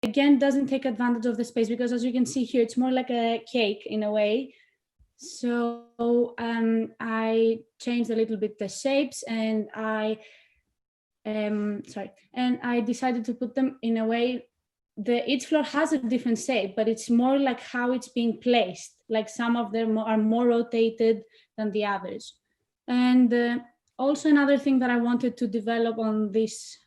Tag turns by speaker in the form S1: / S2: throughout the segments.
S1: again, doesn't take advantage of the space, because as you can see here, it's more like a cake in a way. So I changed a little bit the shapes, and I decided to put them in a way. Each floor has a different shape, but it's more like how it's being placed. Like some of them are more rotated than the others. And also another thing that I wanted to develop on this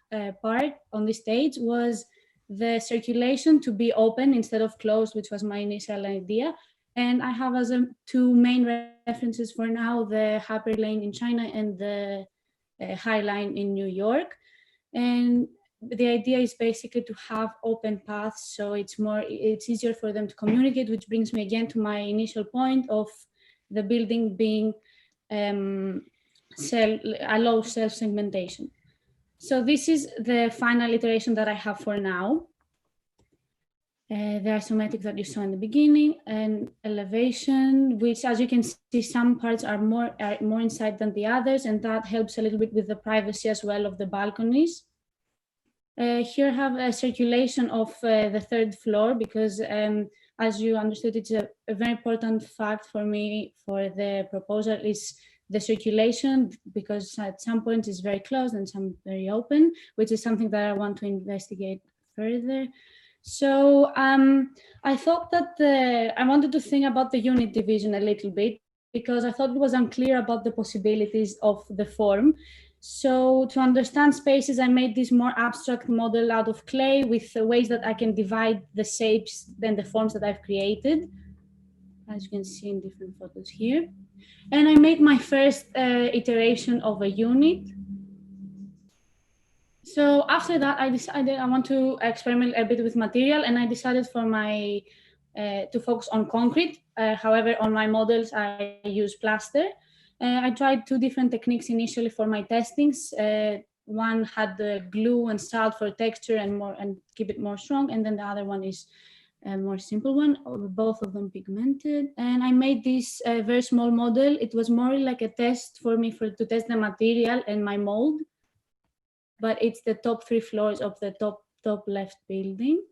S1: part, on this stage, was the circulation to be open instead of closed, which was my initial idea. And I have as two main references for now, the Harper Lane in China and the High Line in New York. And the idea is basically to have open paths, so it's easier for them to communicate, which brings me again to my initial point of the building being allow self-segmentation. So this is the final iteration that I have for now. The isometric that you saw in the beginning, and elevation, which, as you can see, some parts are more inside than the others, and that helps a little bit with the privacy as well of the balconies. Here I have a circulation of the third floor, because as you understood, it's a very important fact for me for the proposal is the circulation, because at some points it's very closed and some very open, which is something that I want to investigate further. So I thought that I wanted to think about the unit division a little bit, because I thought it was unclear about the possibilities of the form. So to understand spaces, I made this more abstract model out of clay with ways that I can divide the shapes and the forms that I've created, as you can see in different photos here. And I made my first iteration of a unit. So after that, I decided I want to experiment a bit with material, and I decided for my to focus on concrete. However, on my models, I use plaster. I tried two different techniques initially for my testings. One had the glue and salt for texture and keep it more strong, and then the other one is a more simple one, both of them pigmented. And I made this very small model. It was more like a test for me to test the material and my mold, but it's the top 3 floors of the top left building.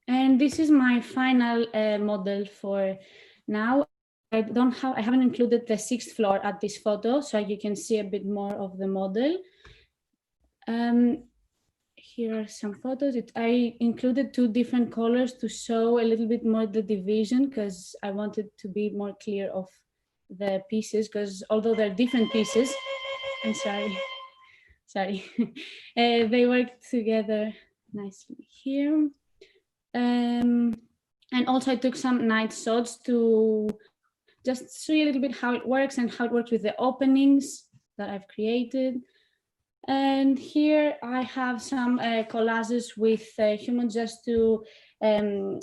S1: And this is my final model for now. I haven't included the 6th floor at this photo, so you can see a bit more of the model. Here are some photos. I included 2 different colors to show a little bit more the division, because I wanted to be more clear of the pieces, because although they're different pieces, I'm sorry, they work together nicely here. And also I took some night shots to just show you a little bit how it works and how it works with the openings that I've created. And here I have some collages with humans, just to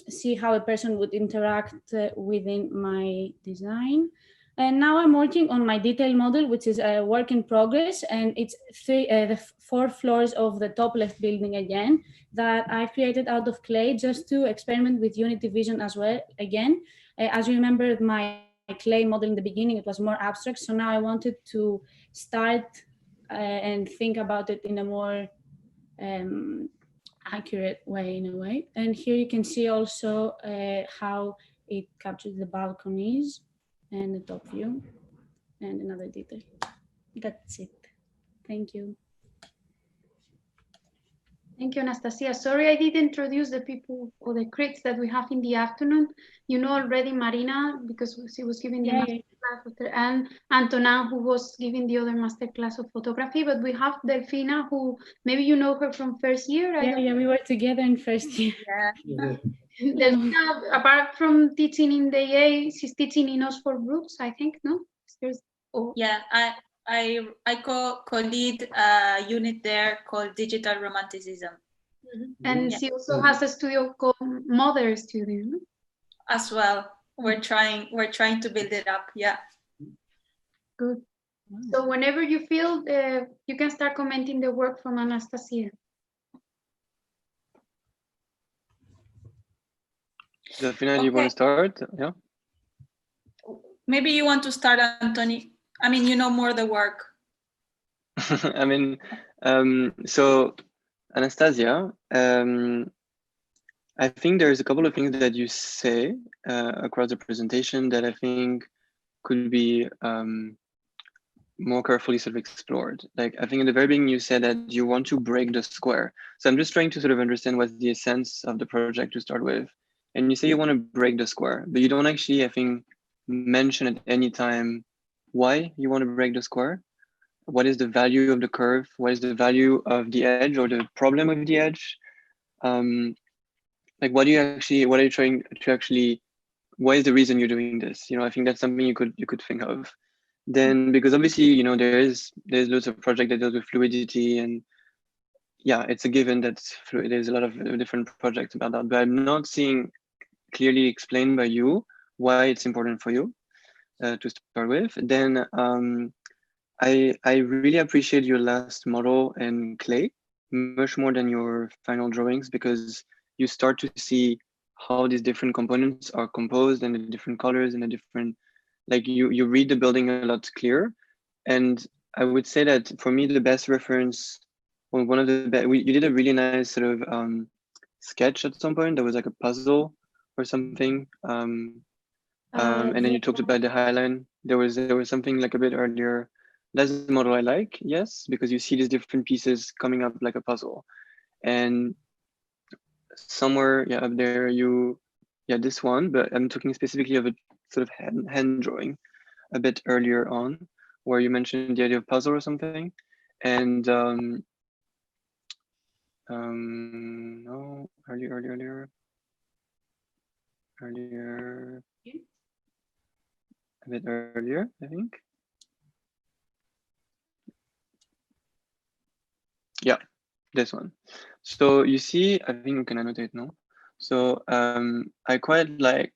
S1: see how a person would interact within my design. And now I'm working on my detail model, which is a work in progress, and it's the 4 floors of the top left building again, that I created out of clay, just to experiment with unit division as well. Again, as you remember, my clay model in the beginning, it was more abstract. So now I wanted to start and think about it in a more accurate way, in a way. And here you can see also how it captures the balconies and the top view and another detail. That's it. Thank you.
S2: Thank you, Anastasia. Sorry, I didn't introduce the people or the critics that we have in the afternoon. You know already Marina, because she was giving the masterclass, and Antonin, who was giving the other masterclass of photography. But we have Delfina, who maybe you know her from first year.
S1: Yeah, we were together in first year.
S2: Yeah. Delfina, apart from teaching in the EA, she's teaching in Oxford Brookes, I think, no?
S3: Yeah, I co-lead a unit there called Digital Romanticism.
S2: And she also has a studio called Mother Studio, no?
S3: As well. We're trying to build it up. Yeah.
S2: Good. So whenever you feel, you can start commenting the work from Anastasia.
S4: Delfina, you want to start? Yeah.
S3: Maybe you want to start, Anthony. I mean, you know more the work.
S4: I mean, so Anastasia, I think there's a couple of things that you say across the presentation that I think could be more carefully sort of explored. Like, I think in the very beginning you said that you want to break the square. So I'm just trying to sort of understand what's the essence of the project to start with. And you say you want to break the square, but you don't actually, I think, mention at any time why you want to break the square. What is the value of the curve? What is the value of the edge or the problem of the edge? Like, what are you trying to actually, what is the reason you're doing this? You know, I think that's something you could think of. Then, because obviously, you know, there's lots of projects that deal with fluidity, and yeah, it's a given that there's a lot of different projects about that, but I'm not seeing clearly explained by you why it's important for you to start with. Then I really appreciate your last model in clay much more than your final drawings, because you start to see how these different components are composed and the different colors and the different, like you read the building a lot clearer. And I would say that for me, the best reference, well, one of the best, you did a really nice sort of sketch at some point that was like a puzzle or something. And then you talked about the highline. There was something like a bit earlier. That's the model I like, yes, because you see these different pieces coming up like a puzzle. And somewhere, yeah, up there, this one, but I'm talking specifically of a sort of hand drawing a bit earlier on, where you mentioned the idea of puzzle or something. And no, earlier, a bit earlier, I think. Yeah, this one. So you see, I think we can annotate now. So I quite like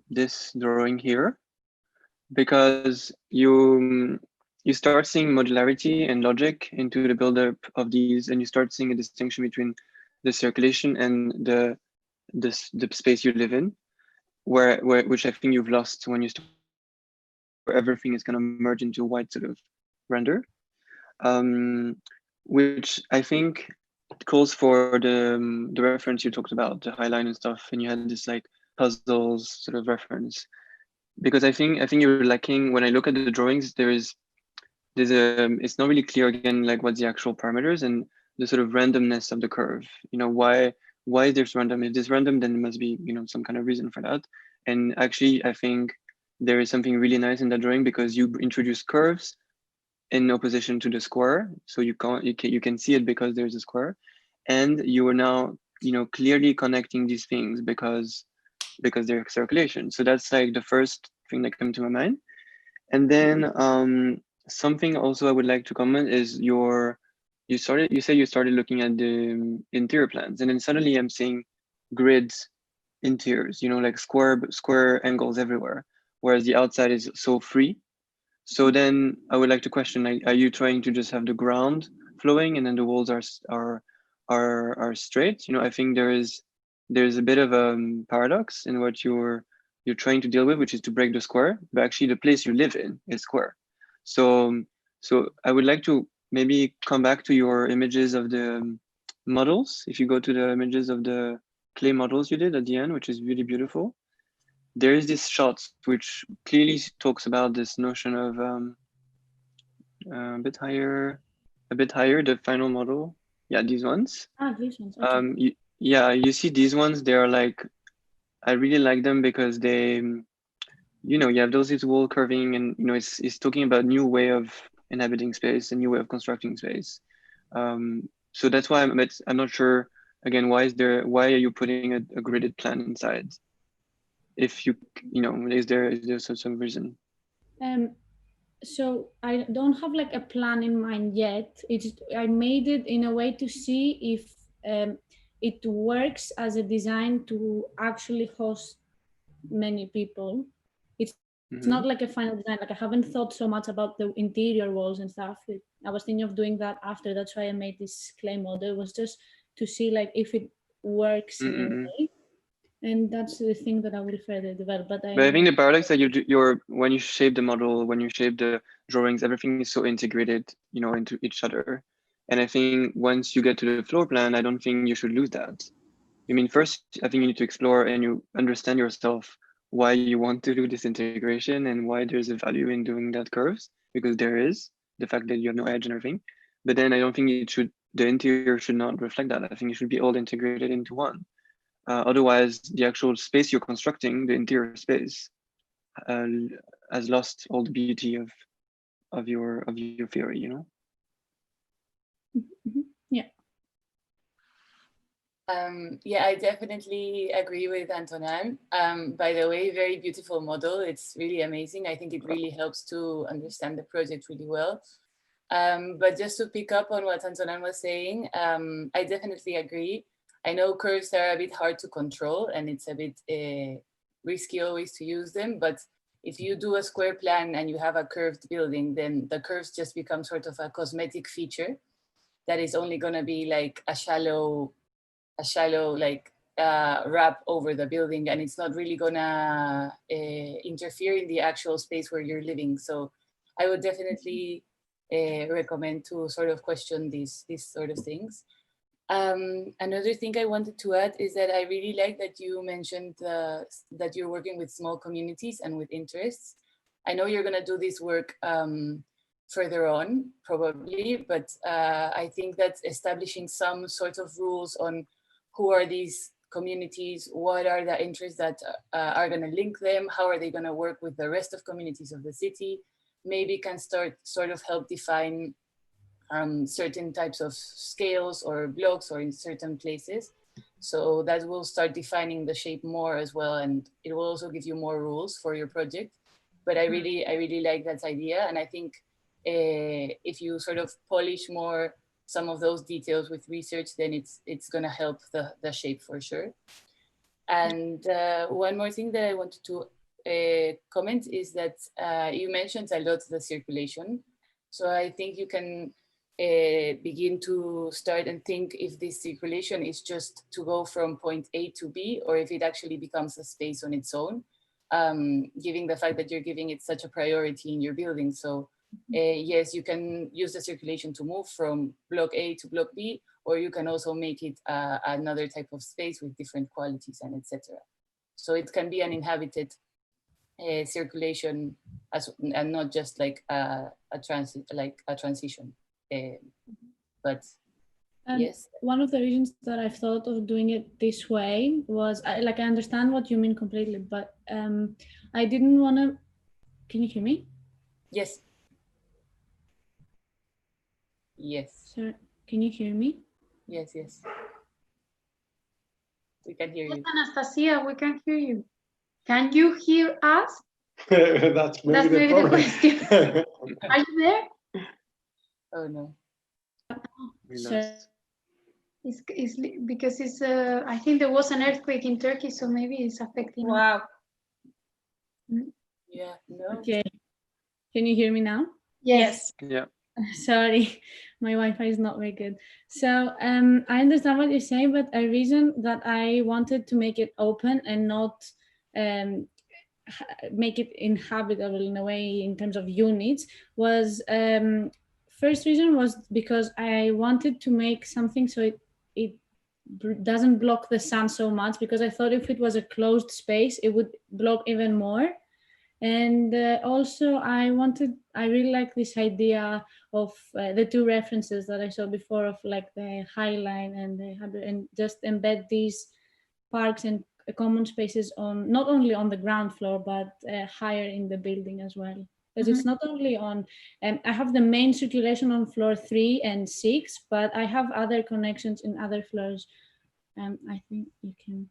S4: this drawing here, because you start seeing modularity and logic into the buildup of these, and you start seeing a distinction between the circulation and the space you live in, which I think you've lost when you start, where everything is going to merge into white sort of render, which I think calls for the reference you talked about, the highline and stuff, and you had this like puzzles sort of reference. Because I think you're lacking, when I look at the drawings, it's not really clear again, like what's the actual parameters and the sort of randomness of the curve. You know, why is this random? If this random, then there must be, you know, some kind of reason for that. And actually, I think there is something really nice in that drawing, because you introduce curves in opposition to the square, so you can see it because there's a square, and you are now, you know, clearly connecting these things because they're circulation. So that's like the first thing that came to my mind. And then something also I would like to comment is you say you started looking at the interior plans, and then suddenly I'm seeing grids interiors, you know, like square angles everywhere, whereas the outside is so free. So then I would like to question, like, are you trying to just have the ground flowing and then the walls are straight? You know, I think there's a bit of a paradox in what you're trying to deal with, which is to break the square, but actually the place you live in is square. So I would like to maybe come back to your images of the models. If you go to the images of the clay models you did at the end, which is really beautiful, there is this shot which clearly talks about this notion of a bit higher, the final model. Yeah, these ones.
S1: These ones. Okay.
S4: You see these ones, they are like, I really like them because they, you know, you have those wall curving, and you know, it's talking about new way of inhabiting space, a new way of constructing space. So that's why I'm not sure again, why are you putting a gridded plan inside? If you know, is there some reason?
S1: So I don't have like a plan in mind yet. I made it in a way to see if it works as a design to actually host many people. It's not like a final design. Like, I haven't thought so much about the interior walls and stuff. I was thinking of doing that after. That's why I made this clay model. It was just to see like if it works in a way. And that's the thing that I will further develop. But I
S4: think the paradox that when you shape the model, when you shape the drawings, everything is so integrated, you know, into each other. And I think once you get to the floor plan, I don't think you should lose that. I mean, first, I think you need to explore and you understand yourself why you want to do this integration and why there's a value in doing that curves, because there is the fact that you have no edge and everything. But then I don't think the interior should not reflect that. I think it should be all integrated into one. Otherwise, the actual space you're constructing, the interior space, has lost all the beauty of your theory, you know?
S1: Yeah.
S5: Yeah, I definitely agree with Antonin. By the way, very beautiful model. It's really amazing. I think it really helps to understand the project really well. But just to pick up on what Antonin was saying, I definitely agree. I know curves are a bit hard to control and it's a bit risky always to use them, but if you do a square plan and you have a curved building, then the curves just become sort of a cosmetic feature that is only going to be like a shallow like wrap over the building, and it's not really going to interfere in the actual space where you're living. So I would definitely recommend to sort of question these sort of things. Another thing I wanted to add is that I really like that you mentioned that you're working with small communities and with interests. I know you're going to do this work further on, probably, but I think that establishing some sort of rules on who are these communities, what are the interests that are going to link them, how are they going to work with the rest of communities of the city, maybe can sort of help define certain types of scales or blocks or in certain places. So that will start defining the shape more as well, and it will also give you more rules for your project. But I really like that idea, and I think if you sort of polish more some of those details with research, then it's going to help the shape for sure. And one more thing that I wanted to comment is that you mentioned a lot the circulation. So I think you can begin to start and think if this circulation is just to go from point A to B, or if it actually becomes a space on its own, given the fact that you're giving it such a priority in your building. So yes, you can use the circulation to move from block A to block B, or you can also make it another type of space with different qualities and etc. So it can be an inhabited circulation and not just like a transition. But
S1: and
S5: yes,
S1: one of the reasons that I've thought of doing it this way was I understand what you mean completely, but I didn't want to. Can you hear me?
S5: yes. Yes.
S1: Sir, can you hear me?
S5: Yes, yes. We can hear
S2: Yes,
S5: you.
S2: Anastasia, we can hear you. Can you hear us?
S6: That's maybe the
S2: question. Are you there?
S5: Oh no.
S1: Sure.
S2: It's because it's I think there was an earthquake in Turkey, so maybe it's affecting.
S3: Wow.
S5: Yeah, no.
S1: Okay. Can you hear me now?
S2: Yes.
S4: Yeah.
S1: Sorry, my Wi-Fi is not very good. So I understand what you're saying, but a reason that I wanted to make it open and not make it inhabitable in a way in terms of units was first reason was because I wanted to make something so it doesn't block the sun so much, because I thought if it was a closed space it would block even more. And also I really like this idea of the two references that I saw before of like the High Line and just embed these parks and common spaces on not only on the ground floor but higher in the building as well, because it's not only on I have the main circulation on floor 3 and 6, but I have other connections in other floors. I think you can.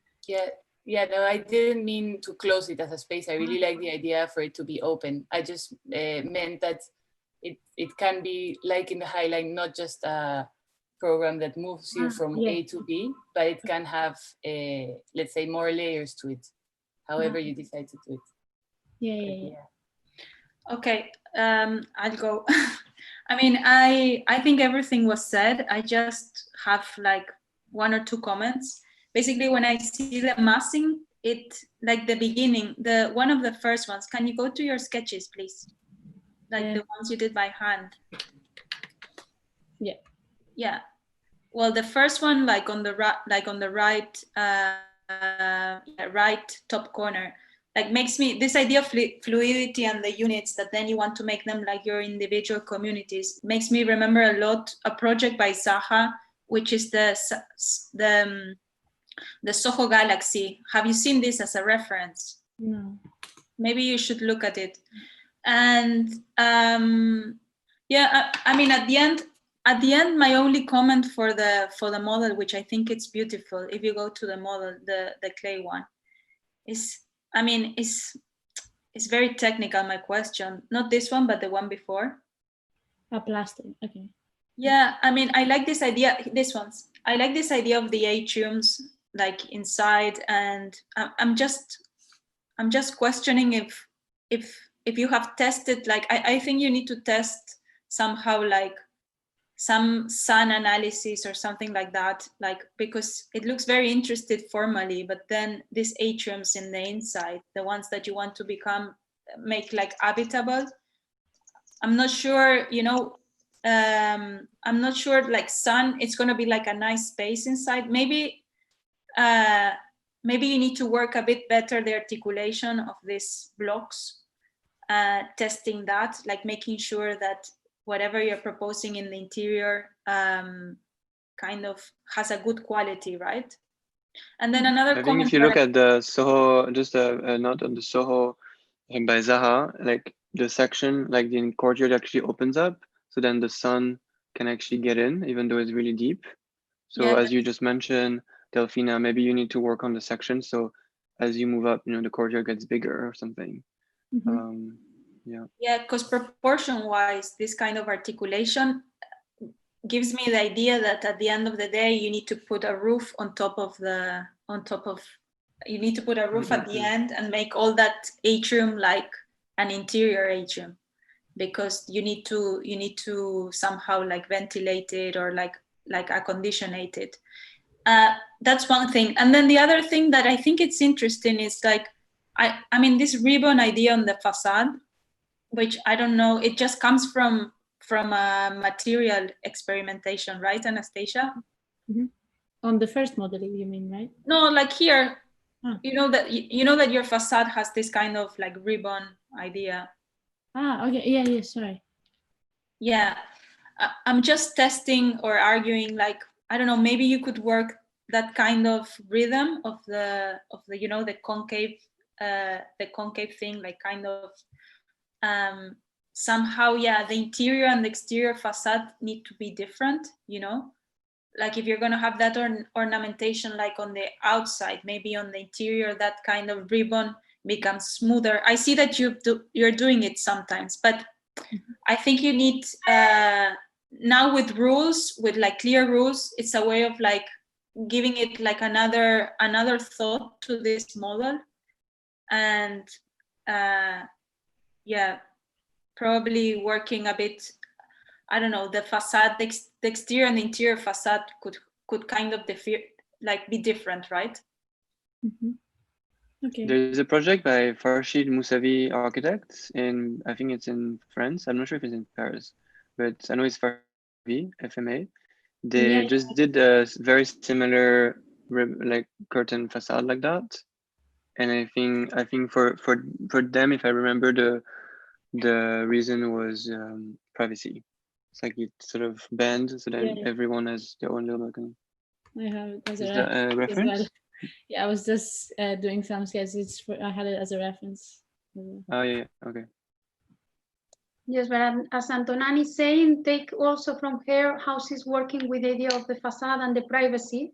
S5: Yeah, no, I didn't mean to close it as a space. I really like the idea for it to be open. I just meant that it can be like in the High Line, not just a program that moves you from A to B, but it can have, let's say, more layers to it, however you decide to do it.
S1: Yeah.
S3: Okay, I'll go. I mean, I think everything was said. I just have like 1 or 2 comments. Basically, when I see the massing, it like the beginning, one of the first ones. Can you go to your sketches, please? Like the ones you did by hand.
S1: Yeah.
S3: Yeah. Well, the first one, like on the right, right top corner, like makes me, this idea of fluidity and the units that then you want to make them like your individual communities, makes me remember a lot a project by Zaha, which is the Soho Galaxy. Have you seen this as a reference?
S1: No.
S3: Maybe you should look at it. And yeah, I mean, at the end, my only comment for the model, which I think it's beautiful, if you go to the model, the clay one, is, I mean, it's very technical, my question. Not this one, but the one before.
S1: A plastic, okay.
S3: Yeah, I mean, I like this idea, this one's. I like this idea of the atriums like inside, and I'm just questioning if you have tested, like, I think you need to test somehow like some sun analysis or something like that, like, because it looks very interested formally, but then these atriums in the inside, the ones that you want to make like habitable, I'm not sure, you know, I'm not sure, like sun, it's going to be like a nice space inside. Maybe you need to work a bit better the articulation of these blocks, testing that, like making sure that whatever you're proposing in the interior kind of has a good quality, right? And then another
S4: I think if you look at the Soho, just a note on the Soho by Zaha, like the section, like the courtyard actually opens up, so then the sun can actually get in, even though it's really deep. So
S3: yeah,
S4: as you just mentioned, Delphina, maybe you need to work on the section. So as you move up, you know, the courtyard gets bigger or something.
S1: Mm-hmm.
S3: Yeah, because proportion-wise, this kind of articulation gives me the idea that at the end of the day, you need to put a roof on top of you need to put a roof at the end and make all that atrium like an interior atrium, because you need to somehow like ventilate it or like a conditionate it. That's one thing. And then the other thing that I think it's interesting is like, I mean, this ribbon idea on the facade, which I don't know, it just comes from a material experimentation, right, Anastasia?
S1: Mm-hmm. On the first model, you mean, right?
S3: No, like here,
S1: Ah.
S3: you know that your facade has this kind of like ribbon idea.
S1: Ah, okay, yeah, sorry.
S3: Yeah, I'm just testing or arguing, like, I don't know, maybe you could work that kind of rhythm of the you know, the concave thing, like kind of somehow, yeah, the interior and the exterior facade need to be different, you know, like if you're going to have that ornamentation like on the outside, maybe on the interior that kind of ribbon becomes smoother. I see that you're doing it sometimes, but I think you need now with rules, with like clear rules, it's a way of like giving it like another thought to this model. And yeah, probably working a bit, I don't know, the facade, the exterior and the interior facade could kind of be different, right?
S1: Mm-hmm. Okay.
S4: There's a project by Farshid Moussavi Architects in, I think it's in France. I'm not sure if it's in Paris, but I know it's Farshid, FMA. They just did a very similar like curtain facade like that. And I think for them, if I remember, the reason was privacy. It's like it sort of bends so that everyone has their own little balcony.
S1: I have it as
S4: a reference.
S1: well. Yeah, I was just doing some sketches. I had it as a reference.
S4: Oh yeah, okay.
S2: Yes, but as Antonani is saying, take also from her how she's working with the idea of the facade and the privacy.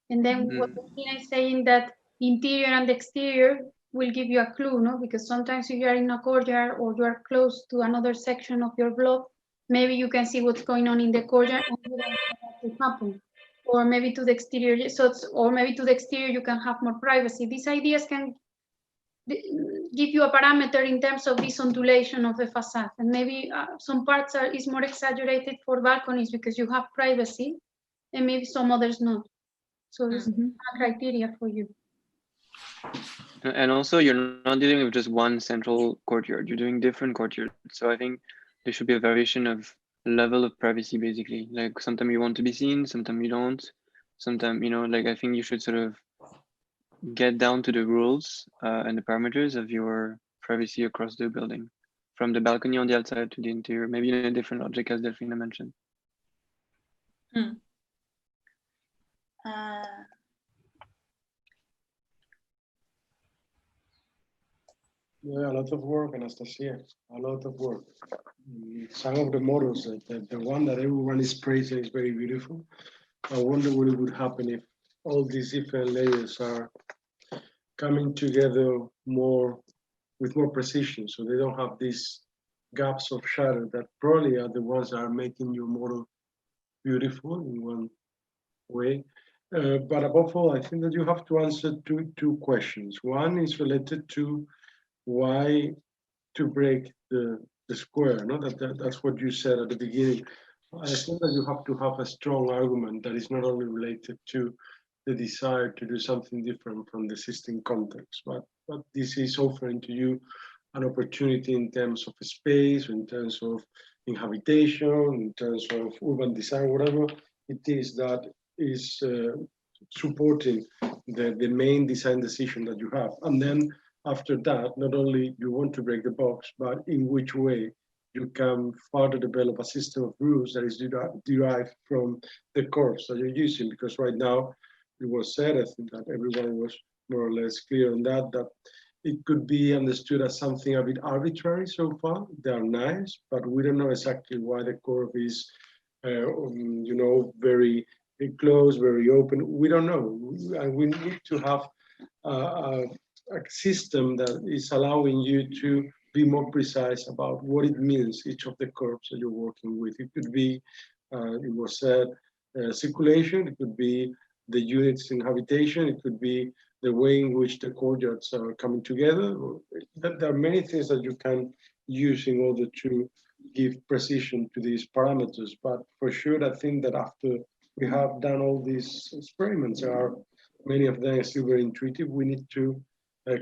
S2: And then what Delphina is saying, that interior and exterior will give you a clue, no? Because sometimes if you are in a courtyard or you are close to another section of your block, maybe you can see what's going on in the courtyard and you don't know what will happen. Or maybe to the exterior, or maybe to the exterior you can have more privacy. These ideas can give you a parameter in terms of this ondulation of the facade, and maybe some parts is more exaggerated for balconies because you have privacy, and maybe some others not. So this is a criteria for you.
S4: And also, you're not dealing with just one central courtyard. You're doing different courtyards. So I think there should be a variation of level of privacy, basically. Like sometimes you want to be seen, sometimes you don't. Sometimes, you know, like I think you should sort of get down to the rules and the parameters of your privacy across the building, from the balcony on the outside to the interior, maybe in a different logic as Delphina mentioned.
S6: Yeah, a lot of work, Anastasia, a lot of work. Some of the models, the one that everyone is praising is very beautiful. I wonder what it would happen if all these different layers are coming together with more precision, so they don't have these gaps of shadow that probably are the ones that are making your model beautiful in one way. But above all, I think that you have to answer two questions. One is related to why to break the square. No, that's what you said at the beginning. I think that you have to have a strong argument that is not only related to the desire to do something different from the existing context, but this is offering to you an opportunity in terms of space, in terms of inhabitation, in terms of urban design, whatever it is that is supporting the main design decision that you have. And then after that, not only you want to break the box, but in which way you can further develop a system of rules that is derived from the curves that you're using. Because right now, it was said, I think that everyone was more or less clear on that, that it could be understood as something a bit arbitrary so far. They are nice, but we don't know exactly why the curve is, you know, very close, very open. We don't know. And we need to have a system that is allowing you to be more precise about what it means, each of the curves that you're working with. It could be, it was said, circulation, it could be the units in habitation, it could be the way in which the courtyards are coming together. There are many things that you can use in order to give precision to these parameters. But for sure, I think that after we have done all these experiments, many of them are still very intuitive. We need to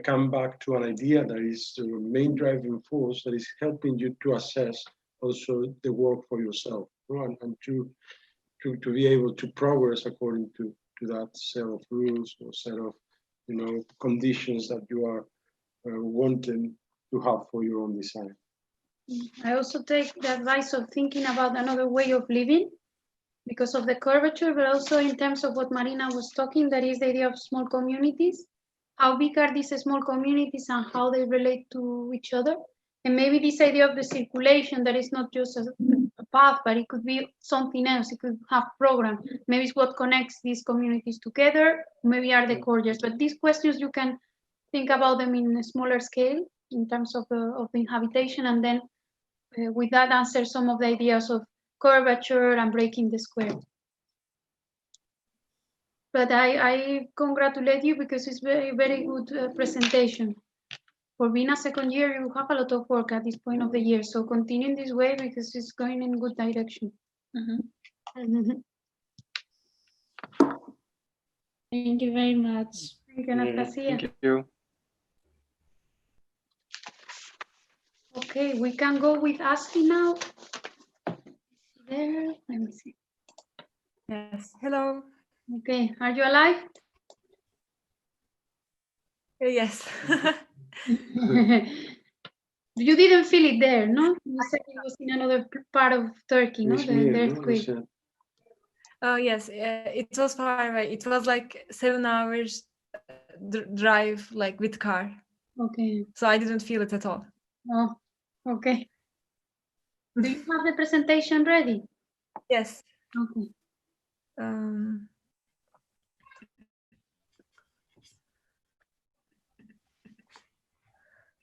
S6: come back to an idea that is the main driving force that is helping you to assess also the work for yourself, and to be able to progress according to that set of rules or set of, you know, conditions that you are wanting to have for your own design.
S2: I also take the advice of thinking about another way of living because of the curvature, but also in terms of what Marina was talking, that is the idea of small communities. How big are these small communities and how they relate to each other? And maybe this idea of the circulation, that is not just a path, but it could be something else. It could have program. Maybe it's what connects these communities together. Maybe are the courtyards. But these questions, you can think about them in a smaller scale in terms of the inhabitation, and then with that answer some of the ideas of curvature and breaking the square. But I congratulate you because it's very, very good presentation. For being a second year, you have a lot of work at this point of the year. So continue in this way because it's going in good direction.
S1: Thank you very much.
S2: Thank you, Anastasia.
S4: Thank you.
S2: Okay, we can go with Asti now. There, let me see.
S7: Yes, hello.
S2: Okay, are you alive?
S7: Yes.
S2: You didn't feel it there, no? You said it was in another part of Turkey, no? The earthquake.
S7: Oh, yes, it was far away. It was like 7 hours drive, like with car.
S2: Okay.
S7: So I didn't feel it at all.
S2: Oh, okay. Do you have the presentation ready?
S7: Yes.
S2: Okay.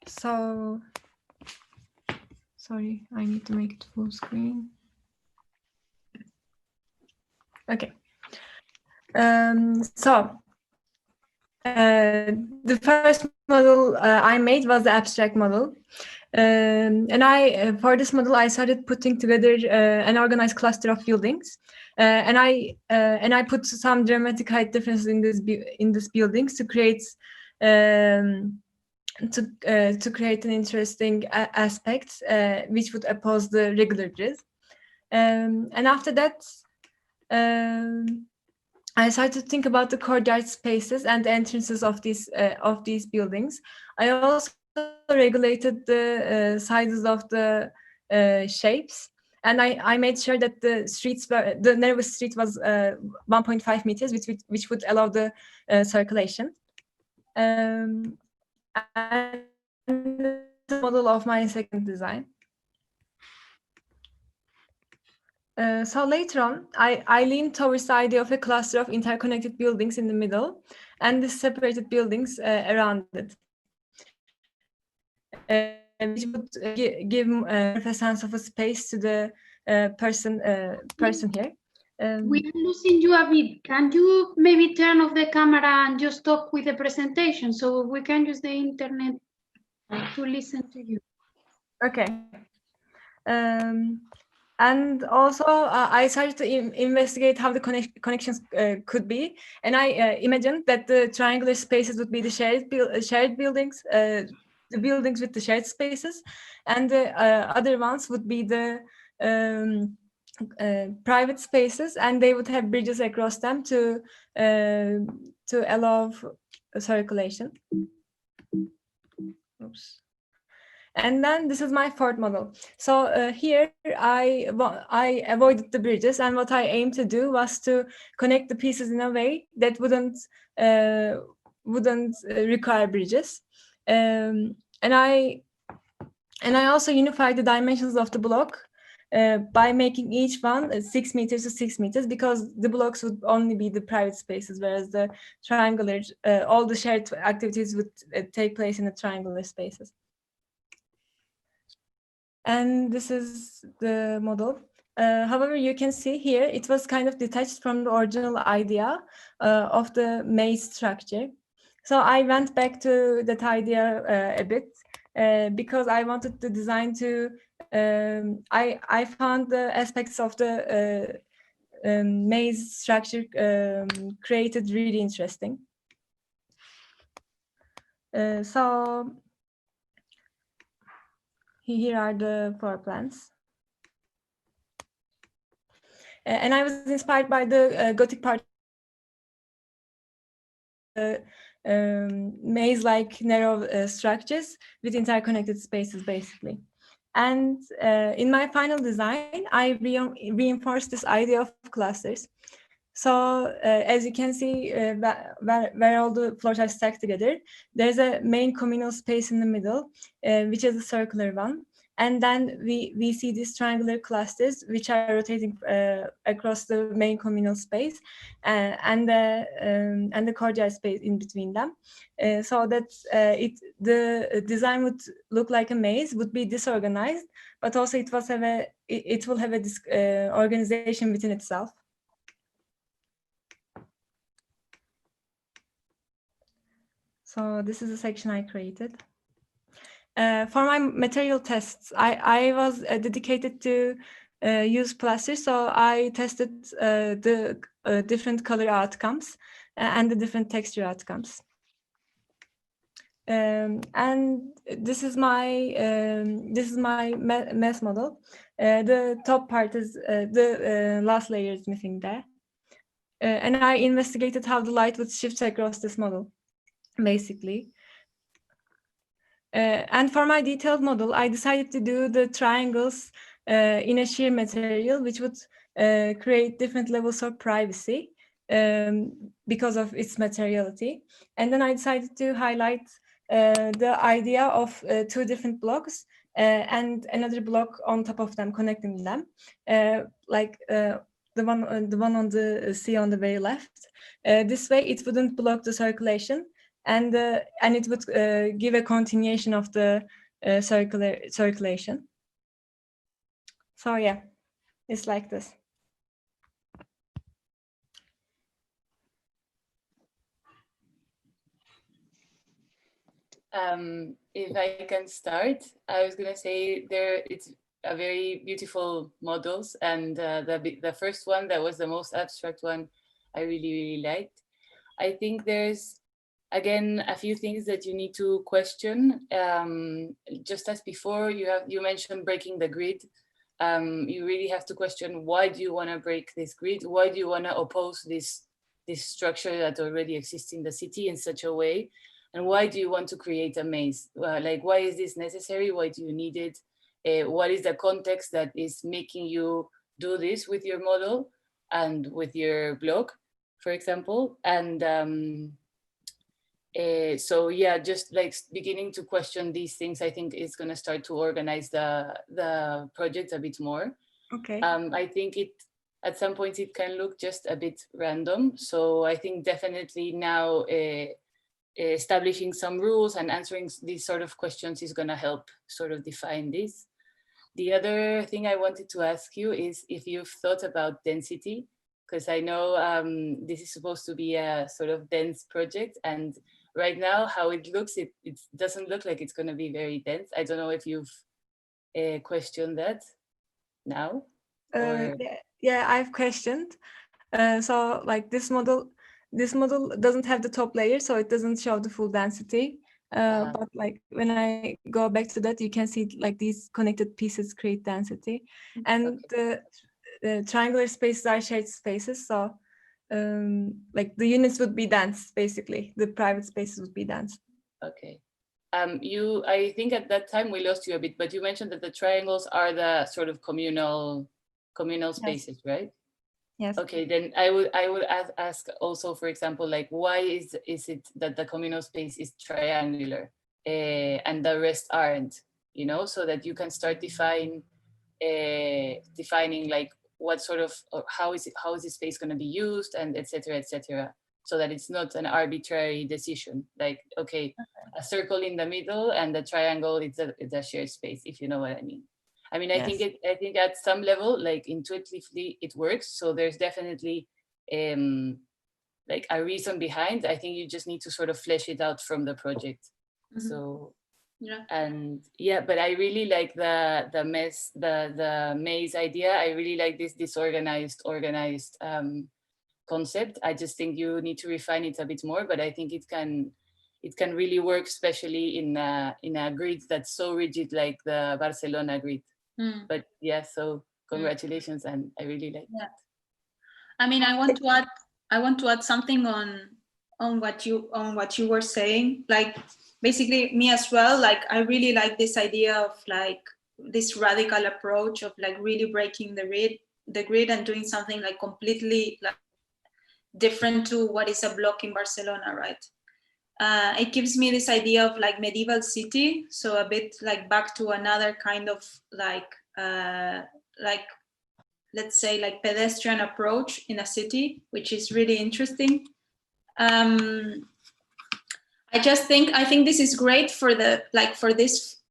S7: So, sorry, I need to make it full screen. Okay. The first model I made was the abstract model. And for this model, I started putting together an organized cluster of buildings. And I put some dramatic height differences in this buildings to create to create an interesting aspect which would oppose the regular grids. And after that, I started to think about the courtyard spaces and the entrances of these buildings. I also regulated the sizes of the shapes, and I made sure that the narrowest street was 1.5 meters, which would allow the circulation. And the model of my second design. So later on, I leaned towards the idea of a cluster of interconnected buildings in the middle, and the separated buildings around it, which would give a sense of a space to the person here.
S2: We are losing you a bit. Can you maybe turn off the camera and just talk with the presentation so we can use the internet to listen to you?
S7: Okay. And also, I started to investigate how the connections could be, and I imagined that the triangular spaces would be the shared buildings, the buildings with the shared spaces, and the other ones would be the private spaces, and they would have bridges across them to allow circulation. Oops. And then this is my fourth model. So here I avoided the bridges, and what I aimed to do was to connect the pieces in a way that wouldn't require bridges. And I also unified the dimensions of the block by making each one 6 meters to 6 meters, because the blocks would only be the private spaces, whereas the triangular, all the shared activities would take place in the triangular spaces. And this is the model. However, you can see here, it was kind of detached from the original idea of the maze structure. So I went back to that idea a bit because I wanted the design to, I found the aspects of the maze structure created really interesting. So here are the floor plans. And I was inspired by the Gothic part, maze-like narrow structures with interconnected spaces, basically. And in my final design, I reinforced this idea of clusters. So as you can see, where all the floors are stacked together, there's a main communal space in the middle, which is a circular one. And then we see these triangular clusters, which are rotating across the main communal space, and the courtyard space in between them. So that the design would look like a maze, would be disorganized, but also it will have a organization within itself. So this is a section I created. For my material tests, I was dedicated to use plaster, so I tested the different color outcomes and the different texture outcomes. And this is my mesh model. The top part is the last layer is missing there, and I investigated how the light would shift across this model, basically. And for my detailed model, I decided to do the triangles in a sheer material, which would create different levels of privacy because of its materiality. And then I decided to highlight the idea of two different blocks and another block on top of them, connecting them, like the one on the C on the very left. This way, it wouldn't block the circulation. And it would give a continuation of the circulation. So yeah, it's like this.
S5: If I can start, I was gonna say it's a very beautiful models, and the first one that was the most abstract one, I really liked. I think there's again a few things that you need to question. Just as before, you mentioned breaking the grid. you really have to question, why do you want to break this grid? Why do you want to oppose this structure that already exists in the city in such a way? And why do you want to create a maze? Like, why is this necessary? Why do you need it? What is the context that is making you do this with your model and with your blog, for example? And so yeah, just like beginning to question these things, I think is going to start to organize the project a bit more.
S7: Okay.
S5: I think at some points it can look just a bit random. So I think definitely now establishing some rules and answering these sort of questions is going to help sort of define this. The other thing I wanted to ask you is if you've thought about density, because I know this is supposed to be a sort of dense project, and right now how it looks, it doesn't look like it's going to be very dense. I don't know if you've questioned that now.
S7: Yeah, I've questioned. So like this model doesn't have the top layer, so it doesn't show the full density. But like when I go back to that, you can see like these connected pieces create density, and the triangular spaces are shared spaces. So like the units would be dense, basically. The private spaces would be dense.
S5: Okay. I think at that time we lost you a bit, but you mentioned that the triangles are the sort of communal spaces, yes. Right?
S7: Yes.
S5: Okay, then I would ask also, for example, like why is it that the communal space is triangular and the rest aren't? You know, so that you can start defining like what sort of, or how is this space going to be used, and etc., so that it's not an arbitrary decision. Like, okay, a circle in the middle and the triangle is a shared space, if you know what I mean. I mean, I
S7: Yes.
S5: think at some level, like intuitively, it works. So there's definitely like a reason behind. I think you just need to sort of flesh it out from the project. Mm-hmm. So yeah, and yeah, but I really like the maze idea. I really like this disorganized, organized concept. I just think you need to refine it a bit more, but I think it can really work, especially in a grid that's so rigid like the Barcelona grid. But yeah, so congratulations, and I really like that.
S3: I mean, I want to add something on what you were saying. Like, basically, me as well. Like, I really like this idea of like this radical approach of like really breaking the grid and doing something like completely like different to what is a block in Barcelona, right? It gives me this idea of like medieval city, so a bit like back to another kind of like let's say like pedestrian approach in a city, which is really interesting. I think this is great for this.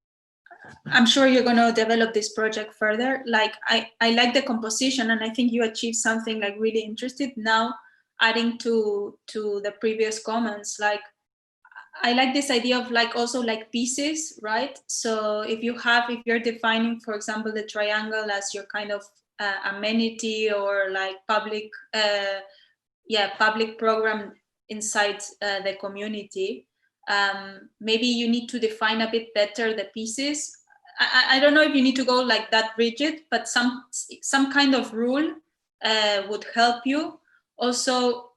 S3: I'm sure you're going to develop this project further. Like I like the composition, and I think you achieved something like really interesting. Now, adding to the previous comments, like I like this idea of like also like pieces, right? So if you're defining, for example, the triangle as your kind of amenity or like public program inside the community, maybe you need to define a bit better the pieces. I don't know if you need to go like that rigid, but some kind of rule would help you. Also,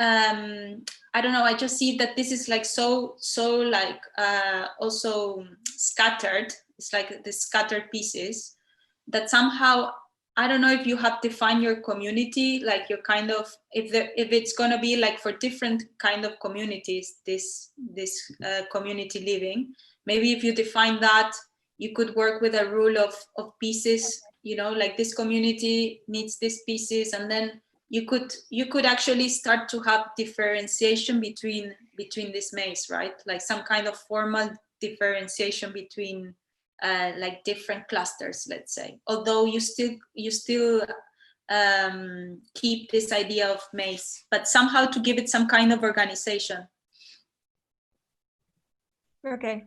S3: I don't know, I just see that this is like so like also scattered. It's like the scattered pieces that somehow, I don't know if you have defined your community, like your kind of, if it's going to be like for different kind of communities, this community living, maybe if you define that, you could work with a rule of pieces, you know, like this community needs these pieces, and then you could actually start to have differentiation between this maze, right? Like some kind of formal differentiation between like different clusters, let's say. Although you still keep this idea of maze, but somehow to give it some kind of organization.
S7: Okay,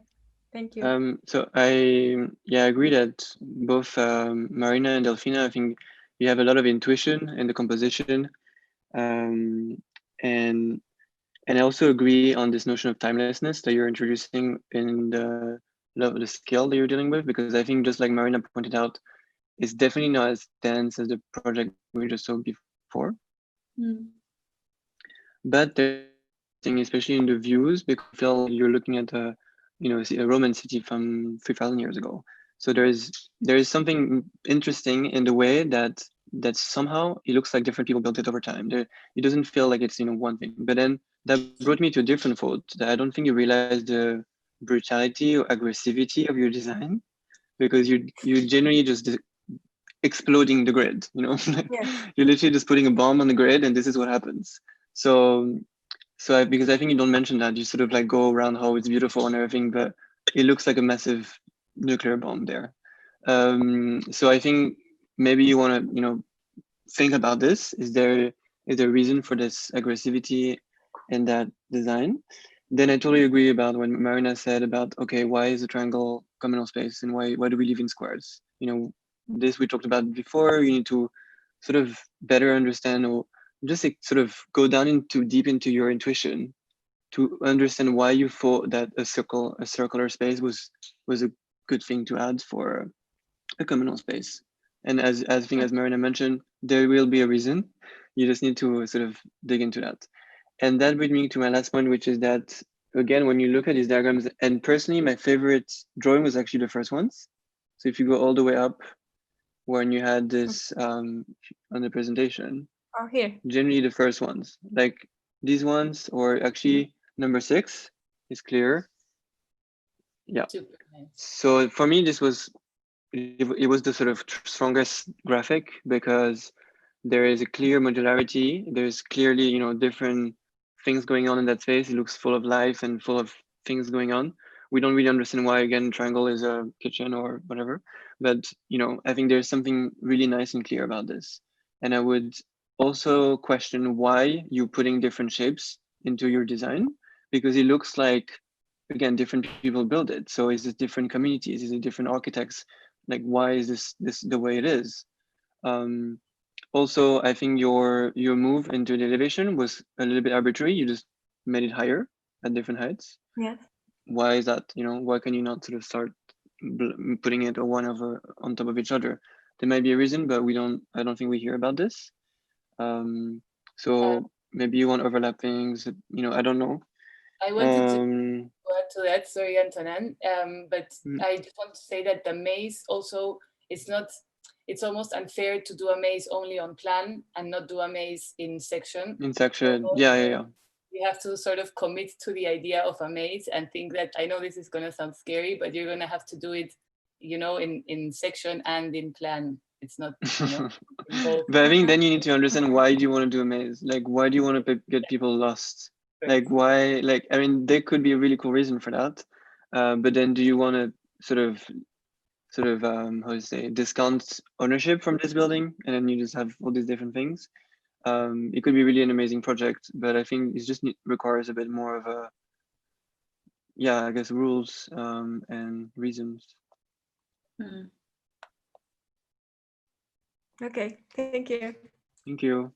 S7: thank you.
S4: So I agree that both Marina and Delfina, I think you have a lot of intuition in the composition, and I also agree on this notion of timelessness that you're introducing in the scale that you're dealing with, because I think just like Marina pointed out, it's definitely not as dense as the project we just saw before. But there's thing, especially in the views, because you feel like you're looking at a, a Roman city from 3,000 years ago. So there is something interesting in the way that somehow it looks like different people built it over time. It doesn't feel like it's one thing. But then that brought me to a different thought, that I don't think you realize the brutality or aggressivity of your design, because you generally just exploding the grid.
S7: Yes.
S4: You're literally just putting a bomb on the grid, and this is what happens. So because I think you don't mention that, you sort of like go around how it's beautiful and everything, but it looks like a massive nuclear bomb there. So I think maybe you want to, think about this. Is there a reason for this aggressivity in that design? Then I totally agree about when Marina said about, okay, why is a triangle communal space and why do we live in squares? This we talked about before. You need to sort of better understand, or just like sort of go down deep into your intuition to understand why you thought that a circular space was a good thing to add for a communal space. And as Marina mentioned, there will be a reason. You just need to sort of dig into that. And that brings me to my last point, which is that, again, when you look at these diagrams, and personally, my favorite drawing was actually the first ones. So if you go all the way up, when you had this on the presentation,
S7: Oh, here.
S4: generally the first ones, like these ones, or actually number 6 is clear. Yeah.
S5: Super nice.
S4: So for me, this was it was the sort of strongest graphic, because there is a clear modularity. There's clearly, different things going on in that space. It looks full of life and full of things going on. We don't really understand why, again, triangle is a kitchen or whatever. But, I think there's something really nice and clear about this. And I would also question why you're putting different shapes into your design, because it looks like, again, different people build it. So is it different communities? Is it different architects? Like, why is this the way it is? Also, I think your move into the elevation was a little bit arbitrary. You just made it higher at different heights.
S7: Yes.
S4: Why is that? Why can you not sort of start putting it one over on top of each other? There might be a reason, but I don't think we hear about this. So maybe you want overlap things. I don't know.
S5: I wanted to add to that, sorry, Antonin, but I just want to say that the maze also, it's almost unfair to do a maze only on plan and not do a maze in section.
S4: In section, yeah.
S5: You have to sort of commit to the idea of a maze and think that, I know this is going to sound scary, but you're going to have to do it, in section and in plan. It's not,
S4: But I think then you need to understand, why do you want to do a maze? Like, why do you want to get people lost? Like, why? Like, I mean, there could be a really cool reason for that. But then do you want to sort of how to say, discount ownership from this building, and then you just have all these different things? It could be really an amazing project, but I think it just requires a bit more of a, I guess, rules and reasons.
S7: Okay, thank you.
S4: Thank you.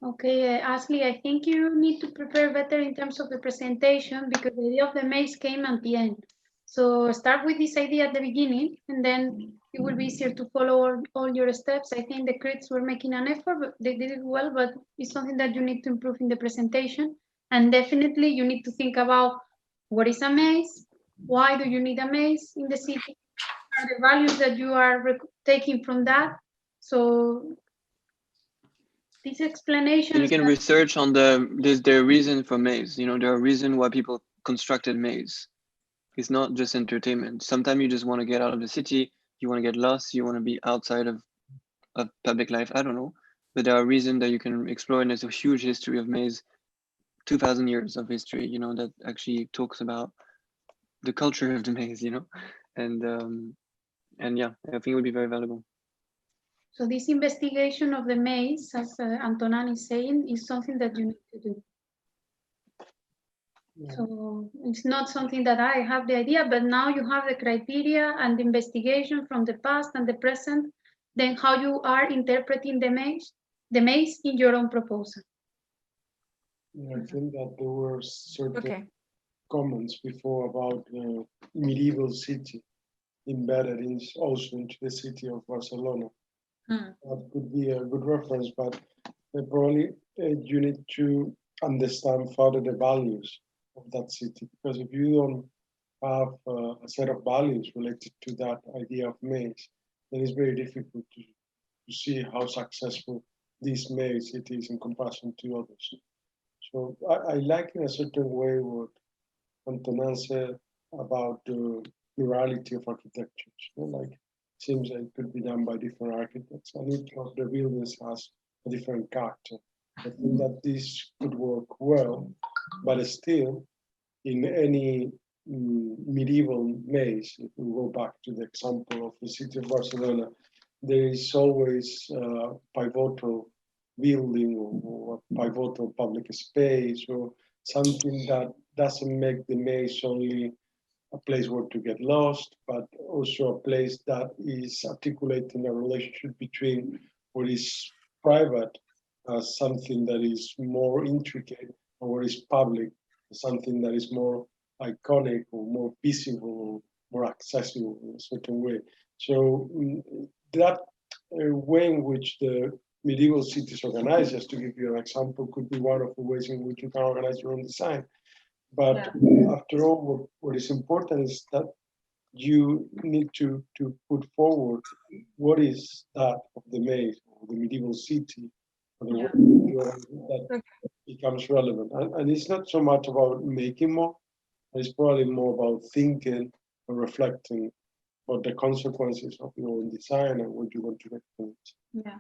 S2: Okay, Ashley, I think you need to prepare better in terms of the presentation, because the idea of the maze came at the end. So start with this idea at the beginning, and then it will be easier to follow all your steps. I think the crits were making an effort, but they did it well, but it's something that you need to improve in the presentation. And definitely you need to think about, what is a maze? Why do you need a maze in the city? What are the values that you are taking from that? So this explanation.
S4: You can research on there's reason for maze. There are reasons why people constructed maze. It's not just entertainment. Sometimes you just want to get out of the city. You want to get lost. You want to be outside of public life. I don't know. But there are reasons that you can explore, and there's a huge history of maze, 2,000 years of history, that actually talks about the culture of the maze, and yeah, I think it would be very valuable.
S2: So this investigation of the maze, as Antonin is saying, is something that you need to do. Yeah. So it's not something that I have the idea, but now you have the criteria and the investigation from the past and the present, then how you are interpreting the maze in your own proposal.
S6: Yeah, I think that there were certain comments before about the medieval city. embedded also into the city of Barcelona. That could be a good reference, but probably you need to understand further the values of that city, because if you don't have a set of values related to that idea of maze, then it's very difficult to see how successful this maze it is in comparison to others. So I like in a certain way what Antonin said about the plurality of architectures. Like, seems like it could be done by different architects, and each of the buildings has a different character. I think that this could work well, but still, in any medieval maze, if we go back to the example of the city of Barcelona, there is always a pivotal building or a pivotal public space or something that doesn't make the maze only a place where to get lost, but also a place that is articulating a relationship between what is private as something that is more intricate and what is public as something that is more iconic or more visible or more accessible in a certain way. So that way in which the medieval cities organize, just to give you an example, could be one of the ways in which you can organize your own design. But after all, what is important is that you need to put forward what is that of the maze or the medieval city, that becomes relevant. And it's not so much about making more, it's probably more about thinking and reflecting about the consequences of your own design and what you want to get from it.
S5: Yeah.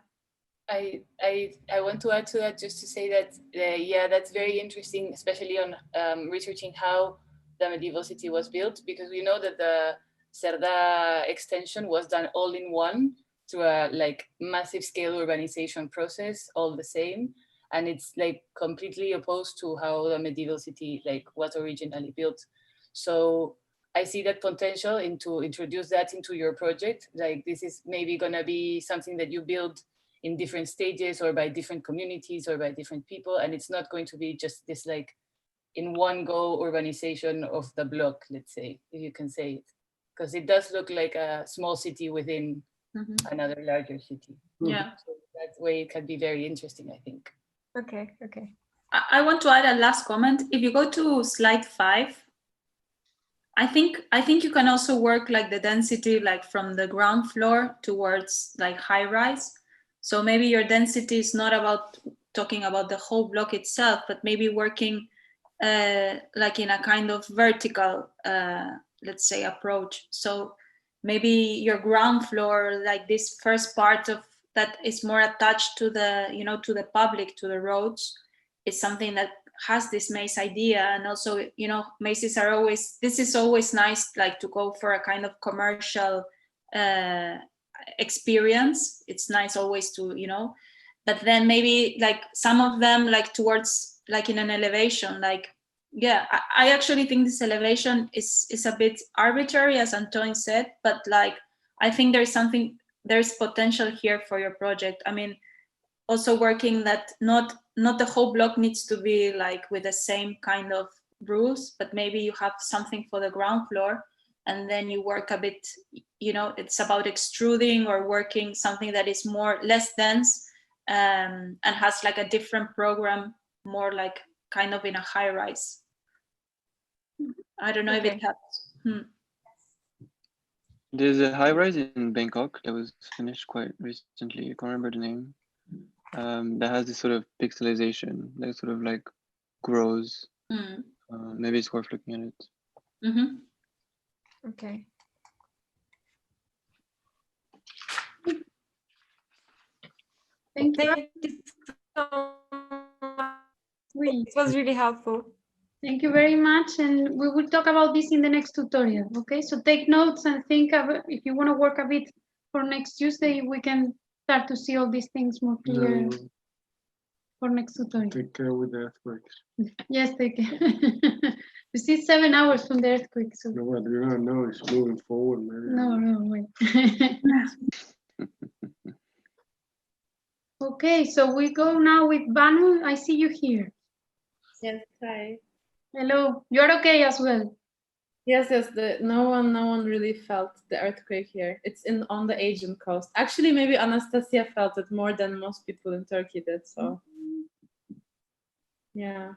S5: I want to add to that just to say that, yeah, that's very interesting, especially on researching how the medieval city was built, because we know that the Cerdà extension was done all in one through a like massive scale urbanization process, all the same. And it's like completely opposed to how the medieval city like was originally built. So I see that potential to introduce that into your project. Like this is maybe gonna be something that you build in different stages or by different communities or by different people. And it's not going to be just this like in one go urbanization of the block, let's say, if you can say it. Because it does look like a small city within another larger city.
S3: Yeah.
S5: So that way it can be very interesting, I think.
S7: Okay.
S3: I want to add a last comment. If you go to slide 5, I think you can also work like the density like from the ground floor towards like high rise. So maybe your density is not about talking about the whole block itself, but maybe working like in a kind of vertical, let's say, approach. So maybe your ground floor, like this first part of that is more attached to the, you know, to the public, to the roads, is something that has this maze idea. And also, you know, mazes are always, this is always nice, like to go for a kind of commercial experience. It's nice always to, you know, but then maybe like some of them like towards like in an elevation, like, yeah, I actually think this elevation is a bit arbitrary, as Antoine said, but like, I think there's potential here for your project. I mean, also working that not the whole block needs to be like with the same kind of rules, but maybe you have something for the ground floor and then you work a bit, you know, it's about extruding or working something that is less dense and has like a different program, more like kind of in a high rise. I don't know if it helps.
S4: There's a high rise in Bangkok that was finished quite recently. I can't remember the name. That has this sort of pixelization that sort of like grows. Maybe it's worth looking at it.
S7: Okay.
S2: Thank you.
S7: Thank you so much. It was really helpful.
S2: Thank you very much. And we will talk about this in the next tutorial. Okay, so take notes and think of if you want to work a bit for next Tuesday, we can start to see all these things more clear for next tutorial.
S6: Take care with the earthquakes.
S2: Yes, take care. You see 7 hours from the earthquake. So.
S6: No, what you don't know, it's moving forward, man.
S2: No, wait. Okay, so we go now with Banu. I see you here.
S8: Yes, hi.
S2: Hello. You're okay as well.
S8: Yes, yes. No one really felt the earthquake here. It's on the Aegean coast. Actually, maybe Anastasia felt it more than most people in Turkey did. So, yeah.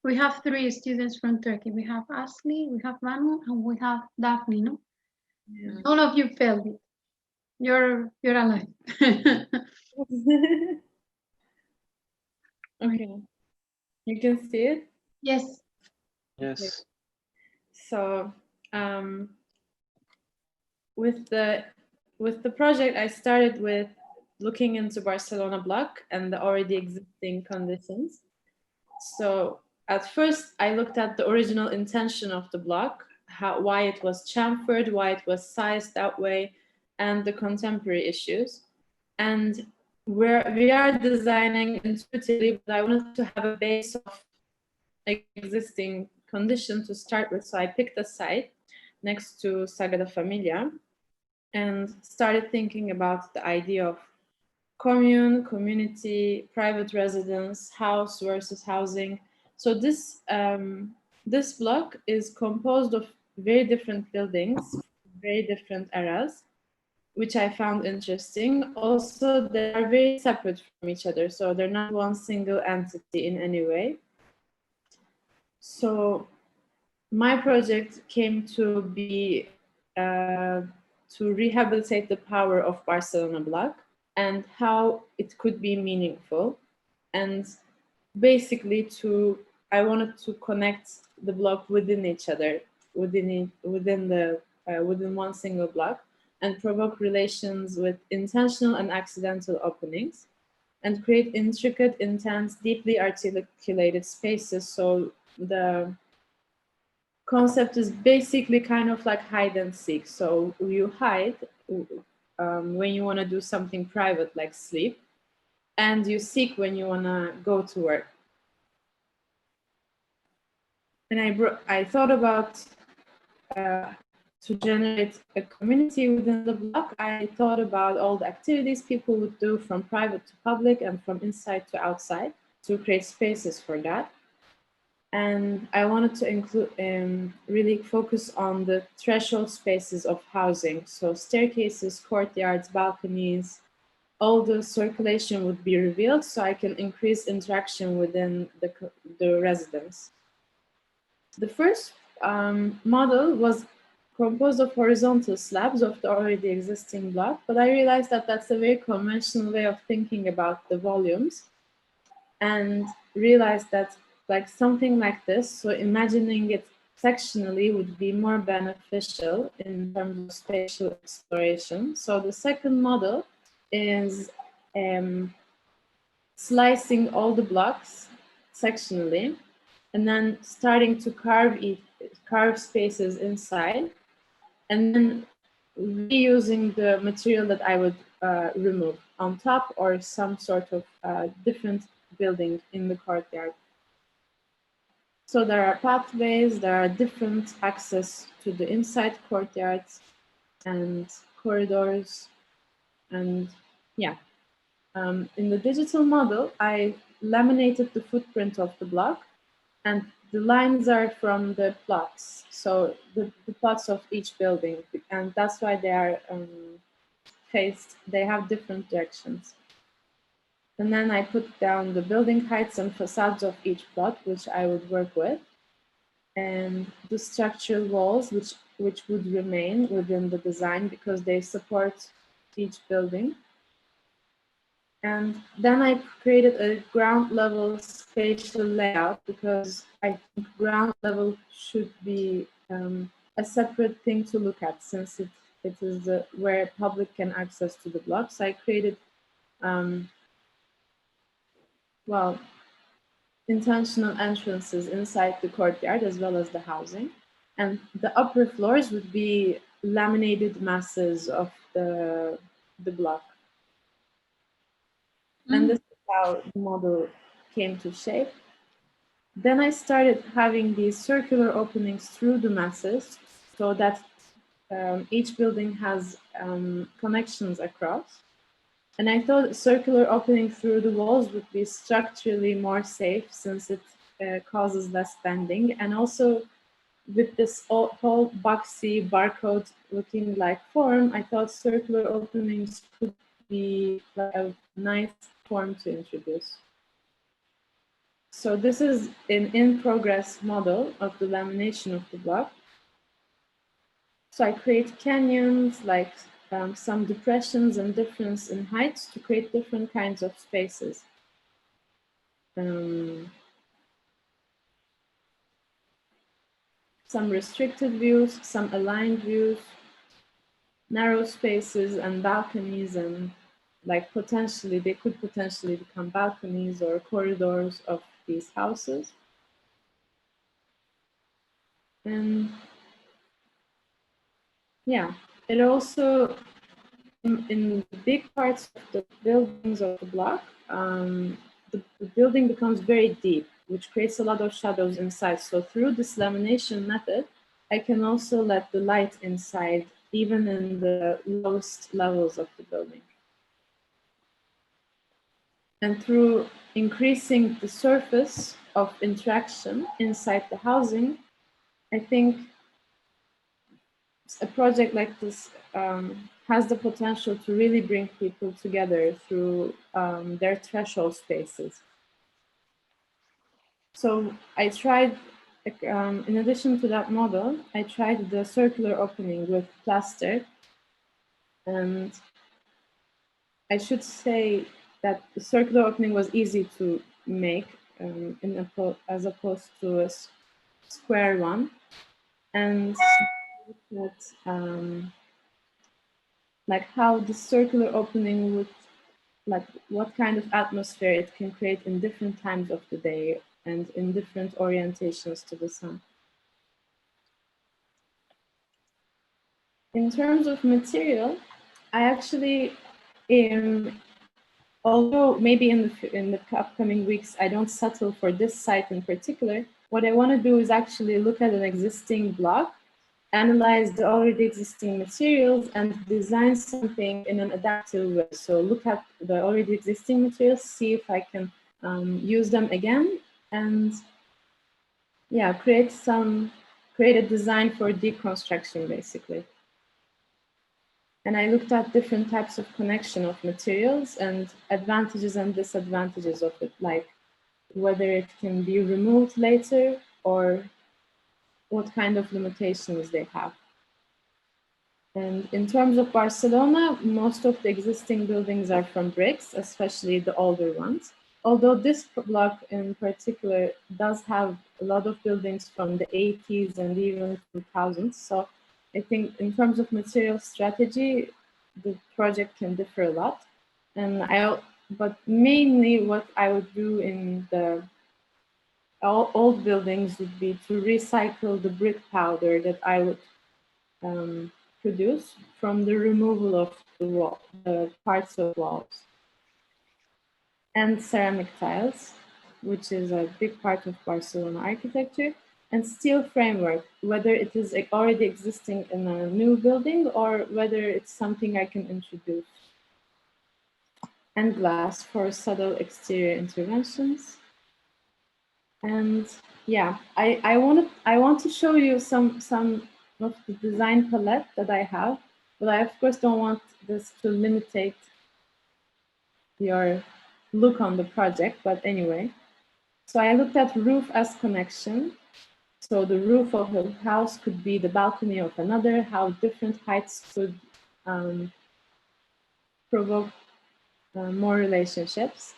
S2: We have 3 students from Turkey. We have Asli, we have Manu, and we have Daphne. No,
S8: Yeah.
S2: all of you felt it. You're alive.
S8: Okay. You can see it.
S2: Yes.
S4: Yes.
S8: So, with the project, I started with looking into Barcelona block and the already existing conditions. So at first, I looked at the original intention of the block, why it was chamfered, why it was sized that way, and the contemporary issues. And we are designing intuitively, but I wanted to have a base of existing condition to start with. So I picked a site next to Sagrada Familia and started thinking about the idea of commune, community, private residence, house versus housing. So this block is composed of very different buildings, very different eras, which I found interesting. Also, they are very separate from each other, so they're not one single entity in any way. So my project came to be to rehabilitate the power of Barcelona block and how it could be meaningful. And basically I wanted to connect the block within each other, within one single block, and provoke relations with intentional and accidental openings, and create intricate, intense, deeply articulated spaces. So the concept is basically kind of like hide and seek. So you hide when you want to do something private like sleep, and you seek when you want to go to work. And I thought about to generate a community within the block. I thought about all the activities people would do from private to public and from inside to outside to create spaces for that. And I wanted to include really focus on the threshold spaces of housing. So staircases, courtyards, balconies, all the circulation would be revealed so I can increase interaction within the residents. The first model was composed of horizontal slabs of the already existing block, but I realized that that's a very conventional way of thinking about the volumes, and realized that like something like this, so imagining it sectionally would be more beneficial in terms of spatial exploration. So the second model is slicing all the blocks sectionally and then starting to carve spaces inside, and then reusing the material that I would remove on top, or some sort of different building in the courtyard. So there are pathways, there are different access to the inside courtyards and corridors, and yeah. In the digital model, I laminated the footprint of the block, and the lines are from the plots. So the plots of each building, and that's why they are faced, they have different directions. And then I put down the building heights and facades of each plot, which I would work with, and the structural walls, which would remain within the design because they support each building. And then I created a ground level spatial layout because I think ground level should be a separate thing to look at, since it is where public can access to the block. So I created, well, intentional entrances inside the courtyard as well as the housing. And the upper floors would be laminated masses of the block. And this is how the model came to shape. Then I started having these circular openings through the masses so that each building has connections across. And I thought circular opening through the walls would be structurally more safe since it causes less bending. And also with this whole boxy barcode looking like form, I thought circular openings could be like a nice form to introduce. So this is an in-progress model of the lamination of the block. So I create canyons, like some depressions and difference in heights to create different kinds of spaces. Some restricted views, some aligned views, narrow spaces and balconies, and like potentially, they could potentially become balconies or corridors of these houses. And yeah, it also, in big parts of the buildings of the block, the building becomes very deep, which creates a lot of shadows inside. So through this lamination method, I can also let the light inside, even in the lowest levels of the building. And through increasing the surface of interaction inside the housing, I think a project like this has the potential to really bring people together through their threshold spaces. So I tried, in addition to that model, I tried the circular opening with plaster. And I should say that the circular opening was easy to make as opposed to a square one. And that, like how the circular opening would, like what kind of atmosphere it can create in different times of the day and in different orientations to the sun. In terms of material, I actually, although maybe in the upcoming weeks, I don't settle for this site in particular, what I want to do is actually look at an existing block, analyze the already existing materials, and design something in an adaptive way. So look at the already existing materials, see if I can use them again, and yeah, create a design for deconstruction, basically. And I looked at different types of connection of materials and advantages and disadvantages of it, like whether it can be removed later or what kind of limitations they have. And in terms of Barcelona, most of the existing buildings are from bricks, especially the older ones. Although this block in particular does have a lot of buildings from the 80s and even 2000s. So I think in terms of material strategy, the project can differ a lot. But mainly what I would do in the old buildings would be to recycle the brick powder that I would produce from the removal of the parts of walls. And ceramic tiles, which is a big part of Barcelona architecture, and steel framework, whether it is already existing in a new building or whether it's something I can introduce. And glass for subtle exterior interventions. And yeah, I want to show you some of the design palette that I have, but I of course don't want this to limitate your look on the project, but anyway. So I looked at roof as connection. So the roof of a house could be the balcony of another, how different heights could provoke more relationships.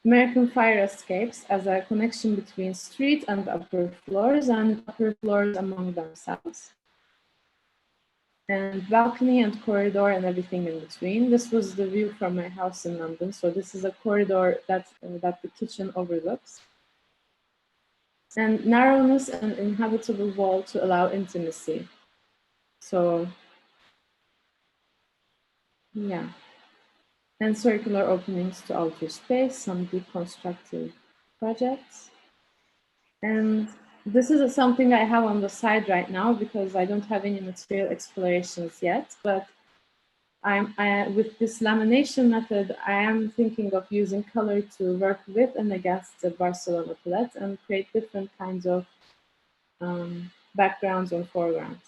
S8: American fire escapes as a connection between street and upper floors among themselves. And balcony and corridor and everything in between. This was the view from my house in London. So this is a corridor that the kitchen overlooks. And narrowness and inhabitable wall to allow intimacy. So, yeah. And circular openings to alter space, some deconstructive projects. And this is something I have on the side right now because I don't have any material explorations yet, but with this lamination method, I am thinking of using color to work with and against the Barcelona palette and create different kinds of backgrounds and foregrounds.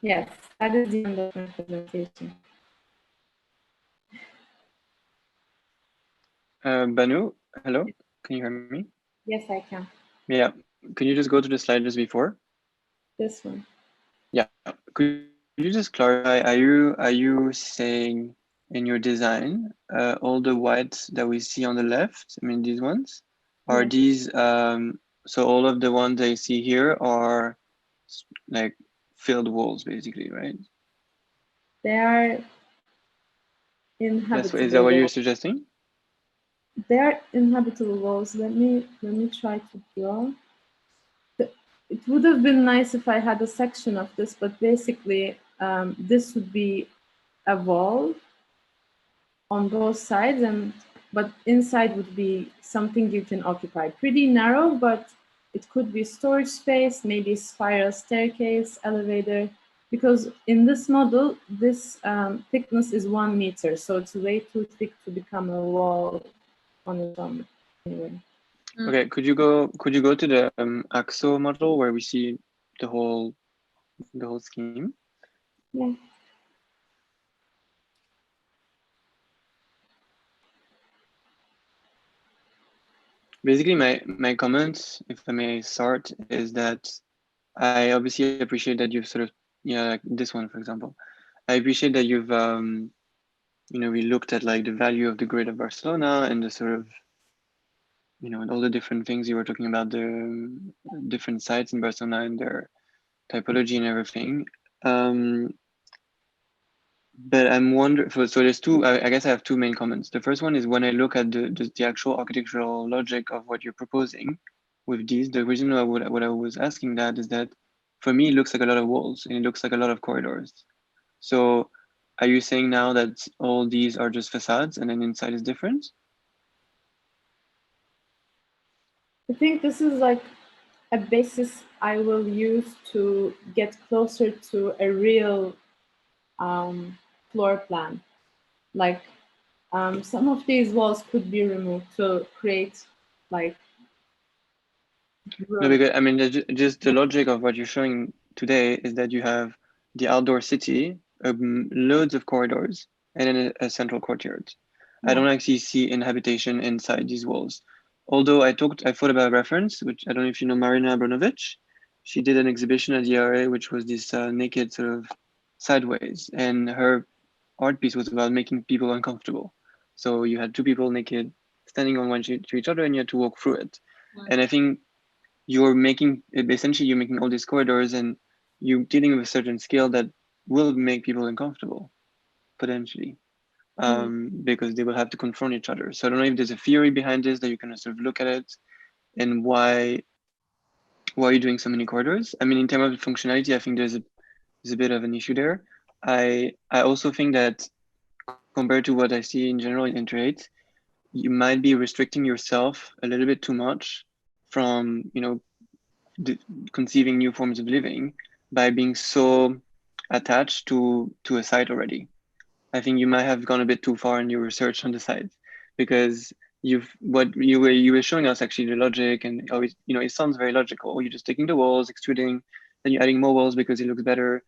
S8: Yes, that is the end of my presentation.
S4: Banu, hello, can you hear me?
S8: Yes, I can.
S4: Yeah, can you just go to the slide just before?
S8: This one.
S4: Yeah, could you just clarify, are you saying in your design, all the whites that we see on the left, I mean, these ones, are
S8: Yes.
S4: these, so all of the ones I see here are like filled walls, basically, right?
S8: They are
S4: Is that what
S8: inhabitable
S4: you're
S8: walls.
S4: suggesting?
S8: They are inhabitable walls. Let me try to draw. It would have been nice if I had a section of this, but basically this would be a wall on both sides, but inside would be something you can occupy. Pretty narrow, but it could be storage space, maybe spiral staircase, elevator, because in this model, this thickness is 1 meter, so it's way too thick to become a wall on its own. Anyway.
S4: Okay, could you go to the AXO model where we see the whole scheme?
S8: Yeah.
S4: Basically, my comments, if I may start, is that I obviously appreciate that you've sort of, like this one, for example. I appreciate that you've, we looked at like the value of the grid of Barcelona and the sort of, all the different things you were talking about, the different sites in Barcelona and their typology and everything. But I'm wondering, so there's two, I guess I have two main comments. The first one is when I look at the actual architectural logic of what you're proposing with these, the reason what I was asking that is that for me, it looks like a lot of walls and it looks like a lot of corridors. So are you saying now that all these are just facades and then inside is different?
S8: I think this is like a basis I will use to get closer to a real floor plan. Like some of these walls could be removed to create like room.
S4: No, because I mean, just the logic of what you're showing today is that you have the outdoor city, loads of corridors, and then a central courtyard. I don't actually see inhabitation inside these walls. Although I thought about a reference, which I don't know if you know Marina Abranovich. She did an exhibition at the ERA, which was this naked sort of sideways, and her art piece was about making people uncomfortable. So you had two people naked standing on one to each other, and you had to walk through it. And I think you're making all these corridors, and you're dealing with a certain scale that will make people uncomfortable potentially. Because they will have to confront each other. So I don't know if there's a theory behind this that you can sort of look at it and why are you doing so many corridors? I mean, in terms of functionality, I think there's a bit of an issue there. I also think that compared to what I see in general in Inter8, you might be restricting yourself a little bit too much from, conceiving new forms of living by being so attached to a site already. I think you might have gone a bit too far in your research on the site, because you were showing us actually the logic, and always, it sounds very logical. You're just taking the walls, extruding, then you're adding more walls because it looks better.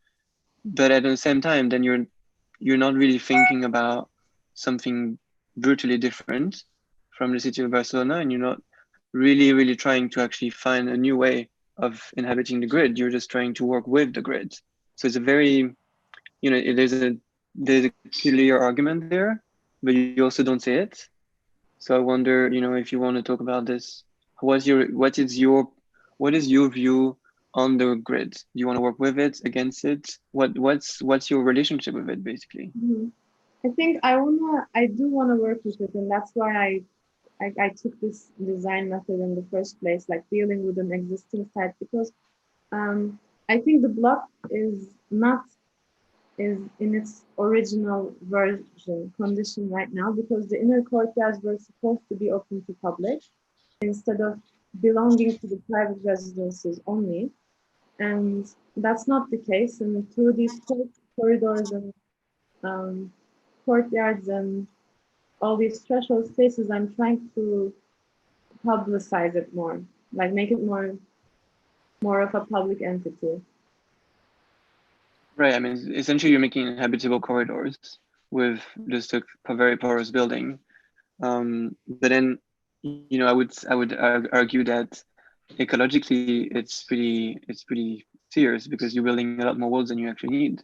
S4: But at the same time, then you're not really thinking about something brutally different from the city of Barcelona, and you're not really trying to actually find a new way of inhabiting the grid. You're just trying to work with the grid. So it's a very, there's a clear argument there, but you also don't say it. So I wonder, if you want to talk about this, what is your view on the grid? Do you want to work with it, against it? What's your relationship with it, basically?
S8: I think I do wanna work with it, and that's why I took this design method in the first place, like dealing with an existing site, because I think the block is in its original condition right now, because the inner courtyards were supposed to be open to public instead of belonging to the private residences only. And that's not the case. And through these corridors and courtyards and all these threshold spaces, I'm trying to publicize it more. like make it more of a public entity.
S4: Right. I mean, essentially, you're making habitable corridors with just a very porous building. But then, you know, I would argue that ecologically, it's pretty serious because you're building a lot more walls than you actually need.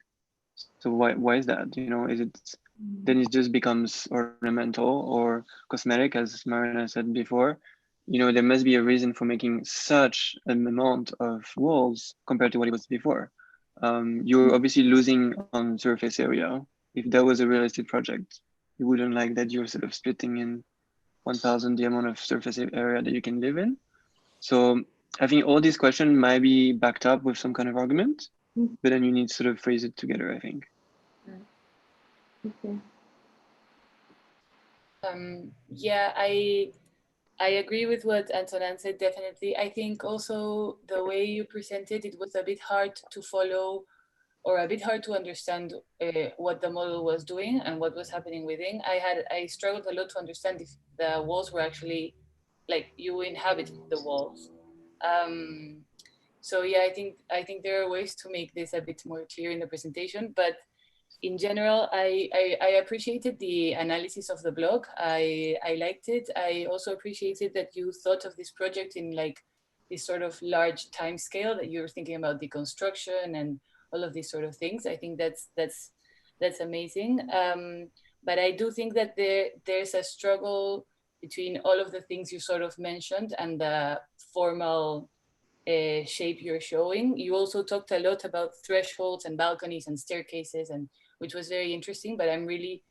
S4: So why is that? You know, is it then it just becomes ornamental or cosmetic, as Marina said before? You know, there must be a reason for making such an amount of walls compared to what it was before. You're obviously losing on surface area. If that was a real estate project, you wouldn't like that you're sort of splitting in 1,000 the amount of surface area that you can live in. So I think all these questions might be backed up with some kind of argument, but then you need to sort of phrase it together, I think.
S8: Okay.
S5: Yeah, I agree with what Antonin said, definitely. I think also the way you presented it was a bit hard to follow or a bit hard to understand what the model was doing and what was happening within. I struggled a lot to understand if the walls were actually like you inhabit the walls. So yeah, I think there are ways to make this a bit more clear in the presentation, but in general, I appreciated the analysis of the blog. I liked it. I also appreciated that you thought of this project in like this sort of large time scale, that you're thinking about deconstruction and all of these sort of things. I think that's amazing. But I do think that there's a struggle between all of the things you sort of mentioned and the formal shape you're showing. You also talked a lot about thresholds and balconies and staircases, and which was very interesting, but I'm really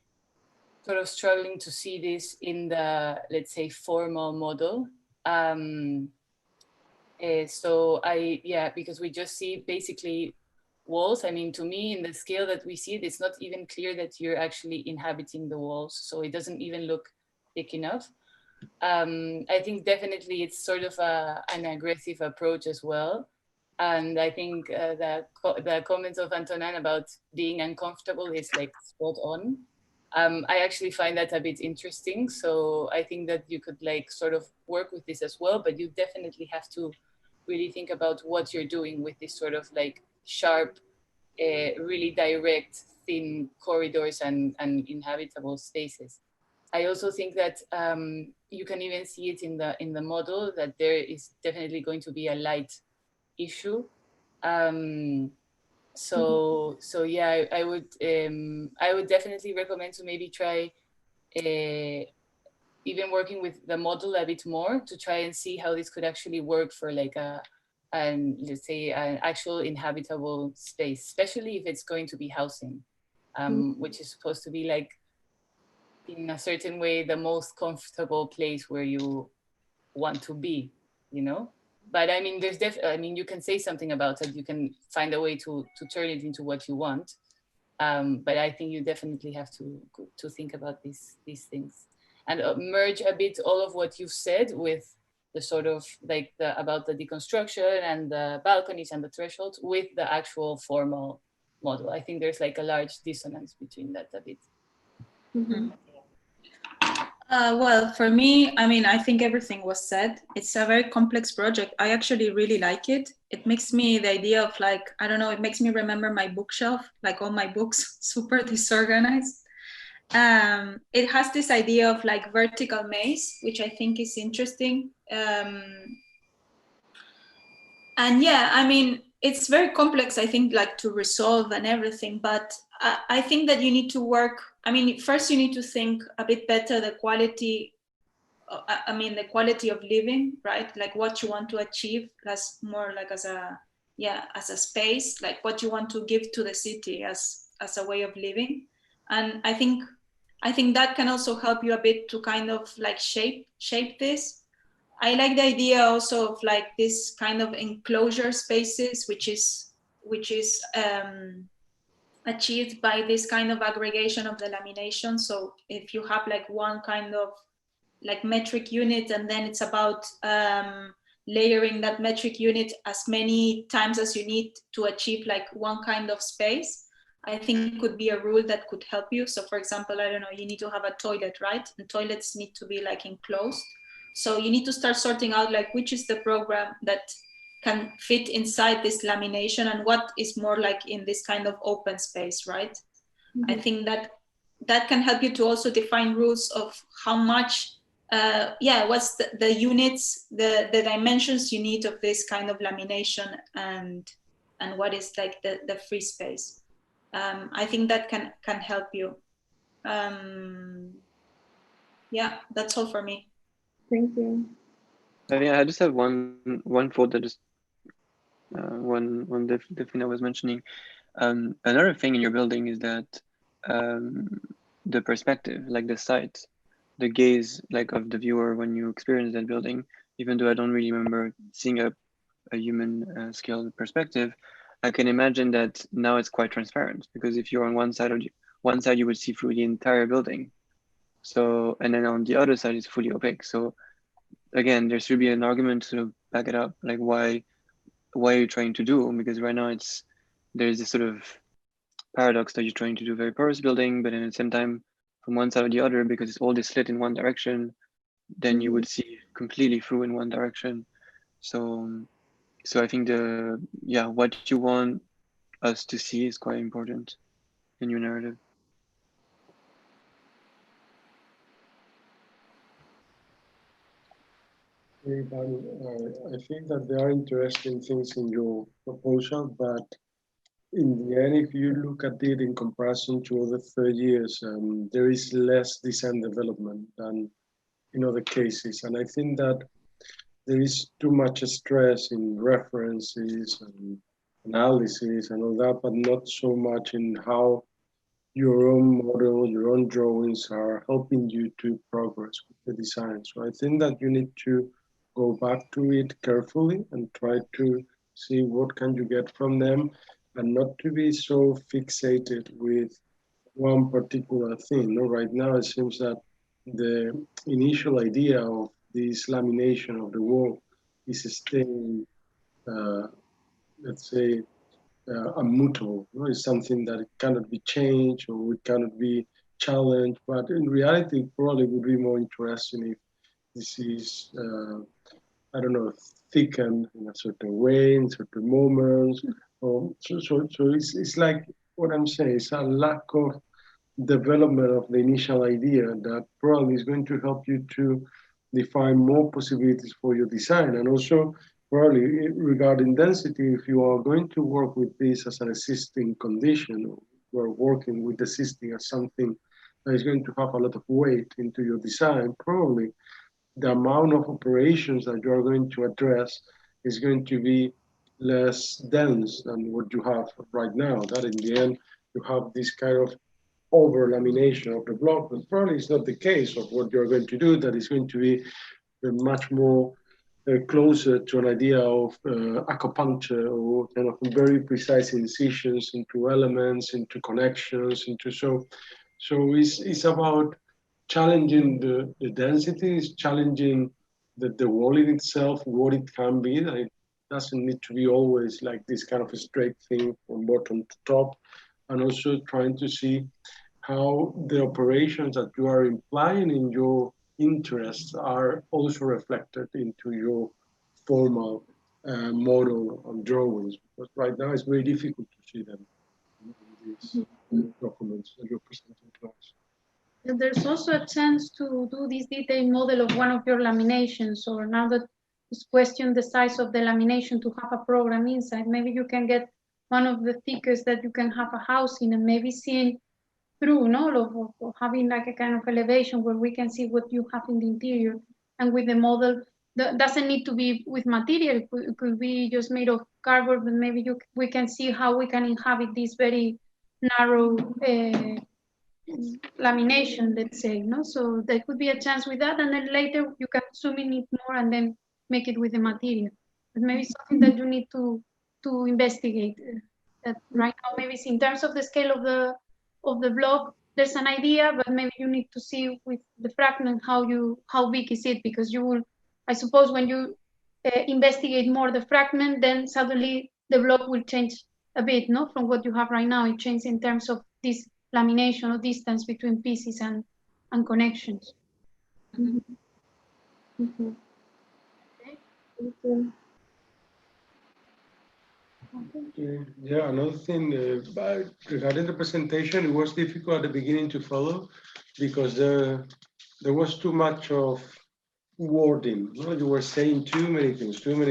S5: sort of struggling to see this in the, let's say, formal model. So because we just see basically walls. I mean, to me, in the scale that we see it, it's not even clear that you're actually inhabiting the walls. So it doesn't even look thick enough. I think definitely it's sort of an aggressive approach as well. And I think the comments of Antonin about being uncomfortable is like spot on. I actually find that a bit interesting. So I think that you could like sort of work with this as well, but you definitely have to really think about what you're doing with this sort of like sharp, really direct, thin corridors and inhabitable spaces. I also think that you can even see it in the model that there is definitely going to be a light issue. So yeah, I would definitely recommend to maybe try even working with the model a bit more to try and see how this could actually work for like let's say an actual inhabitable space, especially if it's going to be housing, which is supposed to be like in a certain way the most comfortable place where you want to be, you know. But I mean, you can say something about it. You can find a way to turn it into what you want. But I think you definitely have to think about these things and merge a bit all of what you've said with the sort of like about the deconstruction and the balconies and the thresholds with the actual formal model. I think there's like a large dissonance between that a bit.
S8: Mm-hmm.
S3: Well, for me, I mean, I think everything was said. It's a very complex project. I actually really like it. It makes me the idea of like, I don't know, it makes me remember my bookshelf, like all my books, super disorganized. It has this idea of like vertical maze, which I think is interesting. And yeah, I mean, it's very complex, I think, like to resolve and everything, but I think that you need to work. I mean, first you need to think a bit better the quality of living, right? Like what you want to achieve as more like as a space, like what you want to give to the city as a way of living. And I think that can also help you a bit to kind of like shape this. I like the idea also of like this kind of enclosure spaces, which is achieved by this kind of aggregation of the lamination. So if you have like one kind of like metric unit, and then it's about layering that metric unit as many times as you need to achieve like one kind of space, I think could be a rule that could help you. So for example, I don't know, you need to have a toilet, right? And toilets need to be like enclosed. So you need to start sorting out like which is the program that can fit inside this lamination and what is more like in this kind of open space, right? I think that can help you to also define rules of how much, what's the units, the dimensions you need of this kind of lamination and what is like the free space. I think that can help you. Yeah, that's all for me.
S8: Thank you.
S4: I just have one thought that just one the thing I was mentioning. Another thing in your building is that the perspective, like the sight, the gaze, like of the viewer when you experience that building. Even though I don't really remember seeing a human scale perspective, I can imagine that now it's quite transparent, because if you're on one side you would see through the entire building. So, and then on the other side it's fully opaque. So again, there should be an argument to back it up, like why are you trying to do? Because right now there's this sort of paradox that you're trying to do very porous building, but then at the same time, from one side or the other, because it's all this slit in one direction, then you would see completely through in one direction. So I think what you want us to see is quite important in your narrative.
S6: I think that there are interesting things in your proposal, but in the end, if you look at it in comparison to other third years, there is less design development than in other cases. And I think that there is too much stress in references and analysis and all that, but not so much in how your own model, your own drawings are helping you to progress with the design. So I think that you need to go back to it carefully and try to see what can you get from them, and not to be so fixated with one particular thing. No, right now it seems that the initial idea of this lamination of the wall is staying, let's say, immutable. No? It's something that it cannot be changed or it cannot be challenged. But in reality, it probably would be more interesting if this is, I don't know, thickened in a certain way, in certain moments. So it's like what I'm saying, it's a lack of development of the initial idea that probably is going to help you to define more possibilities for your design. And also probably regarding density, if you are going to work with this as an existing condition, or working with existing as something that is going to have a lot of weight into your design, probably the amount of operations that you are going to address is going to be less dense than what you have right now. That in the end, you have this kind of over lamination of the block, but probably it's not the case of what you're going to do. That is going to be much more closer to an idea of acupuncture, or kind of very precise incisions into elements, into connections, into so it's about challenging the densities, challenging the wall in itself, what it can be. That it doesn't need to be always like this kind of a straight thing from bottom to top, and also trying to see how the operations that you are implying in your interests are also reflected into your formal model of drawings. Because right now it's very difficult to see them in these documents that you're presenting to us.
S2: And there's also a chance to do this detailed model of one of your laminations, or now that it's question the size of the lamination to have a program inside. Maybe you can get one of the thickest that you can have a house in, and maybe seeing through, no, of having like a kind of elevation where we can see what you have in the interior. And with the model, that doesn't need to be with material, it could be just made of cardboard, but maybe we can see how we can inhabit this very narrow lamination, let's say, no? So there could be a chance with that, and then later you can zoom in it more and then make it with the material. But maybe something that you need to investigate. That right now, maybe it's in terms of the scale of the block, there's an idea, but maybe you need to see with the fragment how big is it, because you will, I suppose, when you investigate more the fragment, then suddenly the block will change a bit, no, from what you have right now. It changes in terms of this lamination or distance between pieces and connections.
S8: Mm-hmm. Okay. Thank you.
S6: Yeah, another thing regarding the presentation, it was difficult at the beginning to follow because there was too much of wording. You know, you were saying too many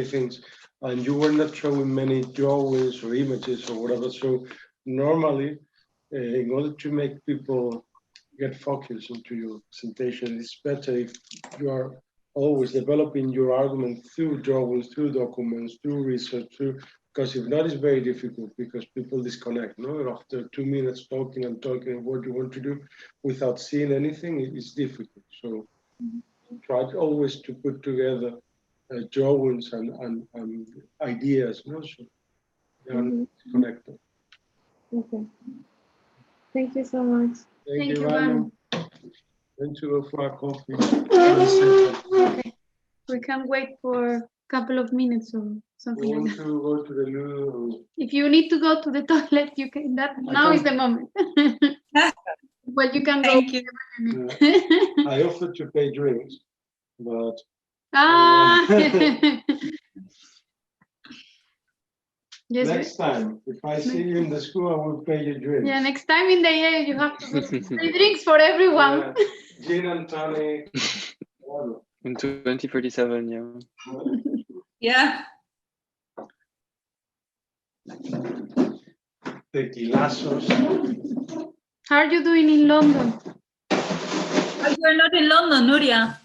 S6: things, and you were not showing many drawings or images or whatever. So normally, in order to make people get focused into your presentation, it's better if you are always developing your argument through drawings, through documents, through research, because if not, it's very difficult because people disconnect. No, after 2 minutes talking and talking what you want to do without seeing anything, it's difficult. So try always to put together drawings and ideas, no? So they are not connected.
S8: Okay. Thank you so much.
S2: Thank you,
S6: Vanu. Going to go for a coffee.
S2: Okay. We can wait for a couple of minutes or
S6: We
S2: something like
S6: want
S2: that.
S6: to go to the loo.
S2: If you need to go to the toilet, you can. Now is the moment. Well, you can go.
S3: Thank you.
S6: I offered to pay drinks, but
S2: Ah. Yes.
S6: next time, if I see you in the school, I will pay you drinks.
S2: Yeah, next time in the year you have to go. Free drinks for everyone.
S6: Yeah. Gin and tonic. whatever.
S4: In 2037, yeah.
S3: Yeah.
S6: Tequilazos.
S2: How are you doing in London?
S3: Oh, you're not in London, Nuria.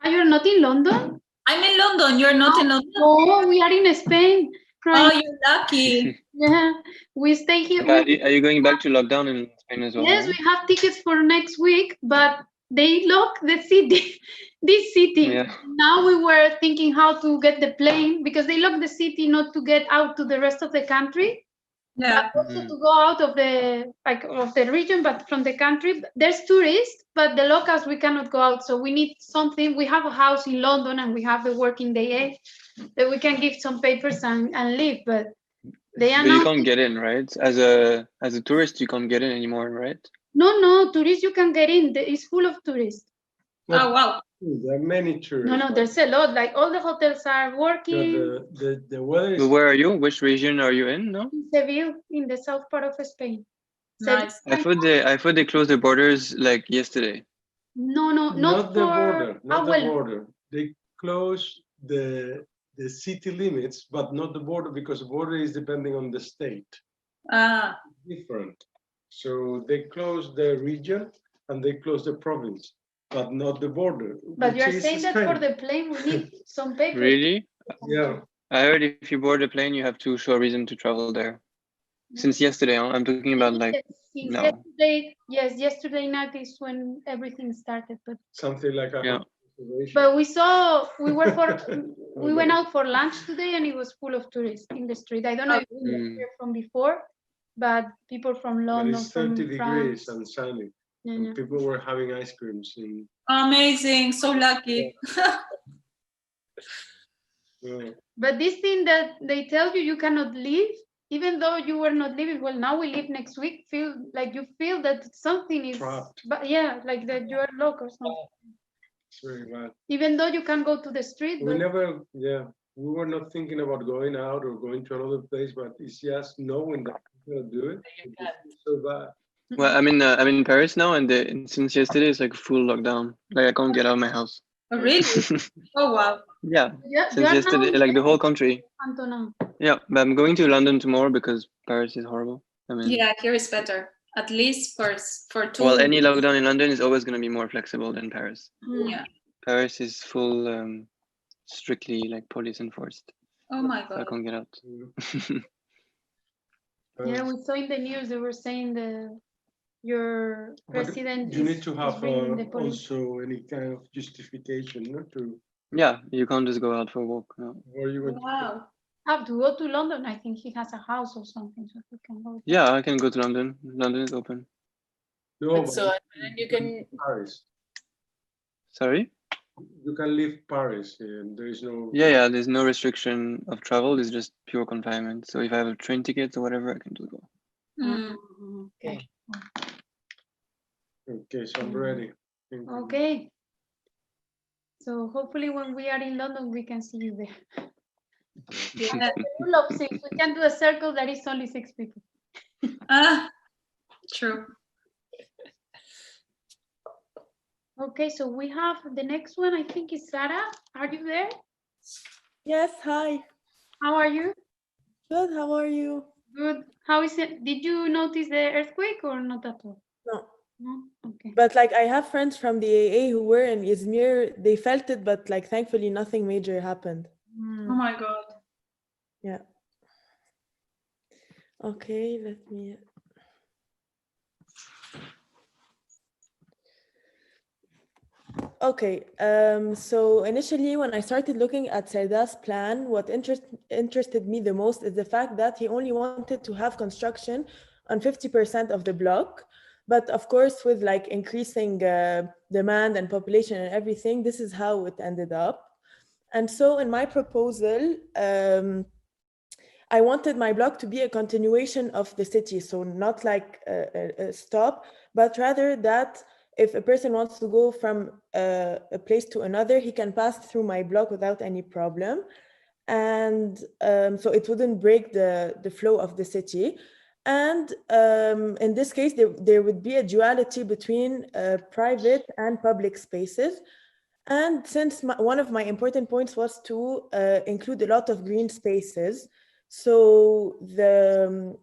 S2: Are you not in London?
S3: I'm in London. You're not in London.
S2: No, we are in Spain.
S3: Oh,
S2: Right.
S3: you're lucky.
S2: Yeah, we stay here.
S4: Are you going back to lockdown in Spain as well?
S2: Yes,
S4: right?
S2: we have tickets for next week, but they lock the city, this city.
S4: Yeah.
S2: Now we were thinking how to get the plane because they lock the city not to get out to the rest of the country,
S3: Yeah.
S2: but also to go out of the region, but from the country. There's tourists, but the locals we cannot go out. So we need something. We have a house in London and we have the working day that we can give some papers and leave, but they are
S4: But you
S2: not.
S4: can't get in, right? As a tourist, you can't get in anymore, right?
S2: No, tourists you can get in. It's full of tourists.
S3: Oh, wow.
S6: There are many tourists.
S2: No, there's a lot. Like all the hotels are working.
S6: The weather is.
S4: But where are you? Which region are you in? No,
S2: In Seville, in the south part of Spain.
S3: Nice.
S4: I thought they closed the borders like yesterday.
S2: No,
S6: Not the
S2: for-
S6: border. Not the
S2: well,
S6: border. They close the city limits, but not the border because the border is depending on the state. Different. So they close the region and they close the province, but not the border.
S2: But
S6: which
S2: you're
S6: is
S2: saying that
S6: Spain.
S2: for the plane we need some papers.
S4: Really?
S6: Yeah.
S4: I heard if you board a plane, you have to show a reason to travel there. Since yesterday, huh? I'm talking about like
S2: Since
S4: no.
S2: yesterday, yes, yesterday night is when everything started. But
S6: Something like a
S4: Yeah.
S2: But we went out for lunch today and it was full of tourists in the street. I don't know if you were here from before, but people from
S6: But
S2: London,
S6: it's
S2: from
S6: 30
S2: France.
S6: degrees and sunny.
S2: Yeah,
S6: And
S2: yeah.
S6: people were having ice creams.
S3: Amazing. So lucky.
S2: But this thing that they tell you cannot leave, even though you were not leaving, well, now we leave next week, you feel that something is
S6: Trapped.
S2: But yeah, like that you are locked or something.
S6: It's very bad.
S2: Even though you can go to the street,
S6: We
S2: but
S6: we were not thinking about going out or going to another place, but it's just knowing that we're gonna do it. It's so bad.
S4: Well, I'm in Paris now, and since yesterday it's like full lockdown. Like I can't get out of my house.
S3: Oh, really? Oh, wow.
S4: Yeah,
S2: yeah,
S4: since yesterday, like the whole country.
S2: Antona.
S4: Yeah, but I'm going to London tomorrow because Paris is horrible. I mean,
S3: Yeah, here is better. At least for 2
S4: well, any lockdown in London is always going to be more flexible than Paris.
S3: Yeah.
S4: Paris is full, strictly like police enforced.
S3: Oh my
S4: So I
S3: God.
S4: can't get out.
S2: Yeah, we saw in the news they were saying your
S6: But
S2: president
S6: you
S2: is,
S6: need to
S2: is
S6: have
S2: bringing the police.
S6: also any kind of justification, not to
S4: Yeah, you can't just go out for a walk. No.
S6: where you went.
S3: Wow.
S2: Have to go to London. I think he has a house or something, so he can go.
S4: Yeah, I can go to London. London is open.
S6: No,
S5: But so then you can.
S6: Paris.
S4: Sorry?
S6: You can leave Paris, and there is no.
S4: Yeah, there's no restriction of travel. It's just pure confinement. So if I have a train ticket or whatever, I can just go.
S3: Mm.
S5: Okay.
S6: Okay, so I'm ready. Thank you.
S2: Okay. So hopefully when we are in London, we can see you there.
S3: Yeah.
S2: The rule of 6, we can do a circle that is only 6 people.
S3: True.
S2: Okay, so we have the next one, I think is Sarah. Are you there?
S9: Yes, hi.
S2: How are you?
S9: Good, how are you?
S2: Good. How is it? Did you notice the earthquake or not at all?
S9: No,
S2: No? Okay.
S9: but like I have friends from the AA who were in Izmir, they felt it, but like thankfully nothing major happened.
S3: Oh my God.
S9: Yeah. Okay, let me. Okay, so initially when I started looking at Serda's plan, what interested me the most is the fact that he only wanted to have construction on 50% of the block. But of course, with like increasing demand and population and everything, this is how it ended up. And so in my proposal, I wanted my block to be a continuation of the city. So not like a stop, but rather that if a person wants to go from a place to another, he can pass through my block without any problem. And so it wouldn't break the flow of the city. And in this case, there would be a duality between private and public spaces. And since one of my important points was to include a lot of green spaces, so the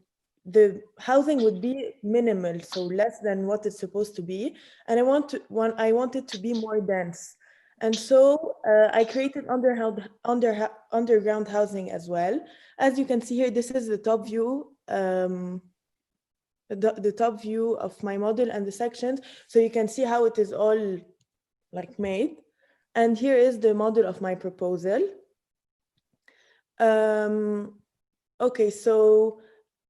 S9: housing would be minimal, so less than what it's supposed to be. And I wanted to be more dense. And so I created underground housing as well. As you can see here, this is the top view, the top view of my model and the sections. So you can see how it is all like made. And here is the model of my proposal. Okay, so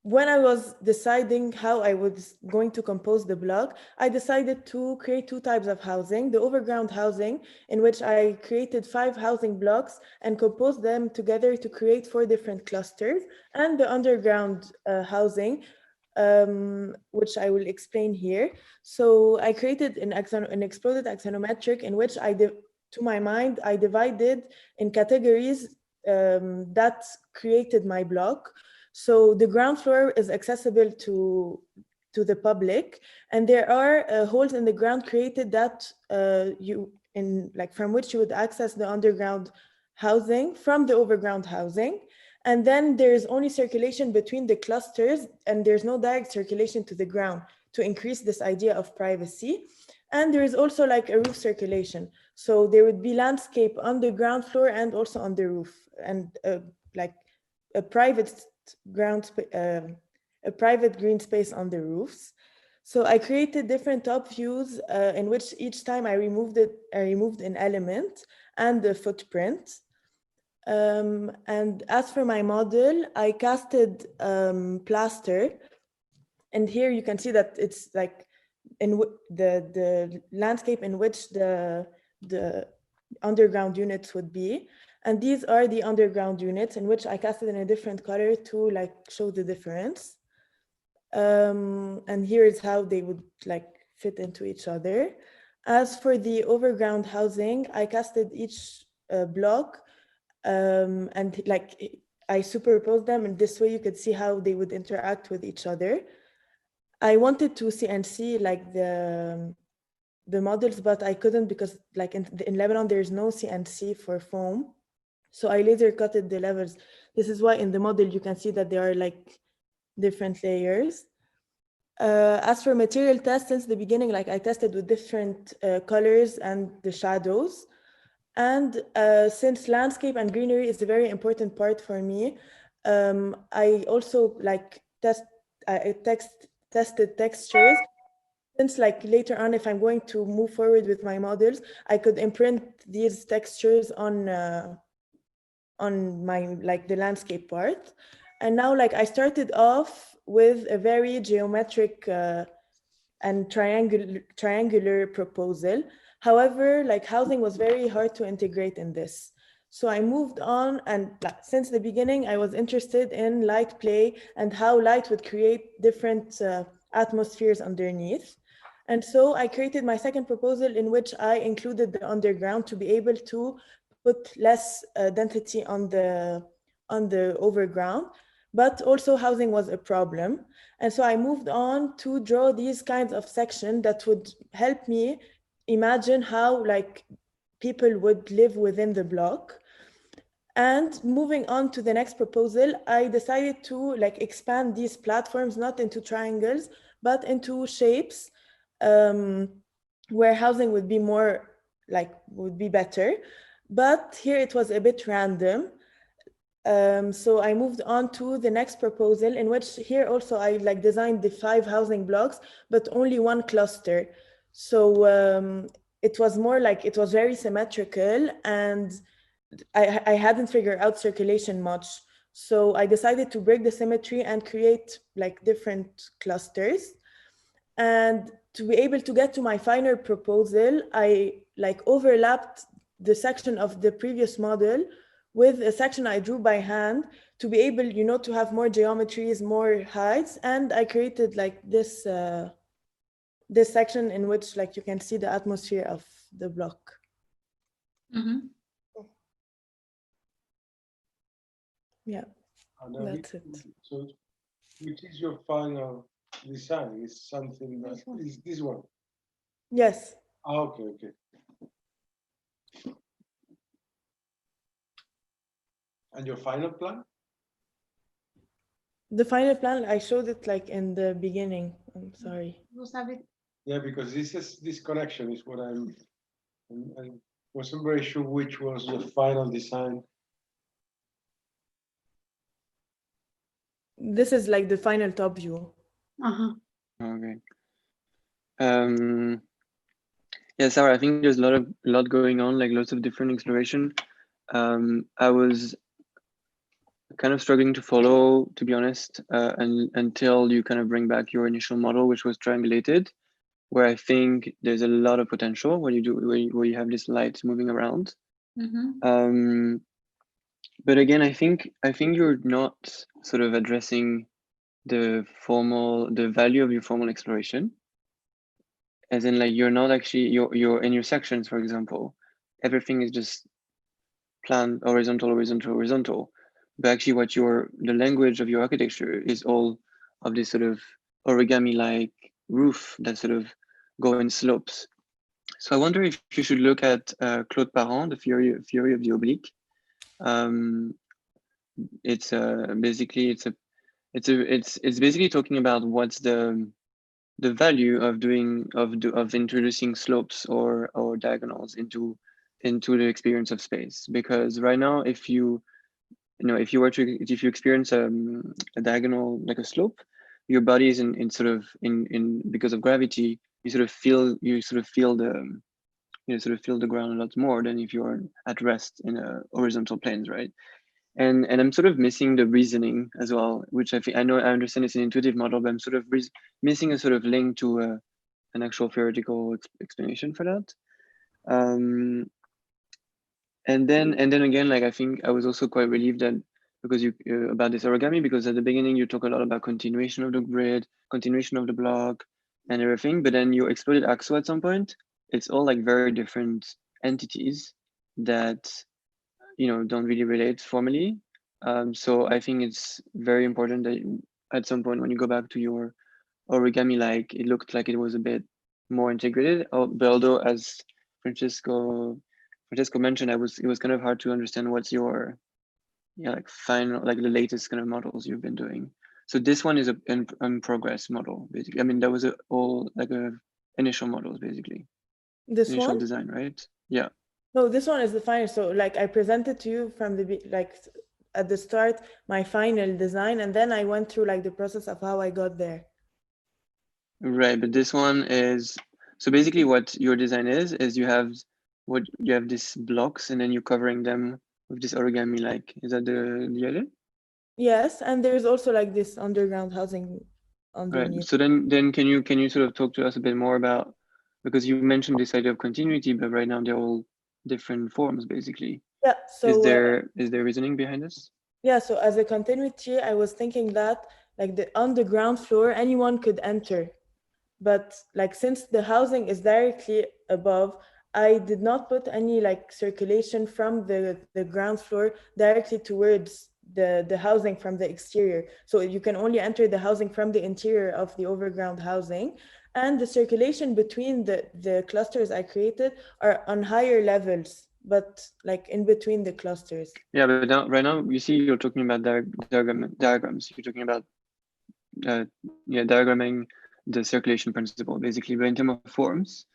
S9: when I was deciding how I was going to compose the block, I decided to create 2 types of housing: the overground housing, in which I created 5 housing blocks and composed them together to create 4 different clusters, and the underground housing, which I will explain here. So I created an exploded axonometric in which to my mind, I divided in categories that created my block. So the ground floor is accessible to the public, and there are holes in the ground created that from which you would access the underground housing from the overground housing. And then there is only circulation between the clusters, and there's no direct circulation to the ground to increase this idea of privacy. And there is also like a roof circulation. So there would be landscape on the ground floor and also on the roof, and like a private green space on the roofs. So I created different top views in which each time I removed an element and the footprint. And as for my model, I casted plaster, and here you can see that it's like in the landscape in which the underground units would be. And these are the underground units in which I casted in a different color to like show the difference. And here is how they would like fit into each other. As for the overground housing, I casted each block and like I superposed them, and this way you could see how they would interact with each other. I wanted to CNC like the models, but I couldn't because like in Lebanon, there's no CNC for foam. So I laser cutted the levels. This is why in the model, you can see that there are like different layers. As for material tests, since the beginning, like I tested with different colors and the shadows. And since landscape and greenery is a very important part for me, I also like tested textures. Since like later on, if I'm going to move forward with my models, I could imprint these textures on my like the landscape part. And now like I started off with a very geometric and triangular proposal. However, like housing was very hard to integrate in this. So I moved on, and since the beginning, I was interested in light play and how light would create different atmospheres underneath. And so I created my second proposal in which I included the underground to be able to put less density on the overground, but also housing was a problem. And so I moved on to draw these kinds of sections that would help me imagine how like people would live within the block. And moving on to the next proposal, I decided to like expand these platforms not into triangles, but into shapes where housing would be more like would be better. But here it was a bit random. So I moved on to the next proposal in which here also I like designed the 5 housing blocks, but only one cluster. So it was more like it was very symmetrical and I hadn't figured out circulation much. So I decided to break the symmetry and create like different clusters. And to be able to get to my final proposal, I like overlapped the section of the previous model with a section I drew by hand to be able, you know, to have more geometries, more heights. And I created like this, this section in which like you can see the atmosphere of the block.
S3: Mhm.
S9: Yeah, that's it.
S6: So which is your final design? Is something that is this one?
S9: Yes.
S6: Ah, okay, okay. And your final plan?
S9: The final plan, I showed it like in the beginning. I'm sorry.
S6: Yeah, because this connection is what I wasn't very sure which was the final design.
S9: This is like the final top view.
S4: Okay. Yeah, Sarah, I think there's a lot going on, like lots of different exploration. I was kind of struggling to follow, to be honest, and until you kind of bring back your initial model, which was triangulated, where I think there's a lot of potential when you do where you have this light moving around.
S3: Mhm.
S4: But again, I think you're not sort of addressing the value of your formal exploration. As in, like, you're not actually you're in your sections, for example, everything is just planned horizontal, horizontal, horizontal. But actually, the language of your architecture is all of this sort of origami-like roof that sort of go in slopes. So I wonder if you should look at Claude Parent, The Theory of the Oblique. It's basically it's basically talking about what's the value of introducing slopes or diagonals into the experience of space. Because right now, if you experience a diagonal, like a slope, your body is in because of gravity, you sort of feel the ground a lot more than if you're at rest in a horizontal planes, right? And I'm sort of missing the reasoning as well, which I understand it's an intuitive model, but I'm sort of missing a sort of link to an actual theoretical explanation for that. And then again, like, I think I was also quite relieved that because about this origami, because at the beginning you talk a lot about continuation of the grid, continuation of the block, and everything, but then you exploded AXO at some point. It's all like very different entities that don't really relate formally. So I think it's very important that at some point when you go back to your origami, like, it looked like it was a bit more integrated. But although, as Francesco mentioned, it was kind of hard to understand what's your like final, like the latest kind of models you've been doing. So this one is a in progress model, basically. I mean, that was all like a initial models, basically.
S9: This
S4: initial
S9: one?
S4: design, right? Yeah.
S9: No, this one is the final. So like I presented to you from at the start, my final design, and then I went through like the process of how I got there.
S4: Right, but this one is, so basically what your design is you have these blocks and then you're covering them with this origami, like, is that the idea?
S9: Yes, and there's also like this underground housing underneath.
S4: Right. So then can you sort of talk to us a bit more about, because you mentioned this idea of continuity, but right now they're all different forms, basically.
S9: Yeah. So
S4: is there reasoning behind this?
S9: Yeah. So as a continuity, I was thinking that like on the ground floor, anyone could enter. but like since the housing is directly above, I did not put any like circulation from the ground floor directly towards the housing from the exterior. So you can only enter the housing from the interior of the overground housing. And the circulation between the clusters I created are on higher levels, but like in between the clusters.
S4: Yeah, but now, right now, you see, you're talking about diagrams. You're talking about diagramming the circulation principle, basically. But in terms of forms,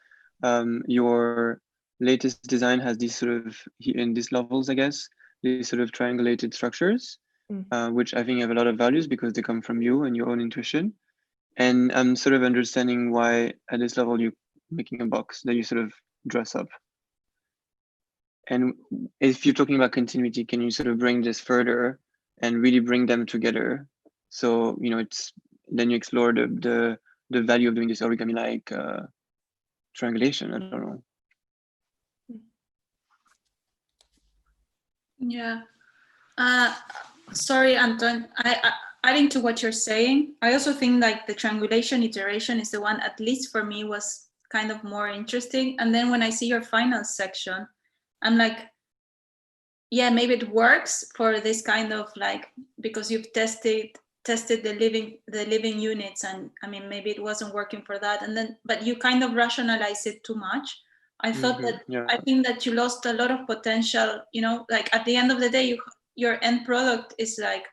S4: your latest design has these sort of, in these levels, I guess, these sort of triangulated structures, which I think have a lot of values because they come from you and your own intuition. And I'm sort of understanding why at this level you're making a box that you sort of dress up. And if you're talking about continuity, can you sort of bring this further and really bring them together? So, you know, it's then you explore the value of doing this origami like triangulation. I don't know.
S3: Yeah. Sorry, Anton. Adding to what you're saying, I also think like the triangulation iteration is the one, at least for me, was kind of more interesting. And then when I see your final section, I'm like, yeah, maybe it works for this kind of like, because you've tested the living units, and I mean, maybe it wasn't working for that. And then, but you kind of rationalize it too much. I thought that, I think that you lost a lot of potential, you know, like at the end of the day, your end product is like,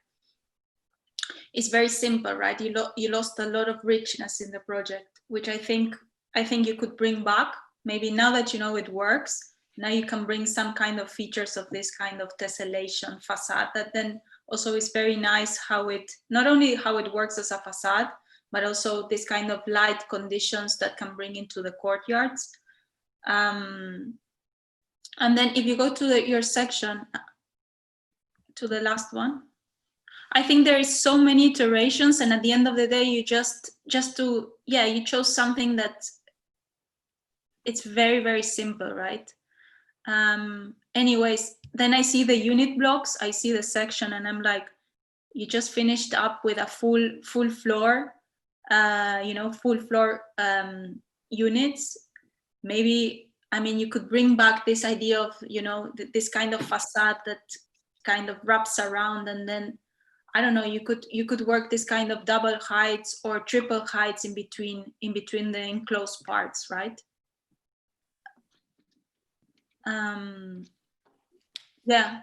S3: it's very simple, right? You lost a lot of richness in the project, which I think you could bring back. Maybe now that you know it works, now you can bring some kind of features of this kind of tessellation facade that then also is very nice how it, not only how it works as a facade, but also this kind of light conditions that can bring into the courtyards. And then if you go to your section, to the last one, I think there is so many iterations, and at the end of the day, you you chose something that it's very, very simple, right? Anyways, then I see the unit blocks, I see the section, and I'm like, you just finished up with a full floor, full floor units. Maybe, I mean, you could bring back this idea of, you know, this kind of facade that kind of wraps around, and then I don't know, you could work this kind of double heights or triple heights in between the enclosed parts, right? Yeah.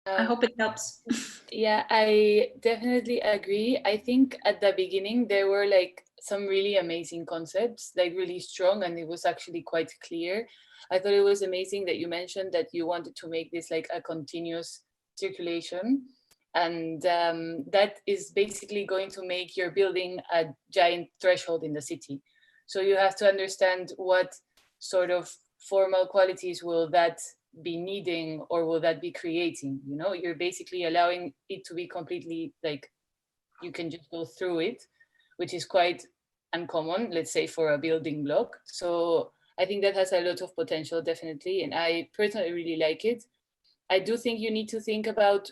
S3: I hope it helps.
S5: Yeah, I definitely agree. I think at the beginning there were like some really amazing concepts, like really strong, and it was actually quite clear. I thought it was amazing that you mentioned that you wanted to make this like a continuous circulation, and that is basically going to make your building a giant threshold in the city. So you have to understand what sort of formal qualities will that be needing, or will that be creating? You know, you're basically allowing it to be completely like, you can just go through it, which is quite uncommon, let's say, for a building block. So I think that has a lot of potential, definitely, and I personally really like it. I do think you need to think about,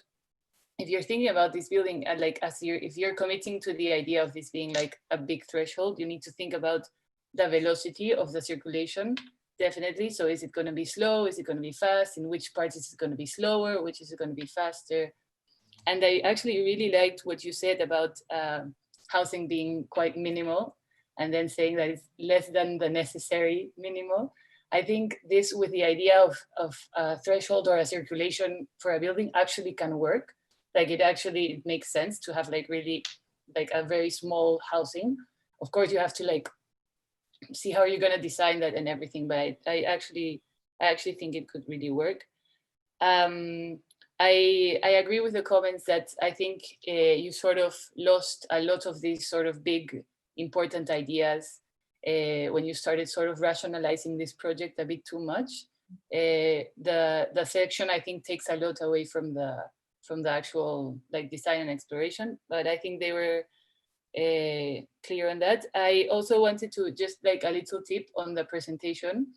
S5: if you're thinking about this building, like if you're committing to the idea of this being like a big threshold, you need to think about the velocity of the circulation, definitely. So is it going to be slow? Is it going to be fast? In which parts is it going to be slower? Which is it going to be faster? And I actually really liked what you said about housing being quite minimal, and then saying that it's less than the necessary minimal. I think this, with the idea of a threshold or a circulation for a building, actually can work. Like it makes sense to have like really like a very small housing. Of course, you have to like see how you're going to design that and everything, but I actually think it could really work. I agree with the comments that I think you sort of lost a lot of these sort of big important ideas when you started sort of rationalizing this project a bit too much. The section, I think, takes a lot away from the actual like design and exploration, but I think they were clear on that. I also wanted to just like a little tip on the presentation.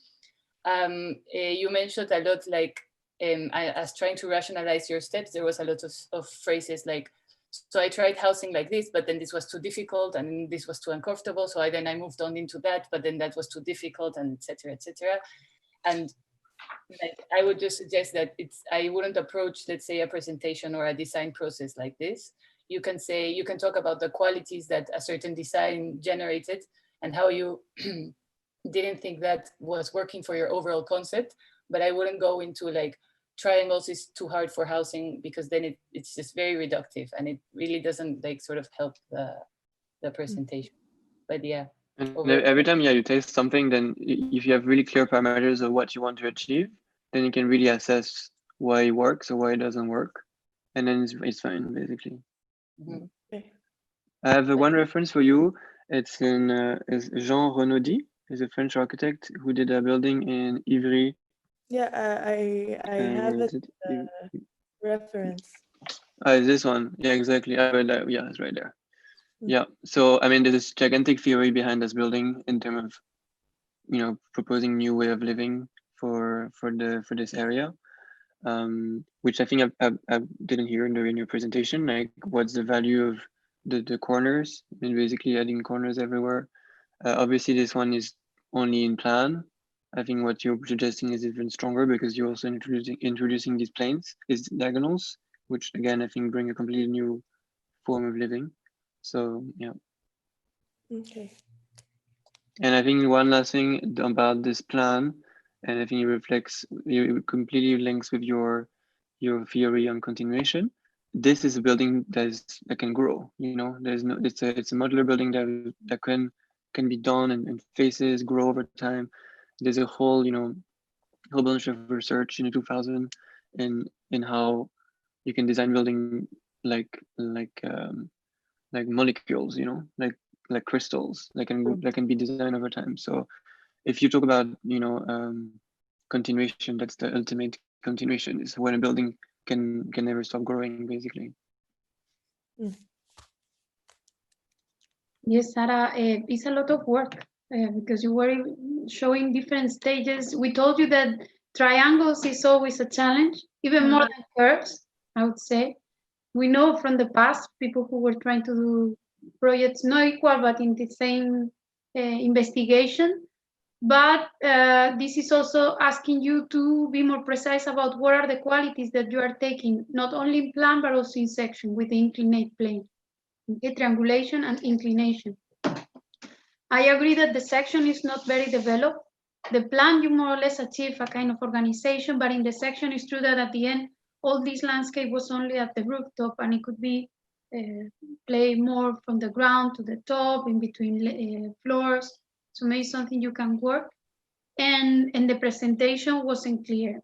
S5: You mentioned a lot, like as trying to rationalize your steps, there was a lot of phrases like So I tried housing like this, but then this was too difficult and this was too uncomfortable. So then I moved on into that, but then that was too difficult and etc. etc. And like, I would just suggest that I wouldn't approach, let's say, a presentation or a design process like this. You can talk about the qualities that a certain design generated and how you didn't think that was working for your overall concept, but I wouldn't go into like triangles is too hard for housing, because then it's just very reductive and it really doesn't like sort of help the presentation. But yeah.
S4: And every time, yeah, you taste something, then if you have really clear parameters of what you want to achieve, then you can really assess why it works or why it doesn't work. And then it's fine, basically.
S5: Mm-hmm.
S9: Okay.
S4: I have one reference for you. It's Jean Renaudy. He's a French architect who did a building in Ivry.
S9: Yeah, I have it reference.
S4: This one. Yeah, exactly. Yeah, it's right there. Yeah. So I mean, there's this gigantic theory behind this building in terms of, you know, proposing new way of living for this area, which I think I didn't hear in your presentation. Like, what's the value of the corners, and basically adding corners everywhere. Obviously, this one is only in plan. I think what you're suggesting is even stronger, because you're also introducing these planes, these diagonals, which again I think bring a completely new form of living. So yeah.
S9: Okay.
S4: And I think one last thing about this plan, and I think it completely links with your theory on continuation. This is a building that can grow. You know, it's a modular building that can be done and phases grow over time. There's a whole bunch of research in the 2000 in how you can design building like molecules, you know, like crystals that can be designed over time. So if you talk about continuation, that's the ultimate continuation, is when a building can never stop growing, basically.
S2: Yes, Sarah, it's a lot of work because you were showing different stages. We told you that triangles is always a challenge, even more than curves, I would say. We know from the past, people who were trying to do projects not equal, but in the same investigation. But this is also asking you to be more precise about what are the qualities that you are taking, not only in plan, but also in section with the inclinate plane. Okay, triangulation and inclination. I agree that the section is not very developed. The plan, you more or less achieve a kind of organization, but in the section, it's true that at the end, all this landscape was only at the rooftop, and it could be play more from the ground to the top, in between floors. So maybe something you can work. And the presentation wasn't clear.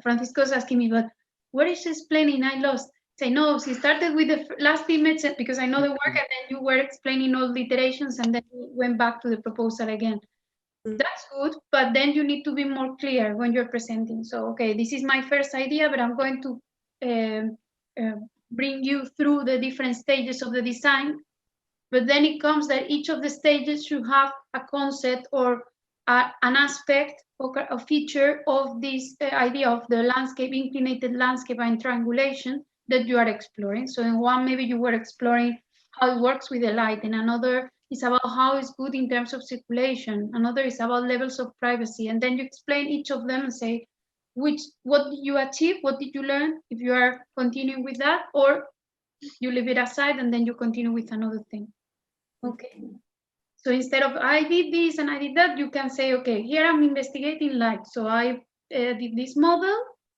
S2: Francisco's asking me, but what is she explaining? I lost. Say, no, she started with the last image because I know the work, and then you were explaining all the iterations, and then we went back to the proposal again. That's good, but then you need to be more clear when you're presenting. So, okay, this is my first idea, but I'm going to bring you through the different stages of the design. But then it comes that each of the stages should have a concept or an aspect or a feature of this idea of the landscape, inclinated landscape and triangulation that you are exploring. So in one, maybe you were exploring how it works with the light, and another is about how it's good in terms of circulation. Another is about levels of privacy. And then you explain each of them and say, what did you achieve? What did you learn? If you are continuing with that, or you leave it aside and then you continue with another thing. Okay. So instead of I did this and I did that, you can say, okay, here I'm investigating light. So I did this model.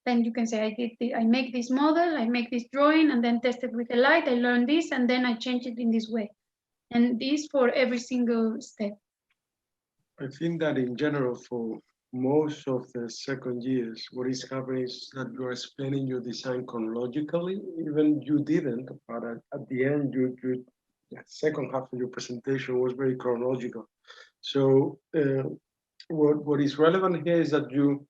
S2: Then you can say I make this model, I make this drawing, and then test it with the light. I learned this, and then I change it in this way. And this for every single step.
S6: I think that in general, for most of the second years, what is happening is that you're explaining your design chronologically. Even you didn't, but at the end, the second half of your presentation was very chronological. So what is relevant here is that you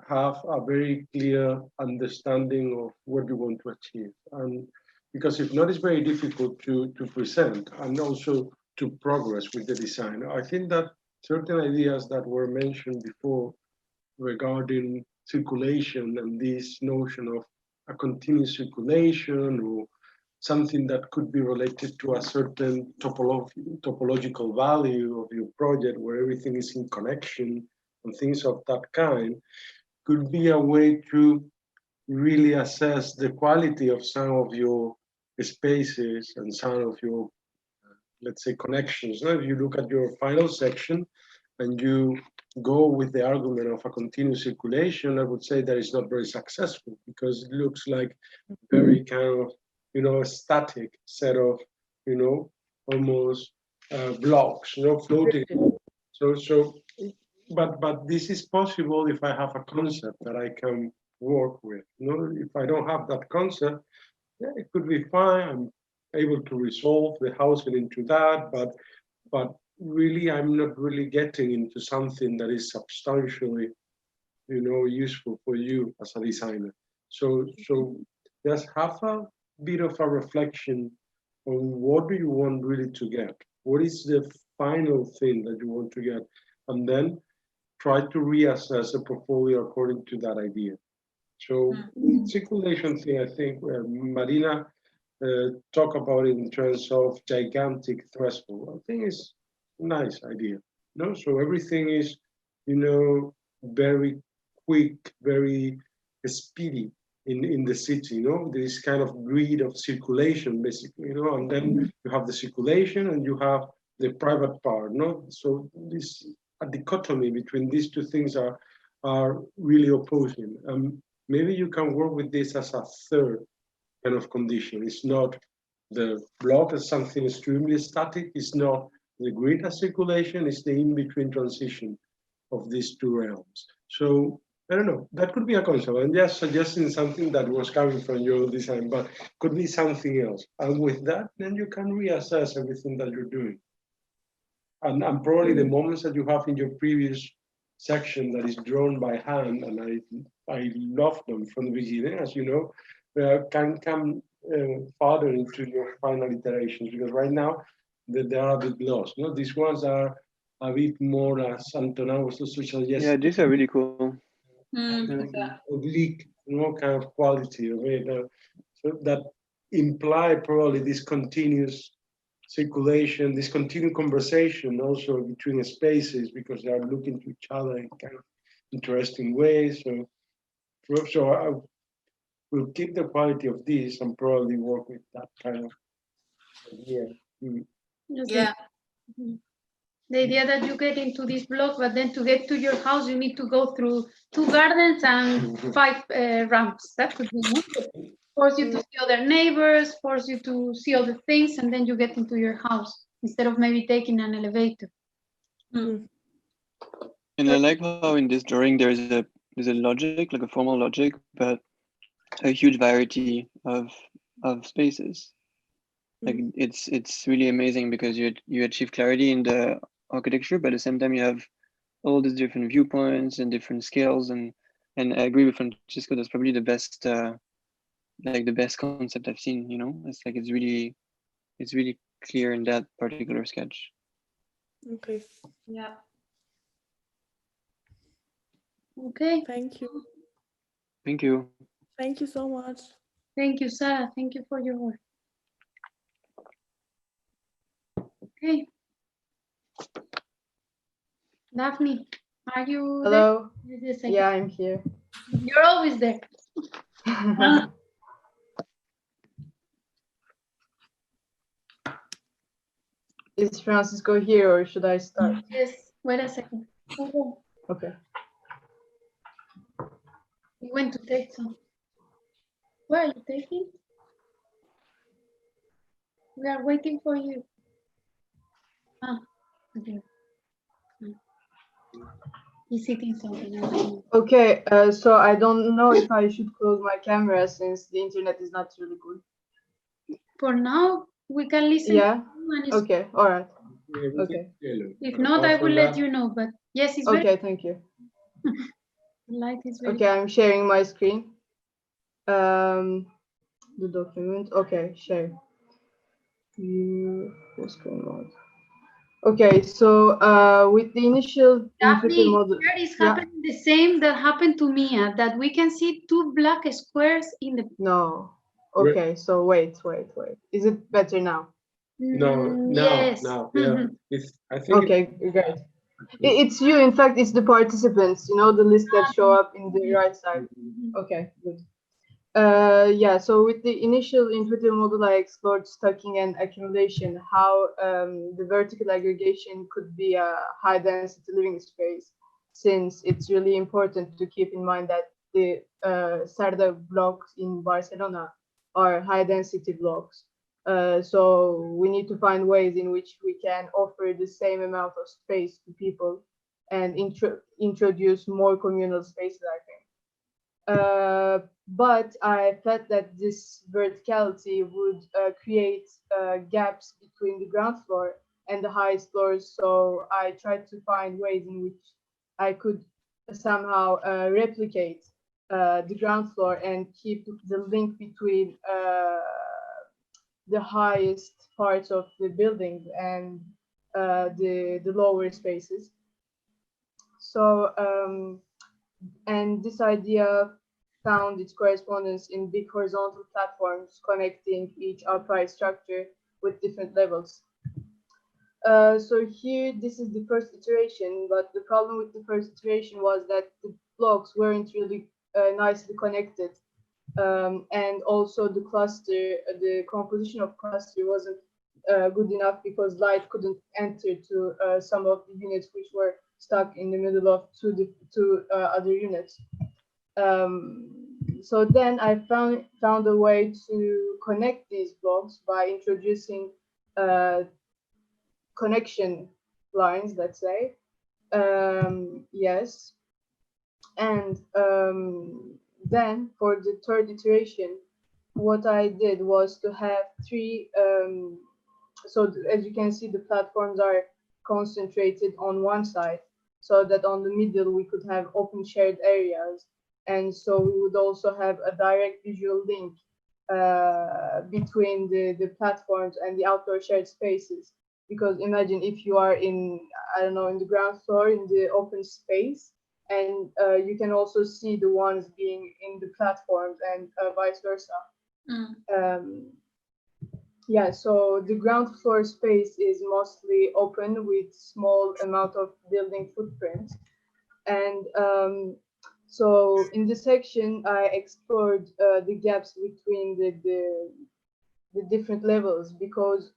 S6: have a very clear understanding of what you want to achieve. And because if not, it's very difficult to present and also to progress with the design. I think that certain ideas that were mentioned before regarding circulation and this notion of a continuous circulation or something that could be related to a certain topological value of your project, where everything is in connection and things of that kind, could be a way to really assess the quality of some of your spaces and some of your, let's say, connections. Now, if you look at your final section and you go with the argument of a continuous circulation, I would say that it's not very successful, because it looks like very kind of, a static set of, almost blocks, floating. But this is possible if I have a concept that I can work with. If I don't have that concept, yeah, it could be fine. I'm able to resolve the housing into that, but really, I'm not really getting into something that is substantially, useful for you as a designer. So just have a bit of a reflection on what do you want really to get? What is the final thing that you want to get? And then try to reassess a portfolio according to that idea. So the circulation thing, I think Marina talked about it in terms of gigantic threshold. I think it's a nice idea. So everything is, very quick, very speedy in the city. This kind of grid of circulation, basically. And then you have the circulation and you have the private part. So this a dichotomy between these two things are really opposing. Maybe you can work with this as a third kind of condition. It's not the block as something extremely static. It's not the grid as circulation. It's the in-between transition of these two realms. So I don't know. That could be a concept. I'm just suggesting something that was coming from your design, but could be something else. And with that, then you can reassess everything that you're doing. And probably the moments that you have in your previous section that is drawn by hand, and I love them from the beginning, as you know, can come further into your final iterations, because right now they are a bit lost. These ones are a bit more, as Antonin was also suggesting.
S4: Yeah, these are really cool.
S6: Oblique, kind of quality of it. So that imply probably this continuous circulation, this continued conversation also between spaces, because they are looking to each other in kind of interesting ways. So I will keep the quality of this and probably work with that kind of idea.
S2: Yeah. The idea that you get into this block, but then to get to your house, you need to go through 2 gardens and 5 ramps. That could be one. Force you to see other neighbors, force you to see other things, and then you get into your house instead of maybe taking an elevator.
S4: And I like how in this drawing there's a logic, like a formal logic, but a huge variety of spaces. Like it's really amazing, because you achieve clarity in the architecture, but at the same time you have all these different viewpoints and different scales, and I agree with Francisco. That's probably the best. Like the best concept I've seen, it's like it's really clear in that particular sketch.
S9: Okay.
S3: Yeah.
S2: Okay.
S9: Thank you.
S4: Thank you.
S9: Thank you so much.
S2: Thank you, Sarah. Thank you for your work. Okay. Daphne, are you
S10: Hello.
S2: there?
S10: Yeah, I'm here.
S2: You're always there.
S10: Is Francisco here, or should I start?
S2: Yes, wait a second.
S10: Okay.
S2: We went to take some. Where are you taking? We are waiting for you. Okay. He's sitting something.
S10: Okay, so I don't know if I should close my camera since the internet is not really good.
S2: For now, we can listen.
S10: Yeah. Okay. All right. Okay.
S2: If not, I will let you know. But yes, it's
S10: okay. Thank you.
S2: The light is very.
S10: Okay, I'm sharing my screen. The document. Okay, share. Full screen mode. Okay, so with the initial
S2: Daphne,
S10: model,
S2: here is happening the same that happened to Mia, that we can see 2 black squares in the.
S10: No. Okay, so wait. Is it better now?
S6: No, now,
S2: Yes.
S6: now, yeah. It's, I think
S10: Okay, great. It's you, in fact, it's the participants, you know, the list that show up in the right side. Okay, good. Yeah, so with the initial intuitive model, I explored stacking and accumulation, how the vertical aggregation could be a high density living space, since it's really important to keep in mind that the Cerda blocks in Barcelona are high density blocks. So we need to find ways in which we can offer the same amount of space to people and introduce more communal spaces, I think. But I felt that this verticality would create gaps between the ground floor and the highest floors. So I tried to find ways in which I could somehow replicate the ground floor and keep the link between the highest parts of the building and the lower spaces. So, and this idea found its correspondence in big horizontal platforms connecting each upright structure with different levels. So here, this is the first iteration, but the problem with the first iteration was that the blocks weren't really nicely connected. And also the cluster, the composition of cluster wasn't good enough because light couldn't enter to some of the units which were stuck in the middle of two other units. So then I found a way to connect these blocks by introducing connection lines, let's say. Yes. And then for the third iteration, what I did was to have three, so as you can see, the platforms are concentrated on one side, so that on the middle we could have open shared areas. And so we would also have a direct visual link between the platforms and the outdoor shared spaces. Because imagine if you are in, I don't know, in the ground floor, in the open space, and you can also see the ones being in the platforms and vice versa. Yeah, so the ground floor space is mostly open with small amount of building footprint. And so in this section, I explored the gaps between the different levels, because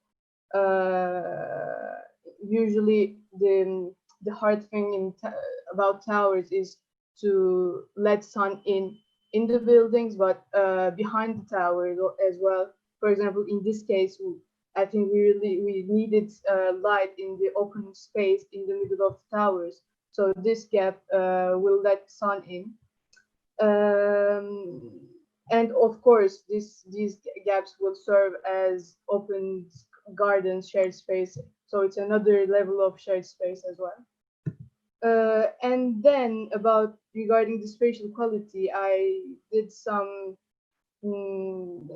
S10: usually the hard thing about towers is to let sun in the buildings, but behind the tower as well. For example, in this case, I think we needed light in the open space in the middle of the towers. So this gap will let sun in. And of course, these gaps will serve as open gardens, shared space. So it's another level of shared space as well. And then regarding the spatial quality, I did some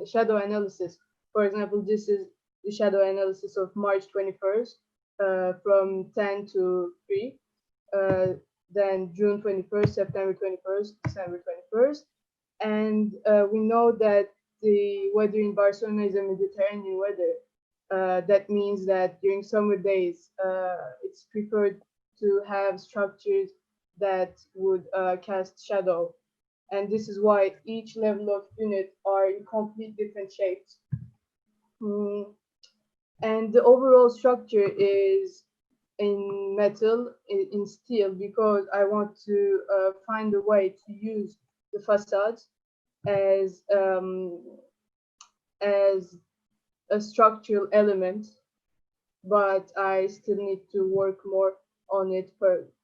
S10: shadow analysis. For example, this is the shadow analysis of March 21st from 10 to 3. Then June 21st, September 21st, December 21st. And we know that the weather in Barcelona is a Mediterranean weather. That means that during summer days, it's preferred to have structures that would cast shadow. And this is why each level of unit are in complete different shapes. And the overall structure is in metal, in steel, because I want to find a way to use the facades as a structural element, but I still need to work more on it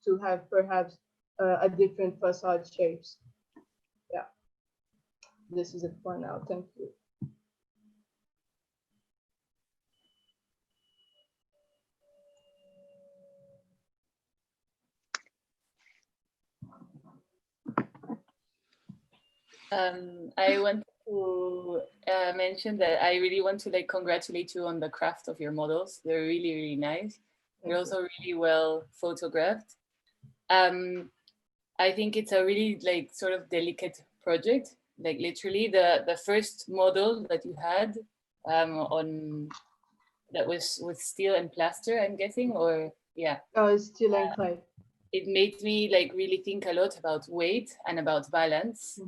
S10: to have perhaps a different facade shapes. Yeah, this is it for now. Thank you.
S5: I want to mention that I really want to congratulate you on the craft of your models. They're really, really nice. They're also really well photographed. I think it's a really sort of delicate project like literally the first model that you had on that was with steel and plaster, I'm guessing, or yeah.
S10: Oh, it's steel and clay.
S5: It made me like really think a lot about weight and about balance.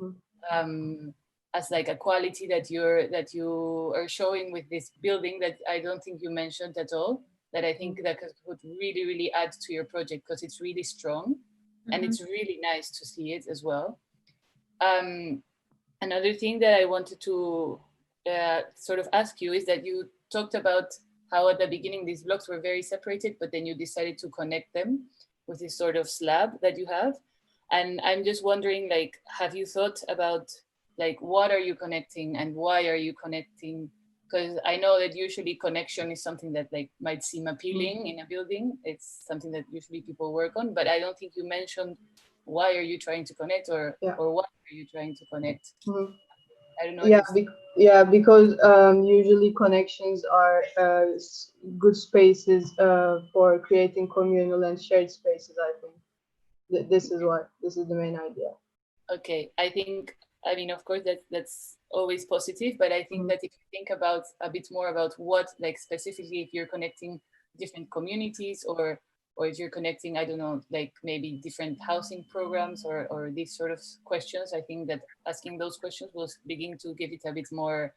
S5: As like a quality that you are showing with this building that I don't think you mentioned at all, that I think that would really, really add to your project, because it's really strong and it's really nice to see it as well. Another thing that I wanted to sort of ask you is that you talked about how at the beginning these blocks were very separated, but then you decided to connect them with this sort of slab that you have. And I'm just wondering, like, have you thought about like what are you connecting and why are you connecting? Because I know that usually connection is something that like might seem appealing in a building. It's something that usually people work on, but I don't think you mentioned why are you trying to connect, or what are you trying to connect? I don't know.
S10: Yeah, because usually connections are good spaces for creating communal and shared spaces. I think this is the main idea.
S5: Okay, I mean, of course, that's always positive, but I think that if you think about a bit more about what, like specifically, if you're connecting different communities, or if you're connecting, I don't know, like maybe different housing programs or these sort of questions, I think that asking those questions will begin to give it a bit more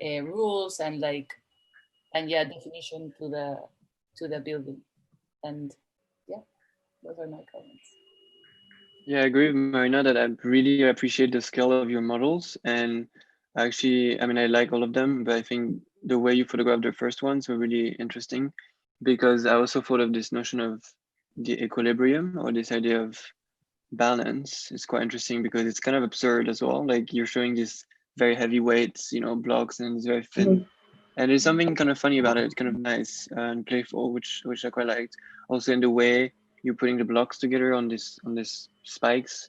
S5: rules and definition to the building. And yeah, those are my comments.
S4: Yeah, I agree with Marina that I really appreciate the scale of your models. And actually, I mean, I like all of them, but I think the way you photographed the first ones were really interesting, because I also thought of this notion of the equilibrium, or this idea of balance. It's quite interesting because it's kind of absurd as well. Like you're showing these very heavy weights, blocks, and it's very thin. And there's something kind of funny about it, kind of nice and playful, which I quite liked. Also in the way you're putting the blocks together on this spikes,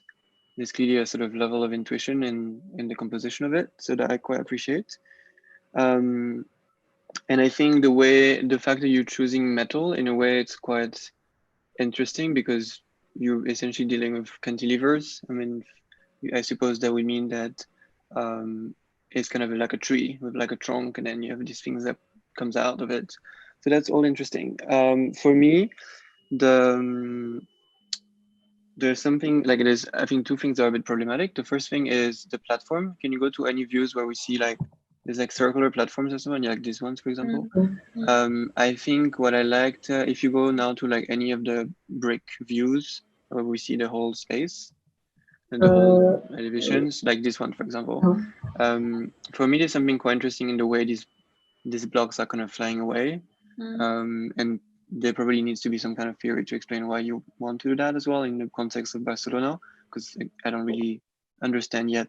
S4: there's clearly a sort of level of intuition in the composition of it, so that I quite appreciate. And I think the fact that you're choosing metal, in a way, it's quite interesting because you're essentially dealing with cantilevers. I mean, I suppose that would mean that it's kind of like a tree with like a trunk, and then you have these things that comes out of it. So that's all interesting. For me, there's something like I think two things are a bit problematic. The first thing is the platform. Can you go to any views where we see like there's like circular platforms or something, like these ones, for example? I think what I liked, if you go now to like any of the brick views where we see the whole space and the whole elevations, like this one, for example. For me, there's something quite interesting in the way these blocks are kind of flying away. And there probably needs to be some kind of theory to explain why you want to do that as well in the context of Barcelona, because I don't really understand yet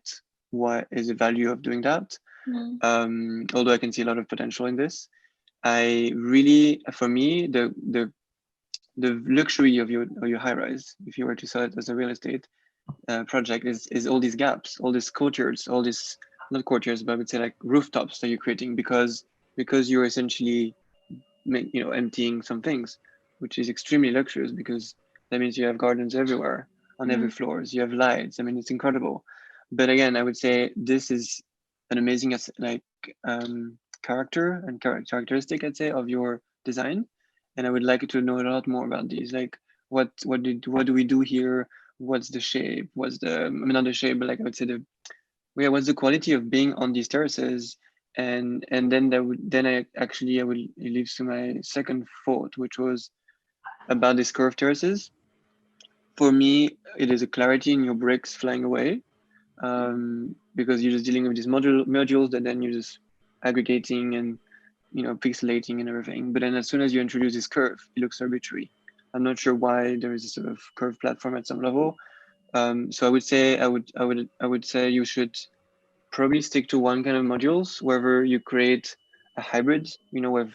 S4: what is the value of doing that. Although I can see a lot of potential in this. I really, for me, the luxury of your high rise, if you were to sell it as a real estate project, is all these gaps, all these courtyards, all these, not courtyards, but I would say like rooftops that you're creating, because you're essentially emptying some things, which is extremely luxurious, because that means you have gardens everywhere on every floors, you have lights. I mean, it's incredible. But again, I would say this is an amazing character and characteristic, I'd say, of your design. And I would like to know a lot more about these, like what do we do here, what's the shape, not the shape, but like I would say what's the quality of being on these terraces. And then it leads to my second thought, which was about these curved terraces. For me, it is a clarity in your bricks flying away, because you're just dealing with these modules that then you're just aggregating and pixelating and everything. But then as soon as you introduce this curve, it looks arbitrary. I'm not sure why there is a sort of curved platform at some level. So I would say you should probably stick to one kind of modules, wherever you create a hybrid, with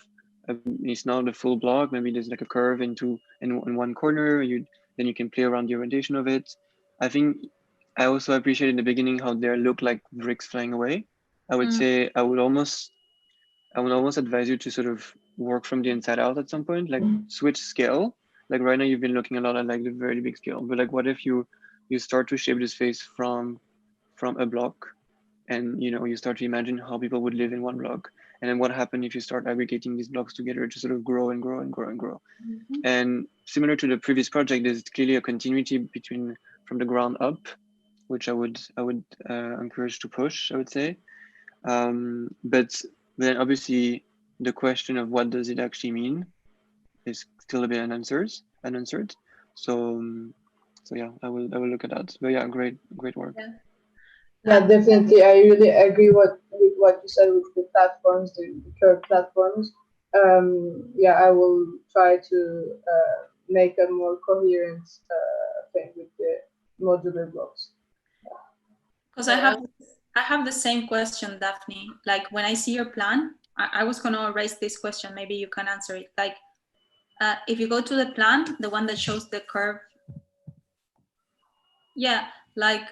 S4: it's not the full block. Maybe there's like a curve in one corner. Then you can play around the orientation of it. I think I also appreciate in the beginning how they look like bricks flying away. I would say I would almost advise you to sort of work from the inside out at some point, like switch scale. Like right now you've been looking a lot at like the very big scale, but like what if you start to shape the space from a block, and you start to imagine how people would live in one block, and then what happened if you start aggregating these blocks together to sort of grow and grow and grow and grow. And similar to the previous project, there's clearly a continuity between from the ground up, which I would encourage to push, I would say. But then obviously the question of what does it actually mean is still a bit unanswered. So yeah, I will look at that. But yeah, great work.
S10: Yeah, definitely. I really agree with what you said with the platforms, the curve platforms. Yeah, I will try to make a more coherent thing with the modular blocks.
S3: Because I have the same question, Daphne. Like when I see your plan, I was gonna raise this question. Maybe you can answer it. Like if you go to the plan, the one that shows the curve. Yeah, like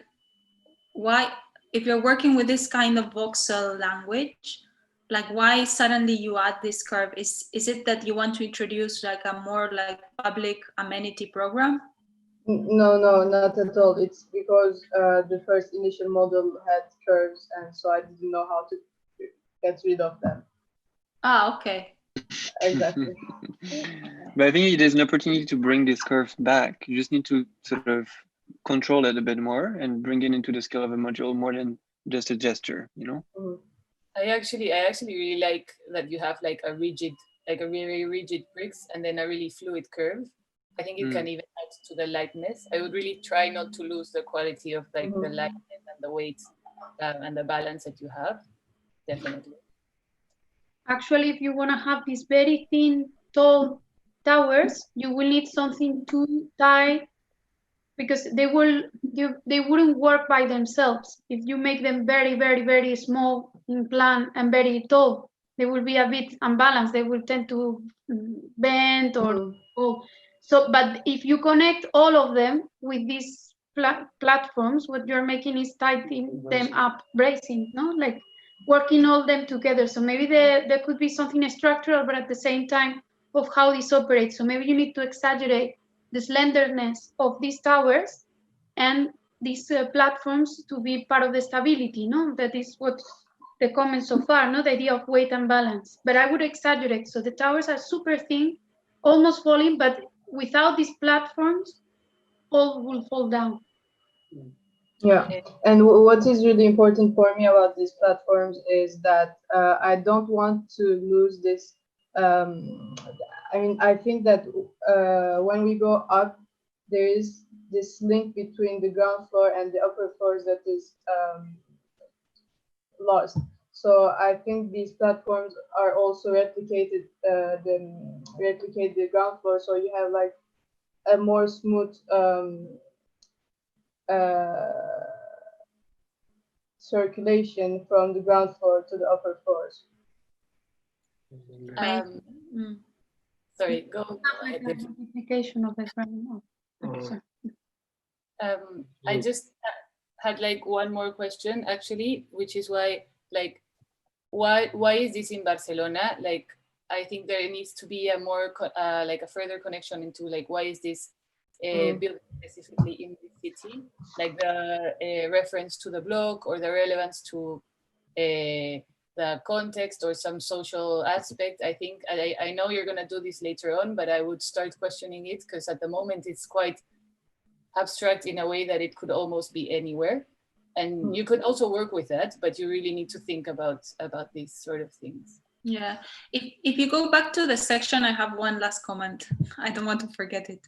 S3: why, if you're working with this kind of voxel language, like why suddenly you add this curve? Is it that you want to introduce like a more like public amenity program?
S10: No, not at all. It's because the first initial model had curves, and so I didn't know how to get rid of them.
S3: Ah, okay.
S10: Exactly.
S4: But I think it is an opportunity to bring this curve back. You just need to sort of control it a bit more and bring it into the scale of a module more than just a gesture,
S5: I actually really like that you have like a very rigid bricks and then a really fluid curve. I think it can even add to the lightness. I would really try not to lose the quality of like the lightness and the weight and the balance that you have. Definitely.
S2: Actually, if you want to have these very thin, tall towers, you will need something to tie, because they wouldn't work by themselves. If you make them very, very, very small in plan and very tall, they will be a bit unbalanced. They will tend to bend or fall. So, but if you connect all of them with these platforms, what you're making is tightening them up, bracing, no? Like working all them together. So maybe there could be something structural, but at the same time of how this operates. So maybe you need to exaggerate the slenderness of these towers and these platforms to be part of the stability, no? That is what the comments so far, no? The idea of weight and balance. But I would exaggerate. So the towers are super thin, almost falling, but without these platforms, all will fall down.
S10: Yeah, and what is really important for me about these platforms is that I don't want to lose this. I mean, I think that when we go up, there is this link between the ground floor and the upper floors that is lost. So I think these platforms are also replicate the ground floor, so you have like a more smooth circulation from the ground floor to the upper floors.
S5: Sorry, go ahead.
S2: Multiplication of the ground.
S5: I just had like one more question actually, which is why is this in Barcelona? Like, I think there needs to be a more like a further connection into like why is this built specifically in the city, like the reference to the block or the relevance to the context or some social aspect. I think I know you're gonna do this later on, but I would start questioning it because at the moment it's quite abstract in a way that it could almost be anywhere. And you could also work with that, but you really need to think about these sort of things.
S3: Yeah, if you go back to the section, I have one last comment. I don't want to forget it.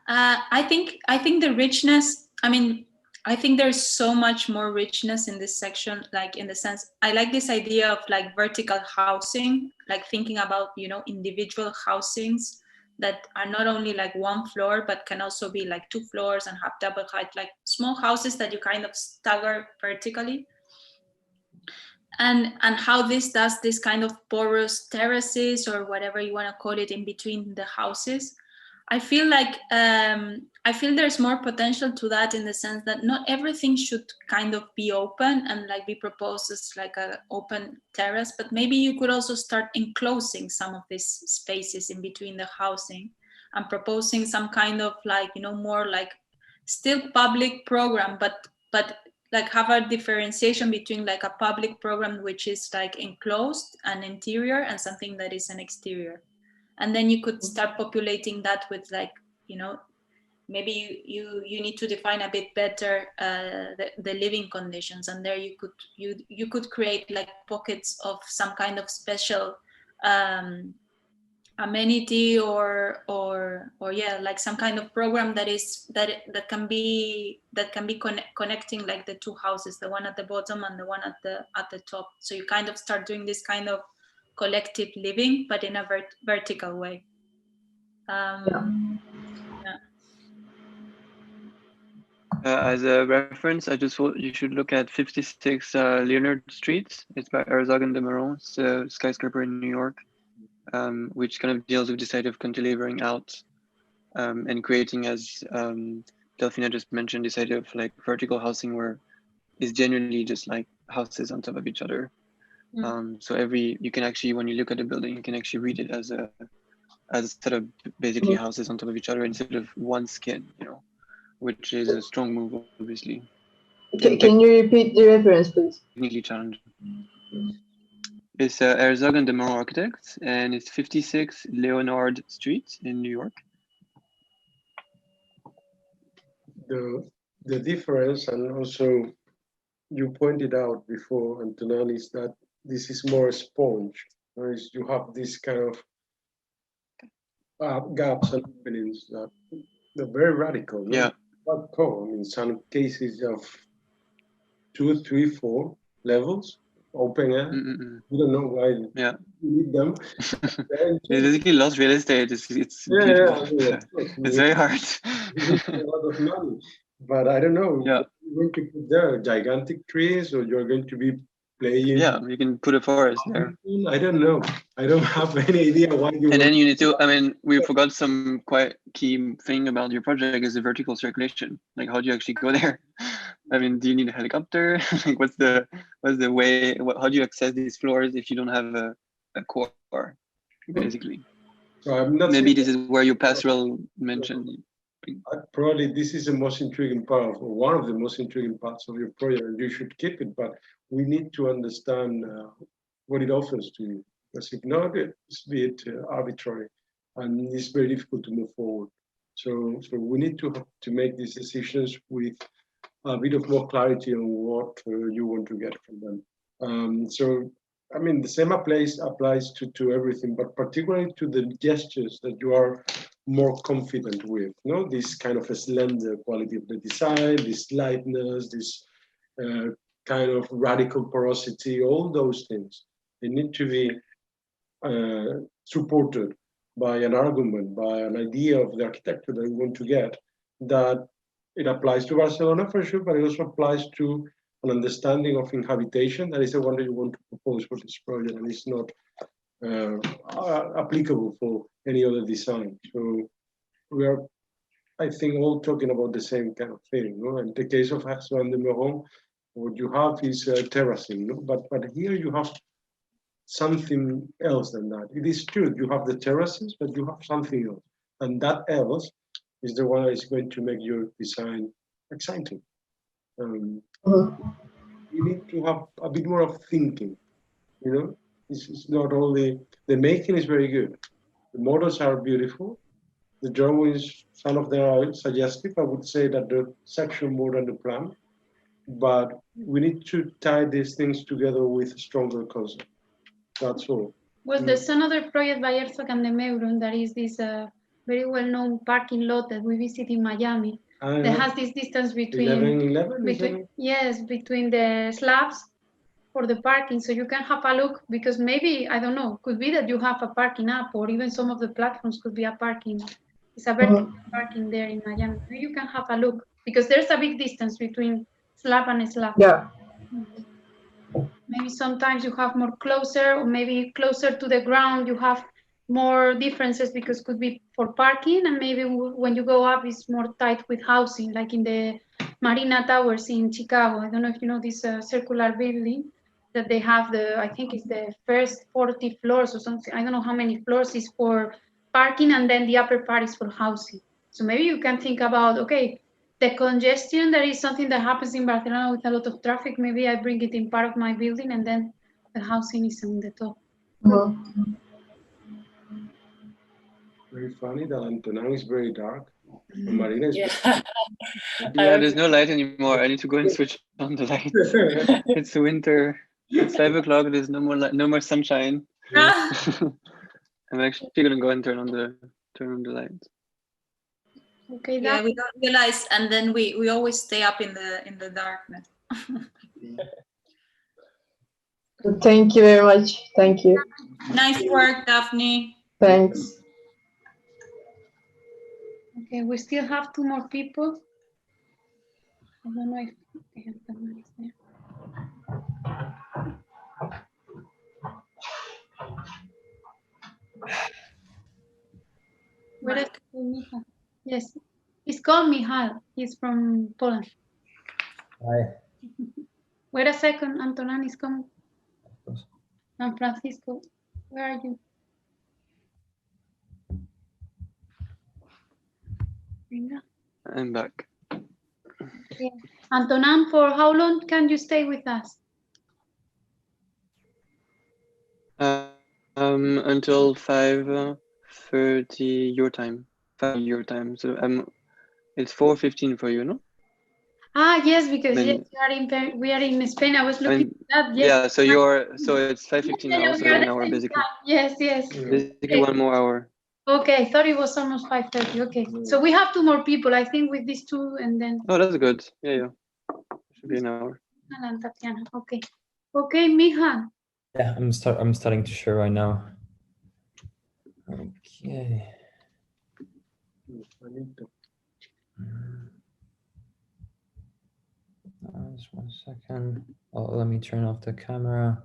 S3: I think the richness, I mean, I think there's so much more richness in this section, like in the sense, I like this idea of like vertical housing, like thinking about, you know, individual housings that are not only like one floor, but can also be like 2 floors and have double height, like small houses that you kind of stagger vertically. And how this does this kind of porous terraces or whatever you want to call it in between the houses. I feel like I feel there's more potential to that in the sense that not everything should kind of be open and like be proposed as like an open terrace, but maybe you could also start enclosing some of these spaces in between the housing and proposing some kind of like, you know, more like still public program, but like have a differentiation between like a public program which is like enclosed and interior and something that is an exterior. And then you could start populating that with like, you know, maybe you need to define a bit better the living conditions, and there you could create like pockets of some kind of special amenity or yeah, like some kind of program that can be connecting like the two houses, the one at the bottom and the one at the top. So you kind of start doing this kind of collective living, but in a vertical way. Yeah.
S4: As a reference, I just thought you should look at 56 Leonard Street. It's by Herzog & de Meuron. It's a skyscraper in New York, which kind of deals with this idea of cantilevering out and creating, as Delphina just mentioned, this idea of like vertical housing where it's genuinely just like houses on top of each other. So you can actually, when you look at the building, you can actually read it as a set of basically houses on top of each other instead of one skin, you know, which is a strong move, obviously.
S10: Can you repeat the reference, please?
S4: Technically challenging. It's Herzog & de Meuron Architects, and it's 56 Leonard Street in New York.
S6: The difference, and also you pointed out before, Antonin, is that this is more a sponge, whereas you have this kind of gaps and openings that they're very radical. No?
S4: Yeah.
S6: Quite common in some cases of 2, 3, 4 levels, open air. You don't know why you need them.
S4: It's basically lost real estate. It's beautiful. It's very hard.
S6: It's a lot of money. But I don't know.
S4: Yeah.
S6: You're going to put there gigantic trees, or you're going to be playing.
S4: Yeah, you can put a forest there.
S6: I don't know. I don't have any idea why you.
S4: And then you need to. I mean, we forgot some quite key thing about your project is the vertical circulation. Like, how do you actually go there? I mean, do you need a helicopter? Like, what's the way? How do you access these floors if you don't have a core, basically?
S6: So I'm not.
S4: Maybe this is where your pastoral mentioned.
S6: Probably this is the most intriguing part, or one of the most intriguing parts of your project, and you should keep it. But we need to understand what it offers to you, because if not, it's a bit arbitrary, and it's very difficult to move forward. So we need to make these decisions with a bit of more clarity on what you want to get from them. So I mean, the same applies to everything, but particularly to the gestures that you are more confident with. No, this kind of a slender quality of the design, this lightness, this kind of radical porosity, all those things. They need to be supported by an argument, by an idea of the architecture that you want to get. That it applies to Barcelona for sure, but it also applies to an understanding of inhabitation. That is the one that you want to propose for this project, and it's not applicable for any other design. So we are, I think, all talking about the same kind of thing. No? In the case of Herzog & de Meuron, what you have is terracing, no? But here you have something else than that. It is true, you have the terraces, but you have something else. And that else is the one that is going to make your design exciting. You need to have a bit more of thinking, you know? It's not only, the making is very good. The models are beautiful. The drawings, some of them are suggestive. I would say that the section more than the plan, but we need to tie these things together with a stronger concept. That's all.
S2: Well, there's another project by Herzog & de Meuron that is this very well-known parking lot that we visit in Miami. That has this distance between
S6: 11,
S2: between the slabs for the parking, so you can have a look, because maybe, I don't know, could be that you have a parking up, or even some of the platforms could be a parking. It's a vertical parking there in Miami. Maybe you can have a look, because there's a big distance between slab and slab.
S10: Yeah.
S2: Maybe sometimes you have more closer, or maybe closer to the ground, you have more differences because could be for parking, and maybe when you go up, it's more tight with housing, like in the Marina Towers in Chicago. I don't know if you know this circular building that they have I think it's the first 40 floors or something. I don't know how many floors is for parking, and then the upper part is for housing. So maybe you can think about, okay, the congestion, that is something that happens in Barcelona with a lot of traffic. Maybe I bring it in part of my building and then the housing is on the top.
S6: Very funny that Antonin is very dark. And Marina is
S5: Yeah.
S4: Yeah, there's no light anymore. I need to go and switch on the light. It's winter. It's 5 o'clock. There's no more light, no more sunshine. I'm actually gonna go and turn on the light.
S2: Okay,
S3: Yeah, we don't realize, and then we always stay up in the darkness.
S10: Thank you very much. Thank you.
S3: Nice work, Daphne.
S10: Thanks.
S2: Okay, we still have 2 more people. I don't know if they have someone is there. Where is Michal? Yes, he's called Michal. He's from Poland.
S11: Hi.
S2: Wait a second, Antonin is coming. San Francisco, where are you? Venga.
S4: I'm back.
S2: Yeah. Antonin, for how long can you stay with us?
S4: Until 5:30 your time. 5 your time. So it's 4:15 for you, no?
S2: Ah, yes, because
S4: Then-
S2: yes, we are in Spain. I was looking at that. Yes.
S4: Yeah, so it's 5:15 now, so an hour basically.
S2: Yes, yes.
S4: Basically 1 more hour.
S2: Okay, I thought it was almost 5:30. Okay, so we have 2 more people, I think, with these 2, and then
S4: Oh, that's good. Yeah. Should be an hour.
S2: Ana and Tatiana. Okay, okay, Michal.
S11: Yeah, I'm starting to share right now. Okay. Just 1 second. Oh, let me turn off the camera.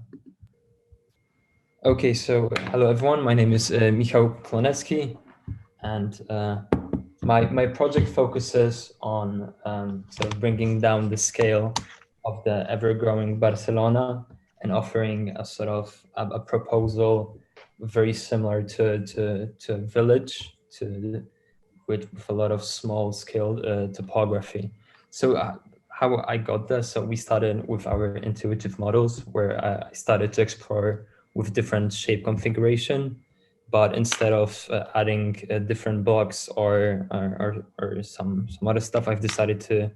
S11: Okay, so hello everyone. My name is Michał Klonecki, and my project focuses on sort of bringing down the scale of the ever-growing Barcelona and offering a sort of a proposal very similar to a village, with a lot of small-scale topography. So how I got this? So we started with our intuitive models, where I started to explore with different shape configuration, but instead of adding different blocks or some other stuff, I've decided to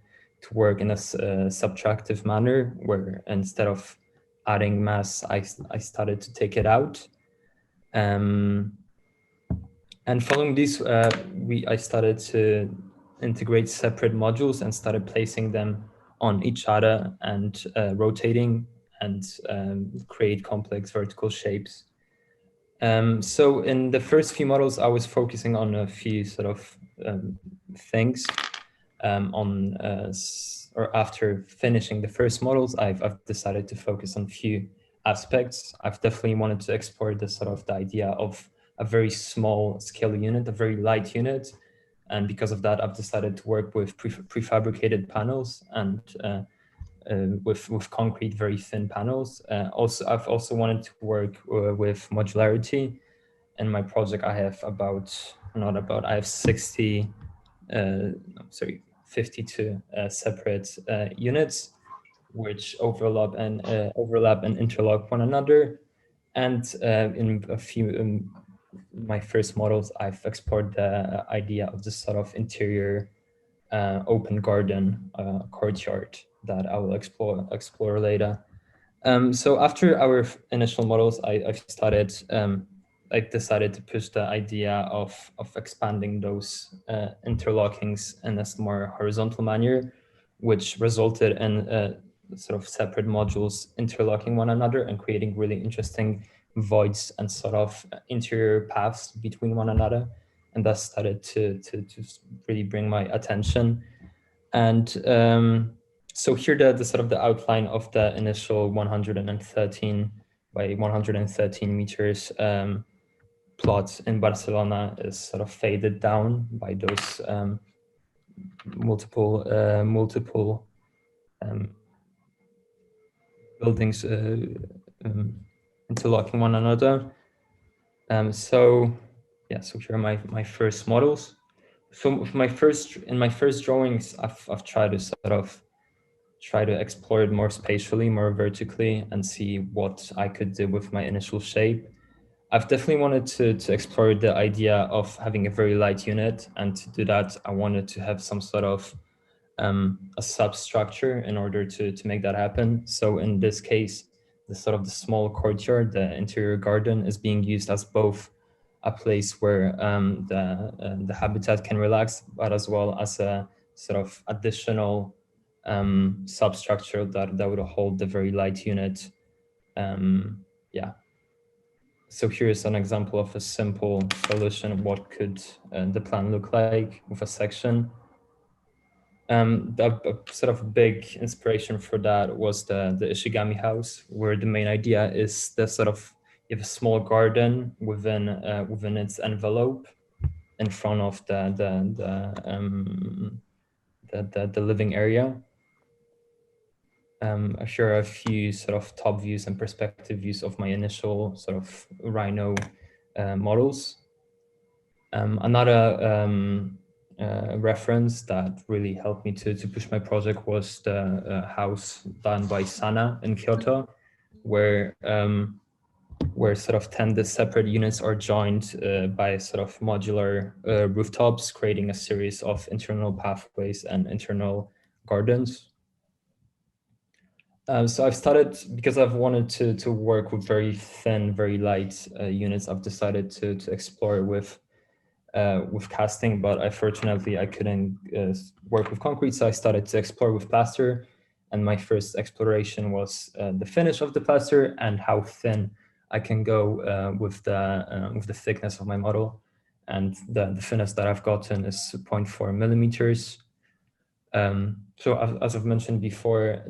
S11: work in a subtractive manner, where instead of adding mass, I started to take it out. And following this, I started to integrate separate modules and started placing them on each other and rotating and create complex vertical shapes. So in the first few models, I was focusing on a few sort of things. Or after finishing the first models, I've decided to focus on a few aspects. I've definitely wanted to explore the idea of a very small scale unit, a very light unit. And because of that, I've decided to work with prefabricated panels and with concrete, very thin panels. I've also wanted to work with modularity. In my project, I have 52 separate units, which overlap and interlock one another. And in a few my first models, I've explored the idea of this sort of interior open garden courtyard that I will explore later. So after our initial models, I decided to push the idea of expanding those interlockings in a more horizontal manner, which resulted in sort of separate modules interlocking one another and creating really interesting voids and sort of interior paths between one another. And that started to really bring my attention. And so here the sort of the outline of the initial 113 by 113 meters plot in Barcelona is sort of faded down by those multiple buildings interlocking one another. So here are my first models. in my first drawings, I've tried to sort of explore it more spatially, more vertically, and see what I could do with my initial shape. I've definitely wanted to explore the idea of having a very light unit, and to do that, I wanted to have some sort of a substructure in order to make that happen. So in this case, the small courtyard, the interior garden, is being used as both a place where the habitat can relax, but as well as a sort of additional substructure that would hold the very light unit. Yeah. So here's an example of a simple solution of what could the plan look like with a section. A sort of big inspiration for that was the Ishigami house, where the main idea is the sort of, you have a small garden within its envelope in front of the living area. I share a few sort of top views and perspective views of my initial sort of Rhino models. Another reference that really helped me to push my project was the house done by Sana in Kyoto, where sort of 10 separate units are joined by sort of modular rooftops, creating a series of internal pathways and internal gardens. So I've started, because I've wanted to work with very thin, very light units, I've decided to explore with casting, but unfortunately I couldn't work with concrete, so I started to explore with plaster. And my first exploration was the finish of the plaster and how thin I can go with the thickness of my model. And the thinness that I've gotten is 0.4 millimeters. So as I've mentioned before,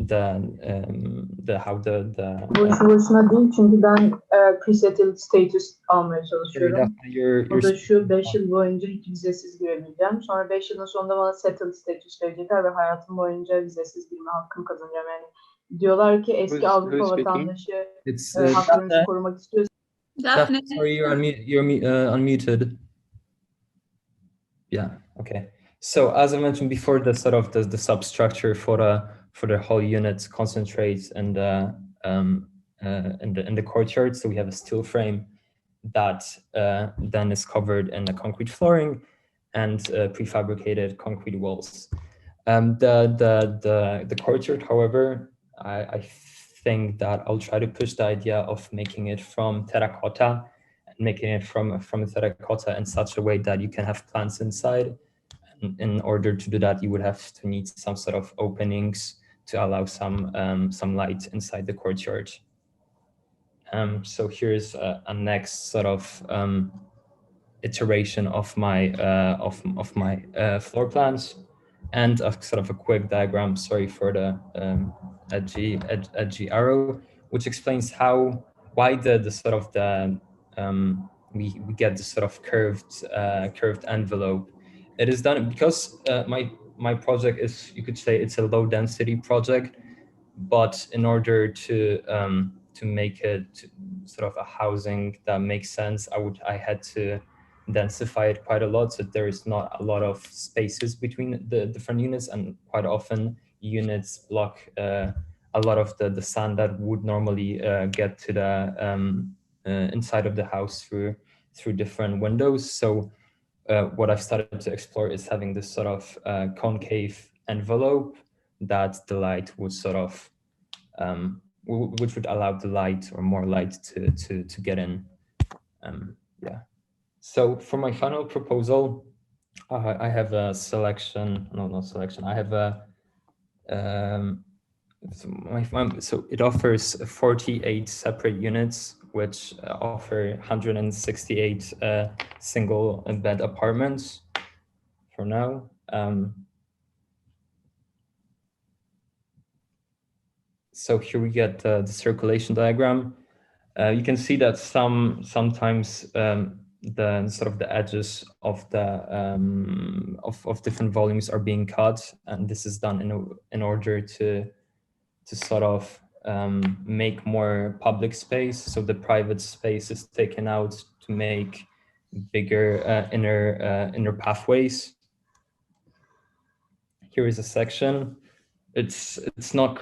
S10: Boşuna değil çünkü ben presettled status almaya çalışıyorum. O da şu 5 yıl boyunca hiç vizesiz girebileceğim. Sonra 5 yılın sonunda bana settled status verecekler ve hayatım boyunca vizesiz girme hakkım kazanacağım. Yani diyorlar ki eski Avrupa vatandaşı haklarını korumak istiyorsa.
S11: Daphne, sorry, you're unmuted. Yeah, okay. So as I mentioned before, the sort of the substructure for the whole unit concentrates in the courtyard. So we have a steel frame that then is covered in the concrete flooring and prefabricated concrete walls. The courtyard, however, I think that I'll try to push the idea of making it from terracotta, and making it from terracotta in such a way that you can have plants inside. In order to do that, you would have to need some sort of openings to allow some light inside the courtyard. So here's a next sort of iteration of my floor plans, and a sort of a quick diagram. Sorry for the edgy arrow, which explains why the sort of we get this sort of curved envelope. It is done because my project is, you could say, it's a low density project, but in order to make it sort of a housing that makes sense, I had to densify it quite a lot, so there is not a lot of spaces between the different units, and quite often units block a lot of the sun that would normally get to the inside of the house through different windows. So what I've started to explore is having this sort of concave envelope that the light would sort of, which would allow the light or more light to get in. Yeah. So for my final proposal, I have a selection. No, not selection. I have a. So it offers 48 separate units, which offer 168 single bed apartments for now. So here we get the circulation diagram. You can see that sometimes the sort of the edges of the of different volumes are being cut, and this is done in order to sort of make more public space. So the private space is taken out to make bigger inner pathways. here is a section. It's not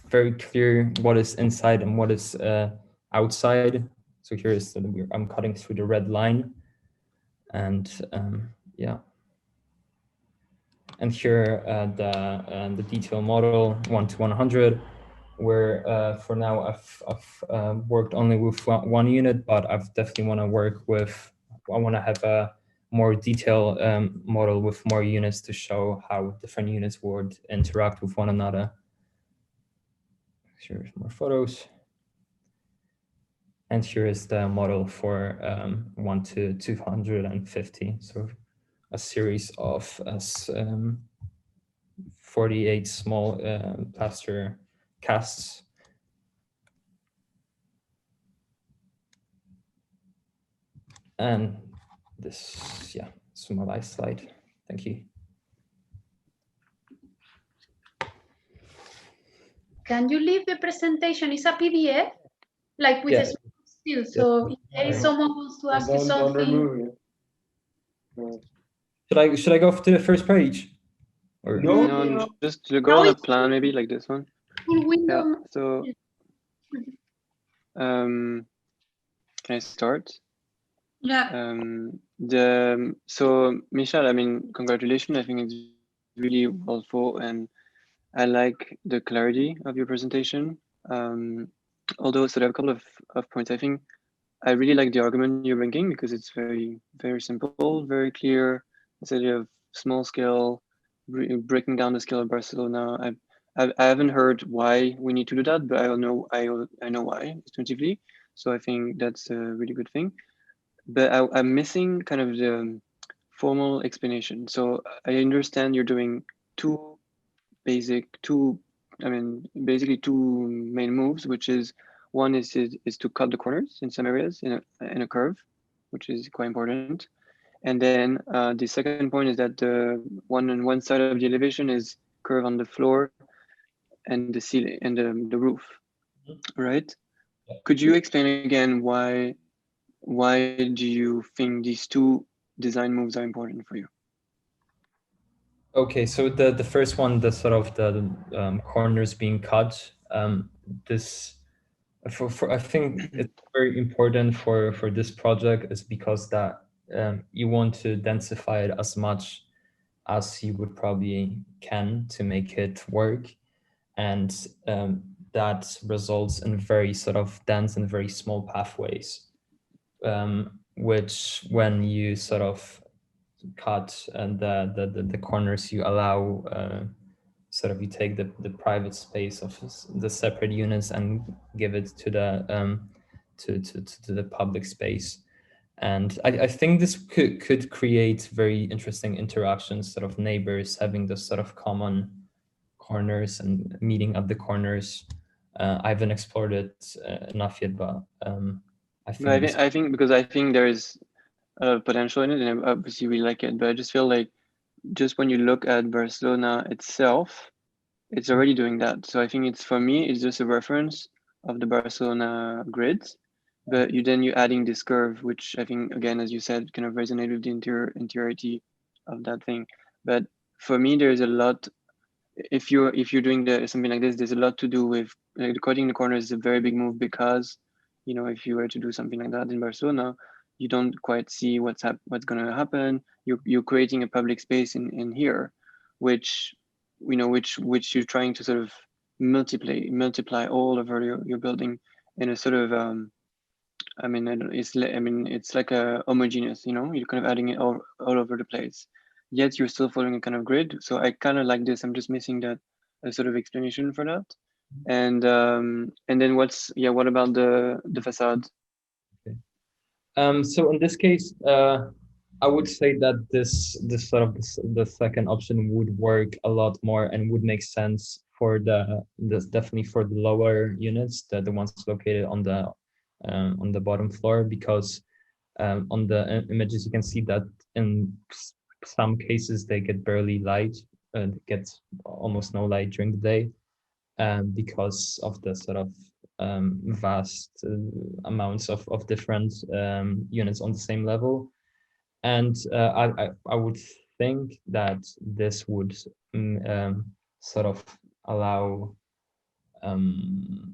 S11: very clear what is inside and what is outside. So here is I'm cutting through the red line, and yeah. And here the detail model 1 to 100, where for now I've worked only with one unit, but I've definitely want to work with. I want to have a more detailed model with more units to show how different units would interact with one another. Here's more photos. And here is the model for 1 to 250. So a series of 48 small plaster casts. And this, yeah, it's my last slide. Thank you.
S2: Can you leave the presentation? It's a PDF, like with
S11: Yeah.
S2: a small still. So if there is someone who wants to ask you
S6: Don't
S2: something,
S6: remove it. No.
S11: Should I go to the first page? Or
S4: No, just to go on a plan, maybe like this one.
S2: full window.
S4: Yeah. So, can I start?
S3: Yeah.
S4: So Michelle, I mean, congratulations. I think it's really well thought, and I like the clarity of your presentation. Although, so there are a couple of points. I think I really like the argument you're bringing because it's very, very simple, very clear. This idea of small scale, breaking down the scale of Barcelona. I haven't heard why we need to do that, but I know why intuitively. So I think that's a really good thing. But I'm missing kind of the formal explanation. So I understand you're doing basically two main moves, which is one is to cut the corners in some areas in a curve, which is quite important. And then the second point is that the one on one side of the elevation is curve on the floor and the ceiling and the roof, right? Could you explain again why do you think these two design moves are important for you?
S11: Okay, so the first one, the sort of the corners being cut, this I think it's very important for this project is because that you want to densify it as much as you would probably can to make it work, and that results in very sort of dense and very small pathways, which when you sort of cut and the corners, you allow sort of you take the private space of the separate units and give it to the to the public space. And I think this could create very interesting interactions, sort of neighbors having this sort of common corners and meeting at the corners. I haven't explored it enough yet, but I think
S4: because I think there is potential in it, and I obviously really like it. But I just feel like just when you look at Barcelona itself, it's already doing that. So I think it's, for me, it's just a reference of the Barcelona grid, but you're adding this curve, which I think, again, as you said, kind of resonate with the interiority of that thing. But for me, there's a lot. If you're doing something like this, there's a lot to do with like cutting the corners is a very big move because, you know, if you were to do something like that in Barcelona, you don't quite see what's going to happen. You're creating a public space in here, which you're trying to sort of multiply all over your building in a sort of it's like a homogeneous, you know, you're kind of adding it all over the place, yet you're still following a kind of grid. So I kind of like this. I'm just missing that sort of explanation for that. And then what about the facade?
S11: So in this case, I would say that this sort of the second option would work a lot more and would make sense for definitely for the lower units, the ones located on the bottom floor, because on the images you can see that in some cases they get barely light, get almost no light during the day, because of the sort of vast amounts of different units on the same level. And I would think that this would sort of allow the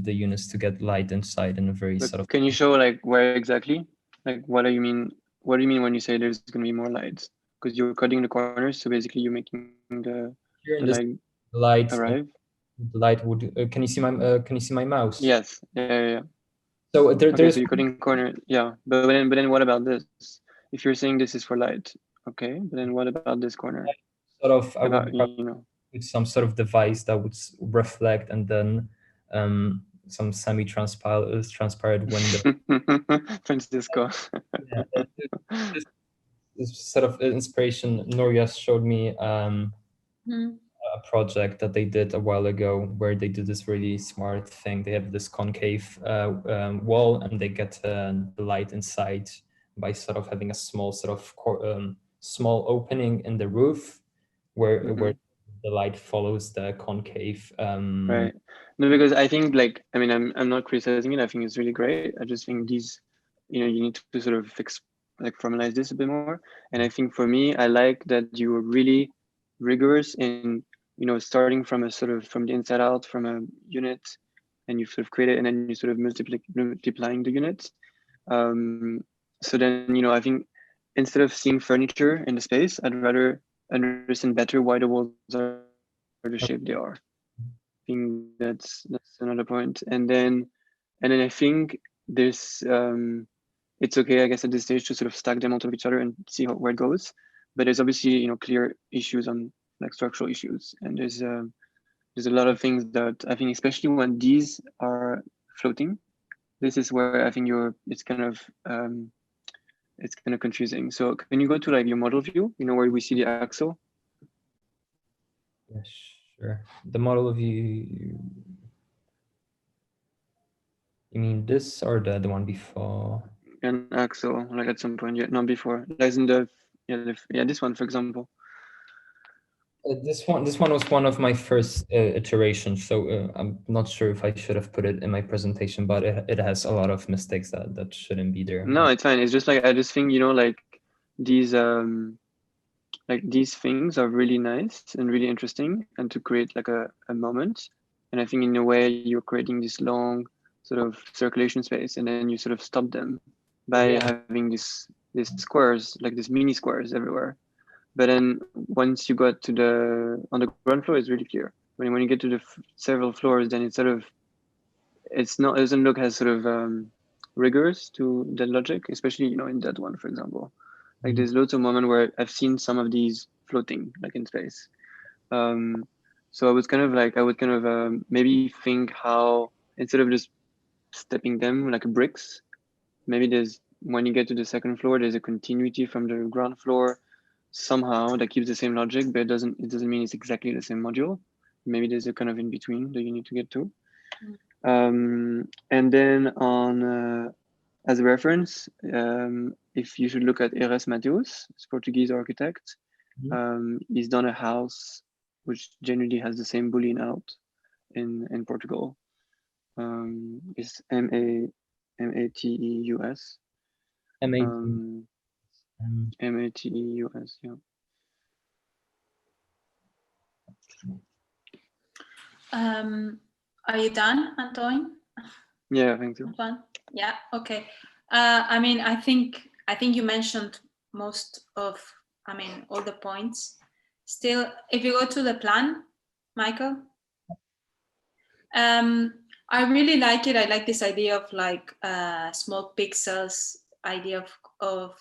S11: units to get light inside in a very
S4: But
S11: sort of.
S4: can you show like where exactly? Like what do you mean? What do you mean when you say there's going to be more lights? Because you're cutting the corners, so basically you're making the
S11: light
S4: arrive.
S11: The light would. Can you see my mouse?
S4: Yes. Yeah.
S11: So
S4: Okay,
S11: there's
S4: so you're cutting corner. Yeah, but then what about this? If you're saying this is for light, okay, but then what about this corner?
S11: Sort of. I
S4: About,
S11: would with some sort of device that would reflect, and then some transparent window.
S4: Francisco.
S11: This sort of inspiration. Nuria showed me a project that they did a while ago where they did this really smart thing. They have this concave wall, and they get the light inside by sort of having a small sort of small opening in the roof where the light follows the concave.
S4: Right. No, because I think like, I mean, I'm not criticizing it. I think it's really great. I just think these, you need to sort of formalize this a bit more. And I think for me, I like that you were really rigorous in, starting from from the inside out, from a unit, and you sort of create it, and then you sort of multiplying the units. So then, I think instead of seeing furniture in the space, I'd rather understand better why the walls are the shape they are. I think that's another point. And then I think there's it's okay, I guess, at this stage to sort of stack them on top of each other and see where it goes. But there's obviously clear issues on like structural issues, and there's a lot of things that I think, especially when these are floating, this is where I think it's kind of confusing. So can you go to like your model view, where we see the axle?
S11: Yes, sure. The model view. You mean this or the one before?
S4: An axle, like at some point, not before. As in this one, for example.
S11: This one was one of my first iterations, so I'm not sure if I should have put it in my presentation, but it has a lot of mistakes that shouldn't be there.
S4: No, it's fine. It's just like I just think like these things are really nice and really interesting, and to create like a moment. And I think in a way you're creating this long sort of circulation space, and then you sort of stop them by having these squares, like these mini squares everywhere. But then once you got to on the ground floor, it's really clear. When you get to the several floors, then it doesn't look as sort of rigorous to the logic, especially in that one, for example. Like there's loads of moments where I've seen some of these floating like in space. So I would kind of maybe think how, instead of just stepping them like bricks, maybe when you get to the second floor, there's a continuity from the ground floor somehow that keeps the same logic, but it doesn't mean it's exactly the same module. Maybe there's a kind of in between that you need to get to. And then on as a reference, if you should look at Heres Mateus, this Portuguese architect, he's done a house which generally has the same Boolean out in Portugal. It's Mateus. Mateus, yeah.
S3: Are you done, Antoine?
S4: Yeah, thank you.
S3: Antoine? Yeah, okay. I mean, I think you mentioned most of, all the points. Still, if you go to the plan, Michael, I really like it. I like this idea of like small pixels, idea of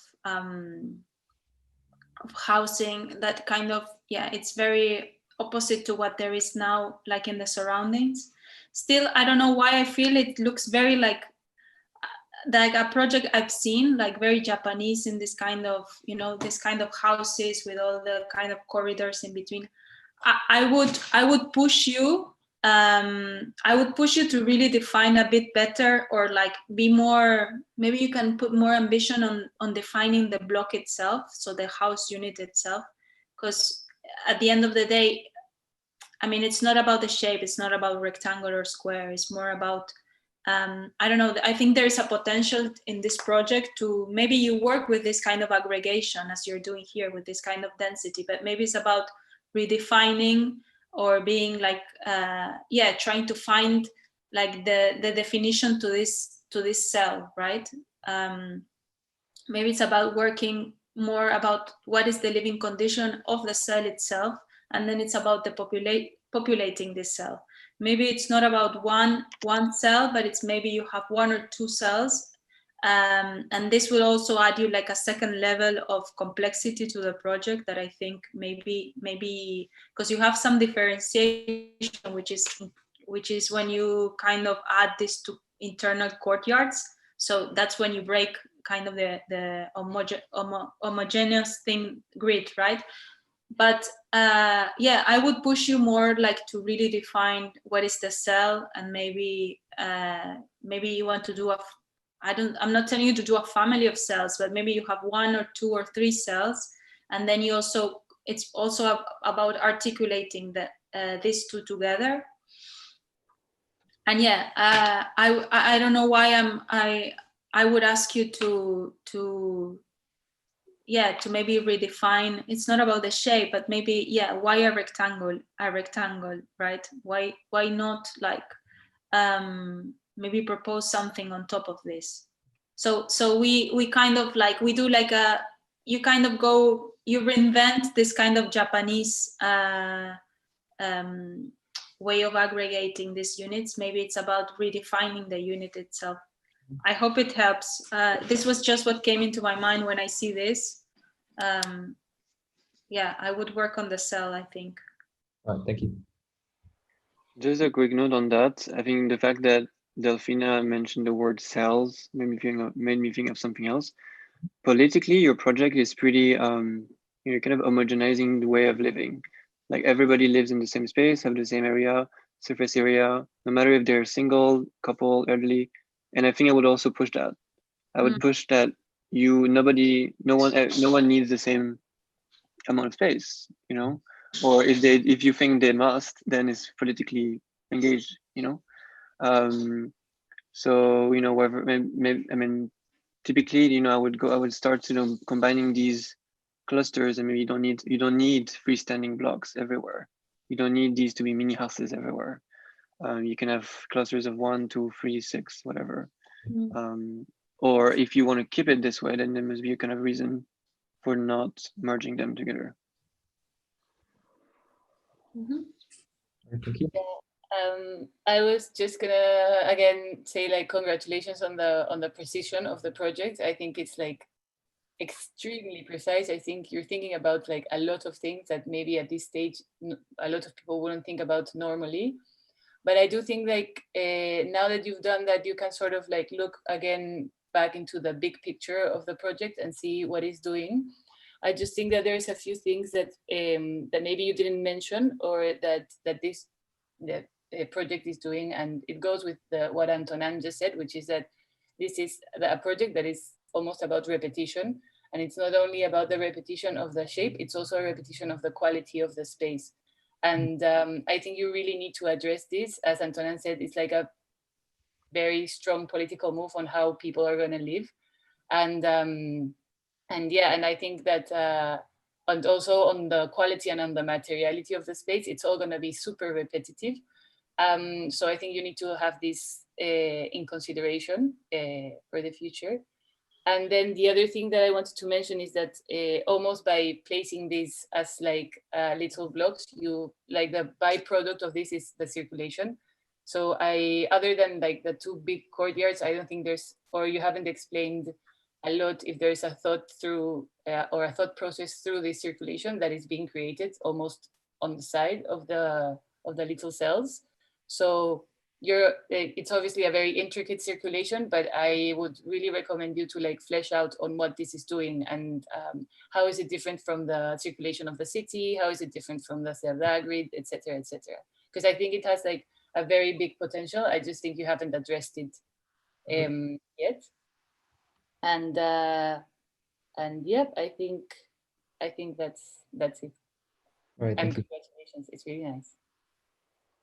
S3: housing, that kind of, it's very opposite to what there is now, like in the surroundings. Still, I don't know why I feel it looks very like a project I've seen, like very Japanese in this kind of, this kind of houses with all the kind of corridors in between. I would push you. I would push you to really define a bit better, or like be more, maybe you can put more ambition on defining the block itself, so the house unit itself, because at the end of the day, it's not about the shape, it's not about rectangle or square, it's more about I don't know, I think there is a potential in this project to maybe you work with this kind of aggregation as you're doing here with this kind of density, but maybe it's about redefining or being like, yeah, trying to find like the definition to this cell, right? Maybe it's about working more about what is the living condition of the cell itself, and then it's about the populating this cell. Maybe it's not about one cell, but it's maybe you have 1 or 2 cells, and this will also add you like a second level of complexity to the project that I think maybe because you have some differentiation, which is when you kind of add this to internal courtyards. So that's when you break kind of the homogeneous thing grid, right? But yeah, I would push you more like to really define what is the cell, and maybe you want to do I'm not telling you to do a family of cells, but maybe you have 1 or 2 or 3 cells, and then you also, it's also about articulating these two together. And yeah, I don't know why I would ask you to maybe redefine. It's not about the shape, but maybe, yeah, why a rectangle, right? Why not like maybe propose something on top of this? So we kind of like, we do like you reinvent this kind of Japanese way of aggregating these units. Maybe it's about redefining the unit itself. I hope it helps. This was just what came into my mind when I see this. Yeah, I would work on the cell, I think.
S11: All right, thank you.
S4: Just a quick note on that. I think the fact that Delphina mentioned the word cells made me think of something else. Politically, your project is pretty, you're kind of homogenizing the way of living. Like everybody lives in the same space, have the same area, surface area, no matter if they're single, couple, elderly. And I think I would also push that. I would push that no one needs the same amount of space, you know? Or if you think they must, then it's politically engaged, you know? So, you know, whether, I mean, typically, you know, I would start, you know, combining these clusters, and maybe you don't need freestanding blocks everywhere. You don't need these to be mini houses everywhere. You can have clusters of 1, 2, 3, 6, whatever. Or if you want to keep it this way, then there must be a kind of reason for not merging them together.
S11: Thank you.
S5: I was just gonna again say like congratulations on the precision of the project. I think it's like extremely precise. I think you're thinking about like a lot of things that maybe at this stage a lot of people wouldn't think about normally. But I do think like now that you've done that, you can sort of like look again back into the big picture of the project and see what it's doing. I just think that there's a few things that that maybe you didn't mention, or that the project is doing, and it goes with what Antonin just said, which is that this is a project that is almost about repetition, and it's not only about the repetition of the shape, it's also a repetition of the quality of the space. And I think you really need to address this. As Antonin said, it's like a very strong political move on how people are going to live, and yeah, and I think that and also on the quality and on the materiality of the space, it's all going to be super repetitive. So I think you need to have this in consideration for the future. And then the other thing that I wanted to mention is that almost by placing these as like little blocks, you like the byproduct of this is the circulation. So other than like the 2 big courtyards, I don't think there's, or you haven't explained a lot if there's a thought through or a thought process through this circulation that is being created almost on the side of the little cells. So it's obviously a very intricate circulation, but I would really recommend you to like flesh out on what this is doing, and how is it different from the circulation of the city? How is it different from the Cerdà grid, etc., etc.? Because I think it has like a very big potential. I just think you haven't addressed it yet. And yep, I think that's it.
S11: All right,
S5: And
S11: thank you.
S5: congratulations, it's really nice.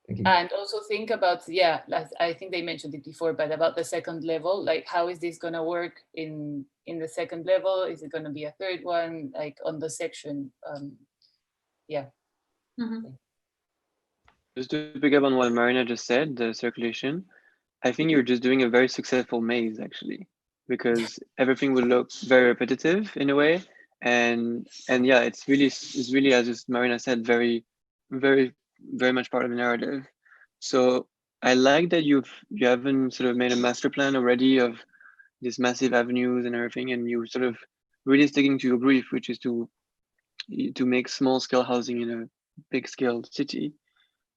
S11: Thank you.
S5: And also think about, yeah, I think they mentioned it before, but about the second level, like how is this going to work in the second level? Is it going to be a third one, like on the section? Yeah.
S4: Just to pick up on what Marina just said, the circulation, I think you're just doing a very successful maze actually, because everything will look very repetitive in a way. And yeah, it's really, as just Marina said, very much part of the narrative. So I like that you haven't sort of made a master plan already of these massive avenues and everything, and you're sort of really sticking to your brief, which is to make small scale housing in a big scale city.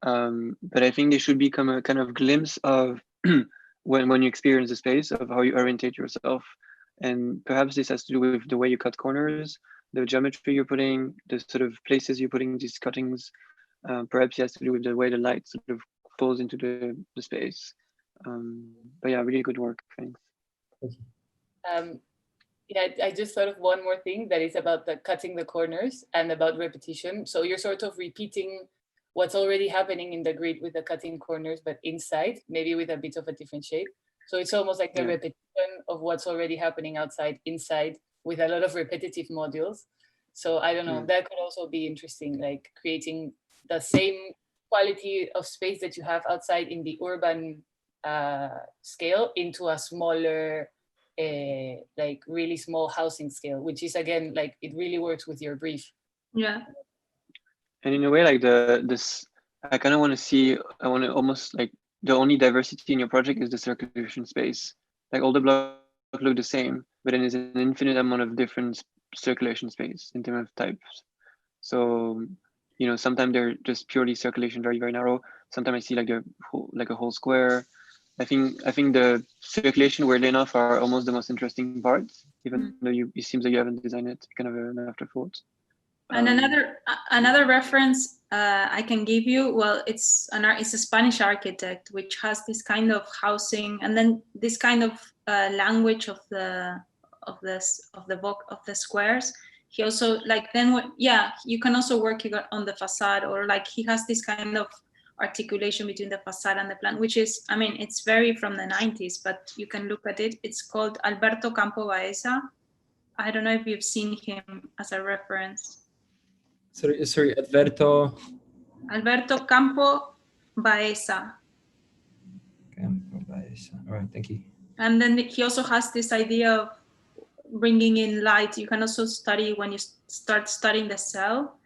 S4: But I think there should become a kind of glimpse of when you experience the space, of how you orientate yourself. And perhaps this has to do with the way you cut corners, the geometry you're putting, the sort of places you're putting these cuttings. Perhaps it has to do with the way the light sort of falls into the space. But yeah, really good work, thanks.
S5: Yeah, I just thought of one more thing that is about the cutting the corners and about repetition. So you're sort of repeating what's already happening in the grid with the cutting corners, but inside, maybe with a bit of a different shape. So it's almost like the repetition of what's already happening outside, inside, with a lot of repetitive modules. So I don't know, that could also be interesting, like creating the same quality of space that you have outside in the urban scale into a smaller, like really small housing scale, which is again, like it really works with your brief.
S3: Yeah.
S4: And in a way, like this, I kind of want to see, I want to almost like the only diversity in your project is the circulation space. Like all the blocks look the same, but then there's an infinite amount of different circulation space in terms of types. So, you know, sometimes they're just purely circulation, very, very narrow. Sometimes I see like a whole square. I think the circulation, weirdly enough, are almost the most interesting parts, even though it seems like you haven't designed it, kind of an afterthought.
S3: And another reference I can give you, well, it's a Spanish architect which has this kind of housing and then this kind of language of the squares. He also like then you can also work on the facade, or like he has this kind of articulation between the facade and the plan, which is, I mean, it's very from the 90s, but you can look at it. It's called Alberto Campo Baeza. I don't know if you've seen him as a reference.
S11: Sorry, Alberto
S3: Campo Baeza.
S11: Campo Baeza. All right, thank you.
S3: And then he also has this idea of bringing in light. You can also study when you start studying the cell,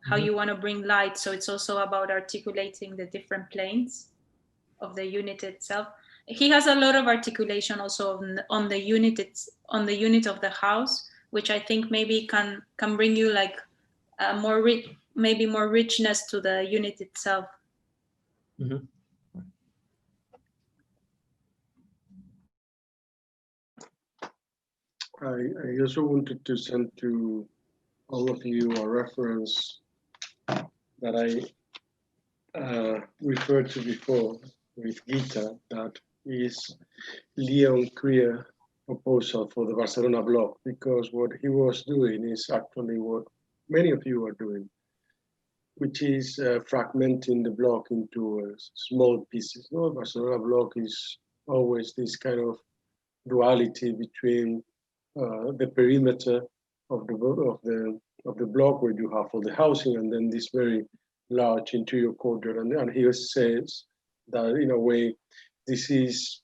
S3: how you want to bring light. So it's also about articulating the different planes of the unit itself. He has a lot of articulation also on the unit of the house, which I think maybe can bring you like more richness to the unit itself.
S6: I also wanted to send to all of you a reference that I referred to before with Gita, that is Leon Krier proposal for the Barcelona block, because what he was doing is actually what many of you are doing, which is fragmenting the block into small pieces. No, Barcelona block is always this kind of duality between the perimeter of the block where you have all the housing, and then this very large interior corridor. And he says that in a way, this is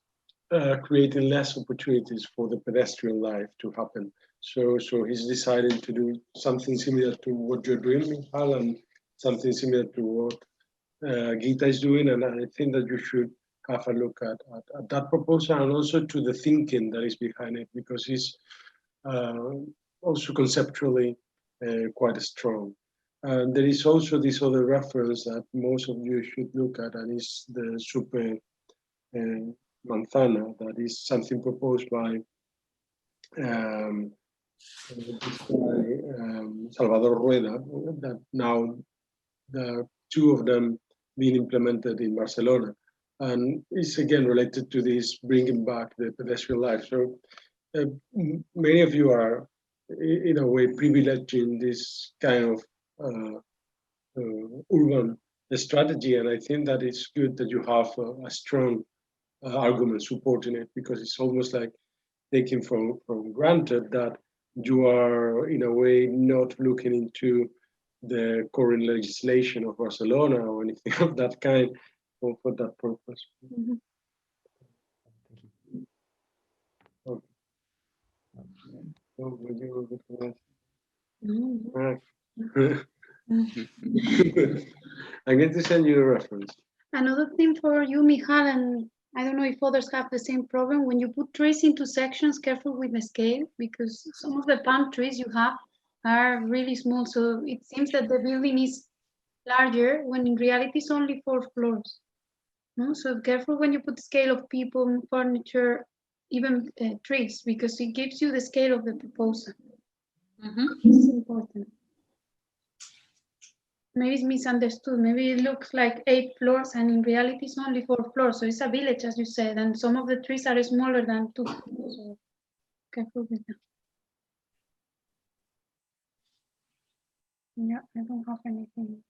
S6: creating less opportunities for the pedestrian life to happen. So he's decided to do something similar to what you're doing, Michal, and something similar to what Gita is doing. And I think that you should have a look at that proposal, and also to the thinking that is behind it, because it's also conceptually quite strong. And there is also this other reference that most of you should look at, and it's the Super Manzana, that is something proposed by Salvador Rueda, that now the two of them being implemented in Barcelona. And it's again related to this bringing back the pedestrian life. So many of you are, in a way, privileging this kind of urban strategy, and I think that it's good that you have a strong argument supporting it, because it's almost like taking for granted that you are in a way not looking into the current legislation of Barcelona or anything of that kind for that purpose.
S2: Mhm.
S6: Okay. Oh, would you go to
S2: Mhm.
S6: that? I'm going to send you a reference.
S2: Another thing for you, Michal, and I don't know if others have the same problem, when you put trees into sections, careful with the scale, because some of the palm trees you have are really small. So it seems that the building is larger when in reality it's only 4 floors. No? So careful when you put scale of people, furniture, even trees, because it gives you the scale of the proposal. This is important. Maybe it's misunderstood. Maybe it looks like 8 floors and in reality it's only 4 floors. So it's a village, as you said, and some of the trees are smaller than 2 floors. So careful with that. Yeah, I don't have anything.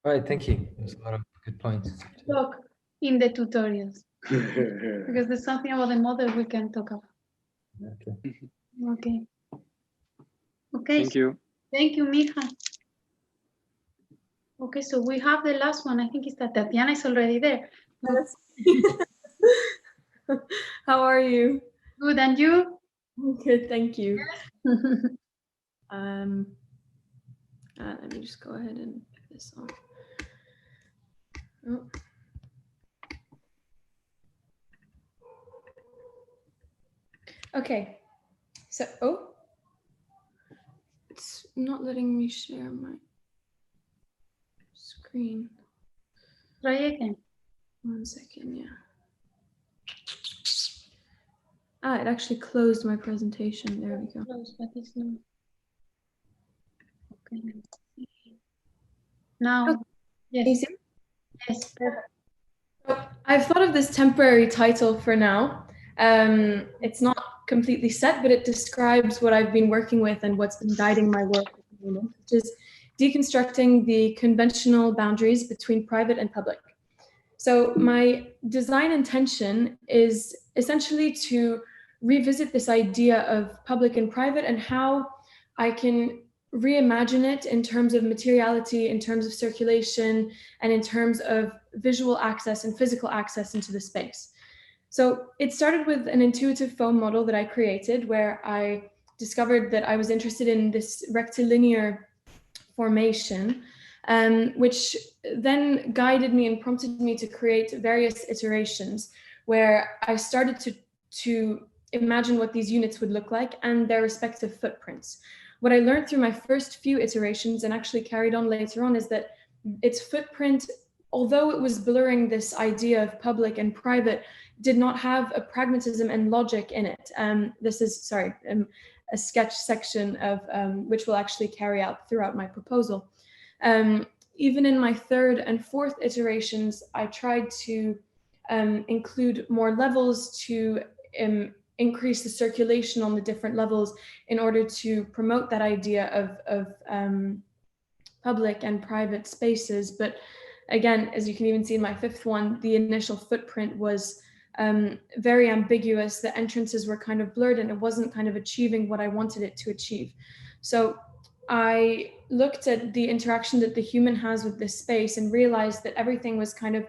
S11: All right, thank you. There's a lot of good points.
S2: Talk in the tutorials, because there's something about the model we can talk about.
S11: Okay.
S2: Okay. Okay.
S4: Thank you.
S2: Thank you, Micha. Okay, so we have the last one. I think it's that Tatiana is already there.
S7: Yes. How are you?
S2: Good, and you?
S7: Good, thank you. Let me just go ahead and put this on. Oh. Okay, so, it's not letting me share my screen.
S2: Try again.
S7: 1 second, yeah. It actually closed my presentation. There we go.
S2: Close, but it's not. Okay. Now, yes.
S7: Easy.
S2: Yes, perfect.
S7: I've thought of this temporary title for now. It's not completely set, but it describes what I've been working with and what's been guiding my work at the moment, which is deconstructing the conventional boundaries between private and public. So my design intention is essentially to revisit this idea of public and private and how I can reimagine it in terms of materiality, in terms of circulation, and in terms of visual access and physical access into the space. So it started with an intuitive foam model that I created, where I discovered that I was interested in this rectilinear formation, which then guided me and prompted me to create various iterations where I started to imagine what these units would look like and their respective footprints. What I learned through my first few iterations and actually carried on later on is that its footprint, although it was blurring this idea of public and private, did not have a pragmatism and logic in it. This is, a sketch section of which will actually carry out throughout my proposal. Even in my third and fourth iterations, I tried to include more levels to increase the circulation on the different levels in order to promote that idea of public and private spaces. But again, as you can even see in my fifth one, the initial footprint was very ambiguous. The entrances were kind of blurred and it wasn't kind of achieving what I wanted it to achieve. So I looked at the interaction that the human has with this space and realized that everything was kind of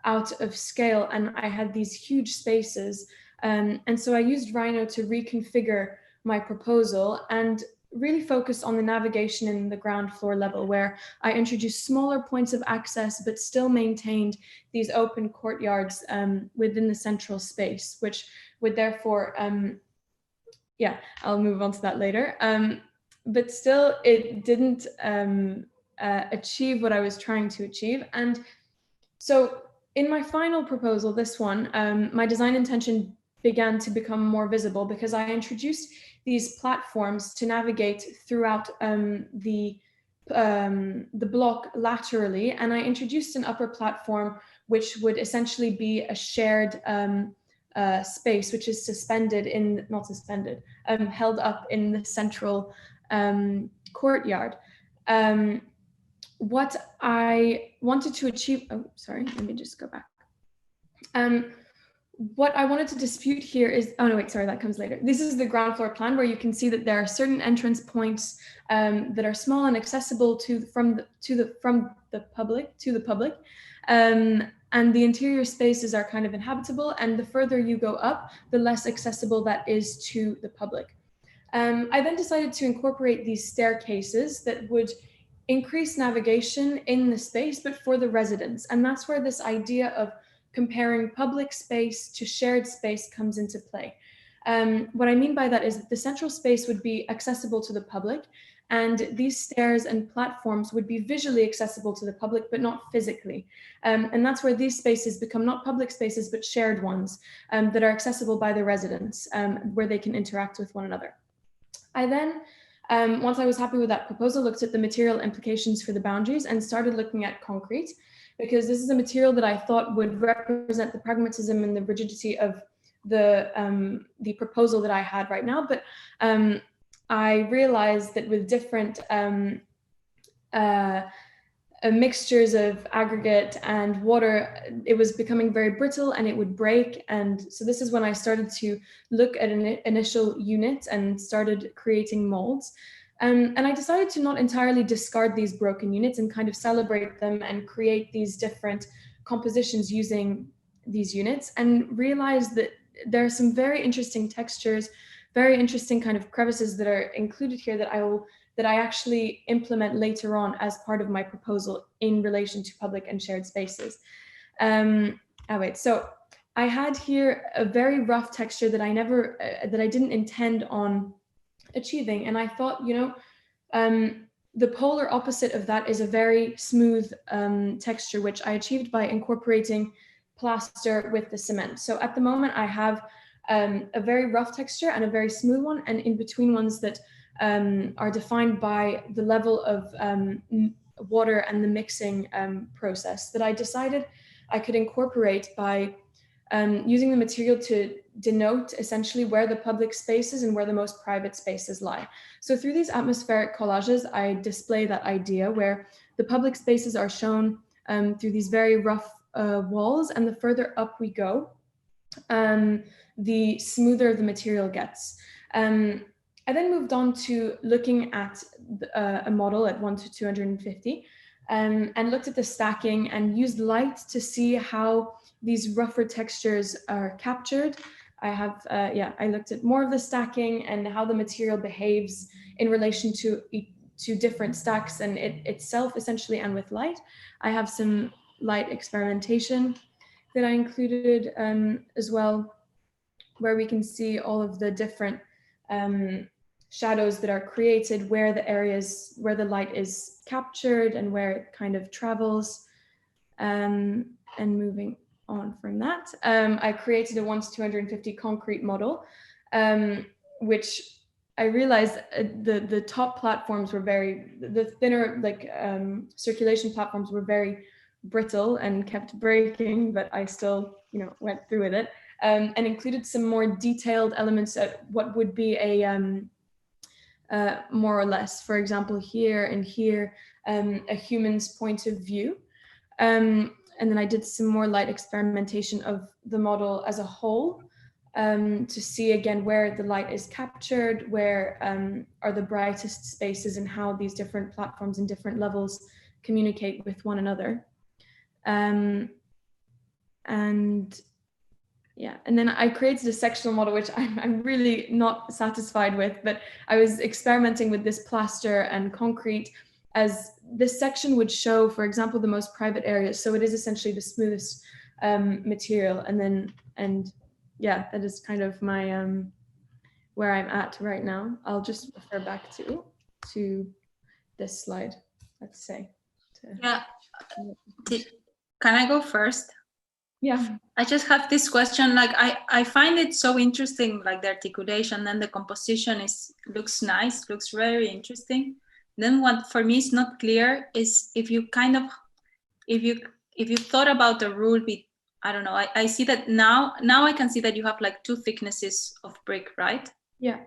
S7: out of scale and I had these huge spaces. And so I used Rhino to reconfigure my proposal and really focus on the navigation in the ground floor level, where I introduced smaller points of access, but still maintained these open courtyards within the central space, which would therefore, I'll move on to that later. But still, it didn't achieve what I was trying to achieve. And so in my final proposal, this one, my design intention began to become more visible because I introduced these platforms to navigate throughout the block laterally, and I introduced an upper platform which would essentially be a shared space, which is held up in the central courtyard.
S12: what I wanted to achieve, oh, sorry, let me just go back. What I wanted to dispute here is, oh no, wait, sorry, that comes later. This is the ground floor plan where you can see that there are certain entrance points that are small and accessible from the public. And the interior spaces are kind of inhabitable, and the further you go up, the less accessible that is to the public. I then decided to incorporate these staircases that would increase navigation in the space, but for the residents. And that's where this idea of comparing public space to shared space comes into play. What I mean by that is that the central space would be accessible to the public, and these stairs and platforms would be visually accessible to the public, but not physically. And that's where these spaces become not public spaces, but shared ones that are accessible by the residents, where they can interact with one another. I then, once I was happy with that proposal, looked at the material implications for the boundaries and started looking at concrete, because this is a material that I thought would represent the pragmatism and the rigidity of the proposal that I had right now. But I realized that with different mixtures of aggregate and water, it was becoming very brittle and it would break. And so this is when I started to look at an initial unit and started creating molds. And I decided to not entirely discard these broken units and kind of celebrate them and create these different compositions using these units, and realized that there are some very interesting textures, very interesting kind of crevices that are included here that I actually implement later on as part of my proposal in relation to public and shared spaces. So I had here a very rough texture that I didn't intend on achieving. And I thought, the polar opposite of that is a very smooth texture, which I achieved by incorporating plaster with the cement. So at the moment I have a very rough texture and a very smooth one, and in between ones that are defined by the level of water and the mixing process that I decided I could incorporate by using the material to denote essentially where the public spaces and where the most private spaces lie. So through these atmospheric collages, I display that idea where the public spaces are shown through these very rough walls, and the further up we go, the smoother the material gets. I then moved on to looking at a model at 1 to 250 and looked at the stacking and used light to see how these rougher textures are captured. I looked at more of the stacking and how the material behaves in relation to different stacks and it itself essentially, and with light. I have some light experimentation that I included as well, where we can see all of the different shadows that are created, where the light is captured and where it kind of travels. And moving on from that, I created a 1 to 250 concrete model, which I realized the top platforms were the thinner circulation platforms were very brittle and kept breaking, but I still went through with it, and included some more detailed elements at what would be a more or less, for example, here and here, a human's point of view. And then I did some more light experimentation of the model as a whole, to see again where the light is captured, where are the brightest spaces, and how these different platforms and different levels communicate with one another. And then I created a sectional model, which I'm really not satisfied with, but I was experimenting with this plaster and concrete, as this section would show, for example, the most private areas. So it is essentially the smoothest material. That is kind of my, where I'm at right now. I'll just refer back to this slide, let's say.
S3: Can I go first?
S12: Yeah.
S3: I just have this question, like I find it so interesting, like the articulation and the composition looks nice, looks very interesting. Then what for me is not clear is if you thought about the rule, I don't know, I see that now I can see that you have like 2 thicknesses of brick, right?
S12: Yeah.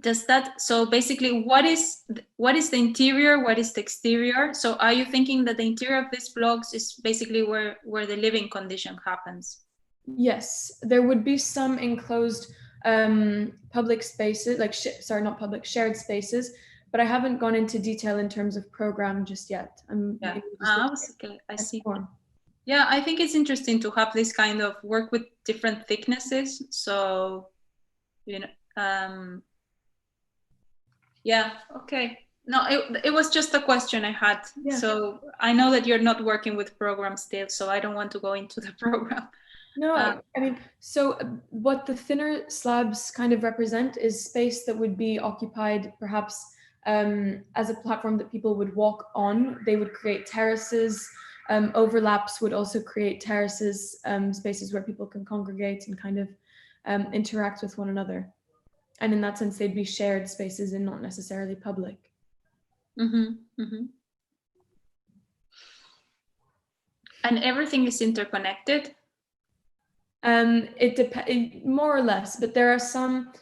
S3: does that, so basically what is the interior, what is the exterior? So are you thinking that the interior of these blocks is basically where the living condition happens?
S12: Yes, there would be some enclosed public spaces, like sorry, not public, shared spaces, but I haven't gone into detail in terms of program just yet.
S3: Yeah. Okay, I see.
S12: Form.
S3: Yeah, I think it's interesting to have this kind of work with different thicknesses. So, you know, yeah, okay. No, it was just a question I had.
S12: Yeah.
S3: So I know that you're not working with programs still, so I don't want to go into the program.
S12: No, I mean, so what the thinner slabs kind of represent is space that would be occupied perhaps as a platform that people would walk on. They would create terraces. Overlaps would also create terraces, spaces where people can congregate and kind of interact with one another. And in that sense, they'd be shared spaces and not necessarily public.
S3: Mm-hmm, mm-hmm. And everything is interconnected?
S12: It depends, more or less, but there are some,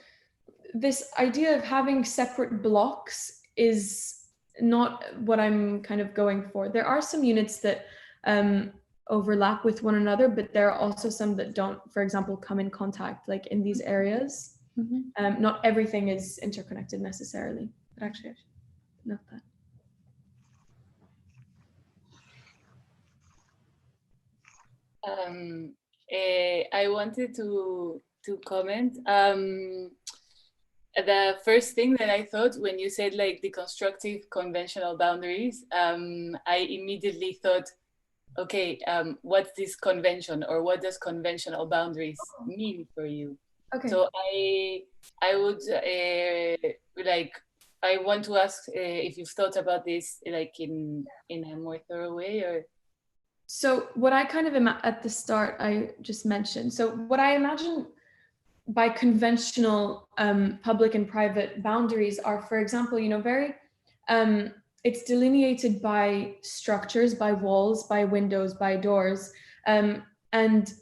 S12: this idea of having separate blocks is not what I'm kind of going for. There are some units that overlap with one another, but there are also some that don't, for example, come in contact, like in these areas. Mm-hmm. Not everything is interconnected necessarily, but actually I should note that.
S5: I wanted to comment. The first thing that I thought when you said like deconstructive conventional boundaries, I immediately thought, okay, what's this convention, or what does conventional boundaries mean for you? Okay. So I would like, I want to ask if you've thought about this like in a more thorough way, or.
S12: So what I kind of at the start I just mentioned. So what I imagine by conventional public and private boundaries are, for example, you know, very it's delineated by structures, by walls, by windows, by doors, and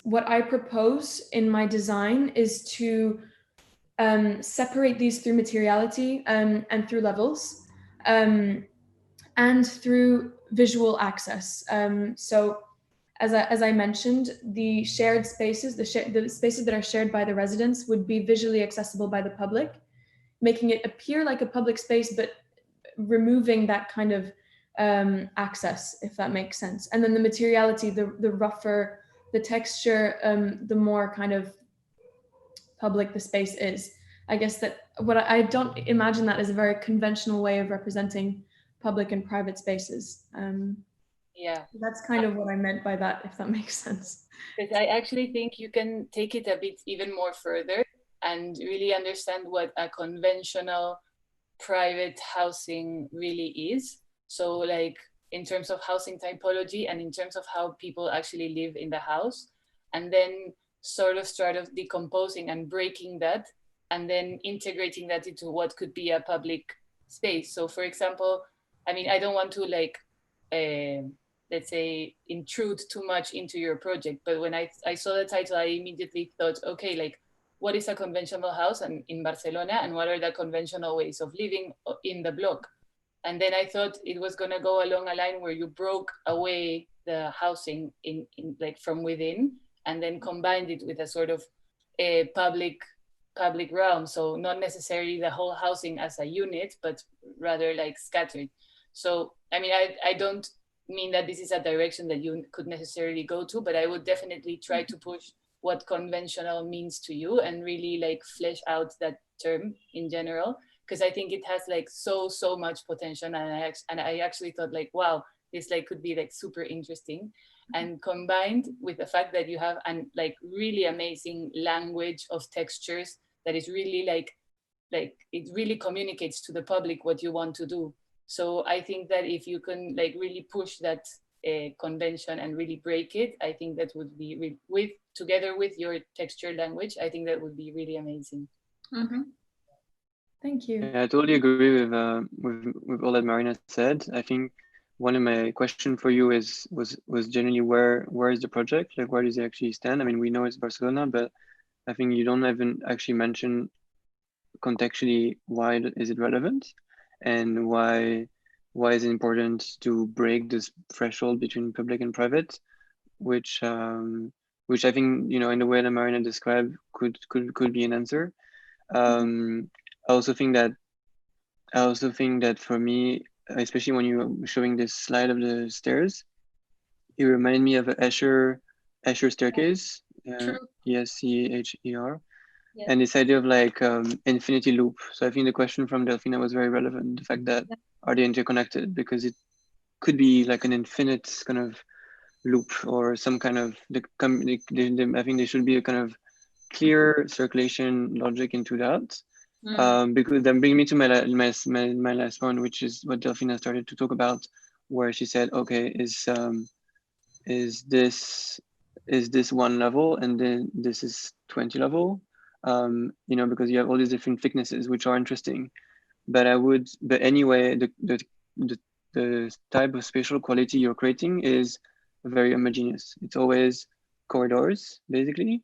S12: what I propose in my design is to separate these through materiality and through levels and through visual access. So as I mentioned, the shared spaces, the spaces that are shared by the residents would be visually accessible by the public, making it appear like a public space, but removing that kind of access, if that makes sense. And then the materiality, the rougher the texture, the more kind of public the space is. I guess that what I don't imagine that as a very conventional way of representing public and private spaces.
S5: Yeah,
S12: that's kind of what I meant by that, if that makes sense.
S5: But I actually think you can take it a bit even more further and really understand what a conventional private housing really is. So like in terms of housing typology and in terms of how people actually live in the house, and then sort of start of decomposing and breaking that, and then integrating that into what could be a public space. So for example, I mean, I don't want to like, let's say, intrude too much into your project, but when I saw the title, I immediately thought, okay, like, what is a conventional house in Barcelona, and what are the conventional ways of living in the block? And then I thought it was gonna go along a line where you broke away the housing in like from within, and then combined it with a sort of a public realm. So not necessarily the whole housing as a unit, but rather like scattered. So, I mean, I don't mean that this is a direction that you could necessarily go to, but I would definitely try to push what conventional means to you and really like flesh out that term in general, because I think it has like so much potential, and I actually thought like, wow, this like could be like super interesting. And combined with the fact that you have an like really amazing language of textures that is really like it really communicates to the public what you want to do. So I think that if you can like really push that convention and really break it, I think that would be together with your texture language, I think that would be really amazing.
S12: Mm-hmm. Thank you.
S4: Yeah, I totally agree with all that Marina said. I think one of my question for you was generally where is the project? Like, where does it actually stand? I mean, we know it's Barcelona, but I think you don't even actually mention contextually why is it relevant, and why is it important to break this threshold between public and private, which I think, you know, in the way that Marina described could be an answer. I also think that for me, especially when you were showing this slide of the stairs, it reminded me of an Escher staircase, ESCHER, and this idea of like infinity loop. So I think the question from Delphina was very relevant. The fact that are they interconnected, because it could be like an infinite kind of loop or some kind of I think there should be a kind of clear circulation logic into that. Because then bring me to my last point, which is what Delphina started to talk about, where she said, okay, is this one level and then this is 20 level, you know, because you have all these different thicknesses, which are interesting. But anyway, the type of spatial quality you're creating is very homogeneous. It's always corridors, basically.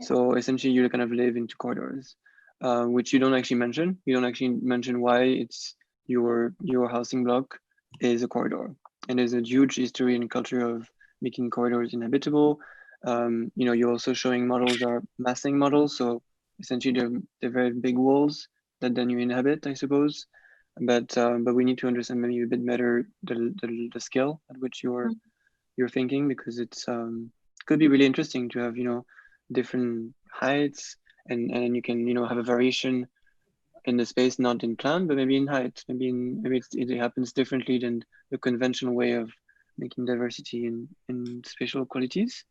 S4: So essentially you kind of live into corridors, which you don't actually mention. You don't actually mention why it's your housing block is a corridor. And there's a huge history and culture of making corridors inhabitable. You know, you're also showing models are massing models. So essentially they're very big walls that then you inhabit, I suppose. But we need to understand maybe a bit better the scale at which you're thinking, because it's could be really interesting to have, you know, different heights, and you can, you know, have a variation in the space, not in plan, but maybe in height. Maybe it happens differently than the conventional way of making diversity in spatial qualities.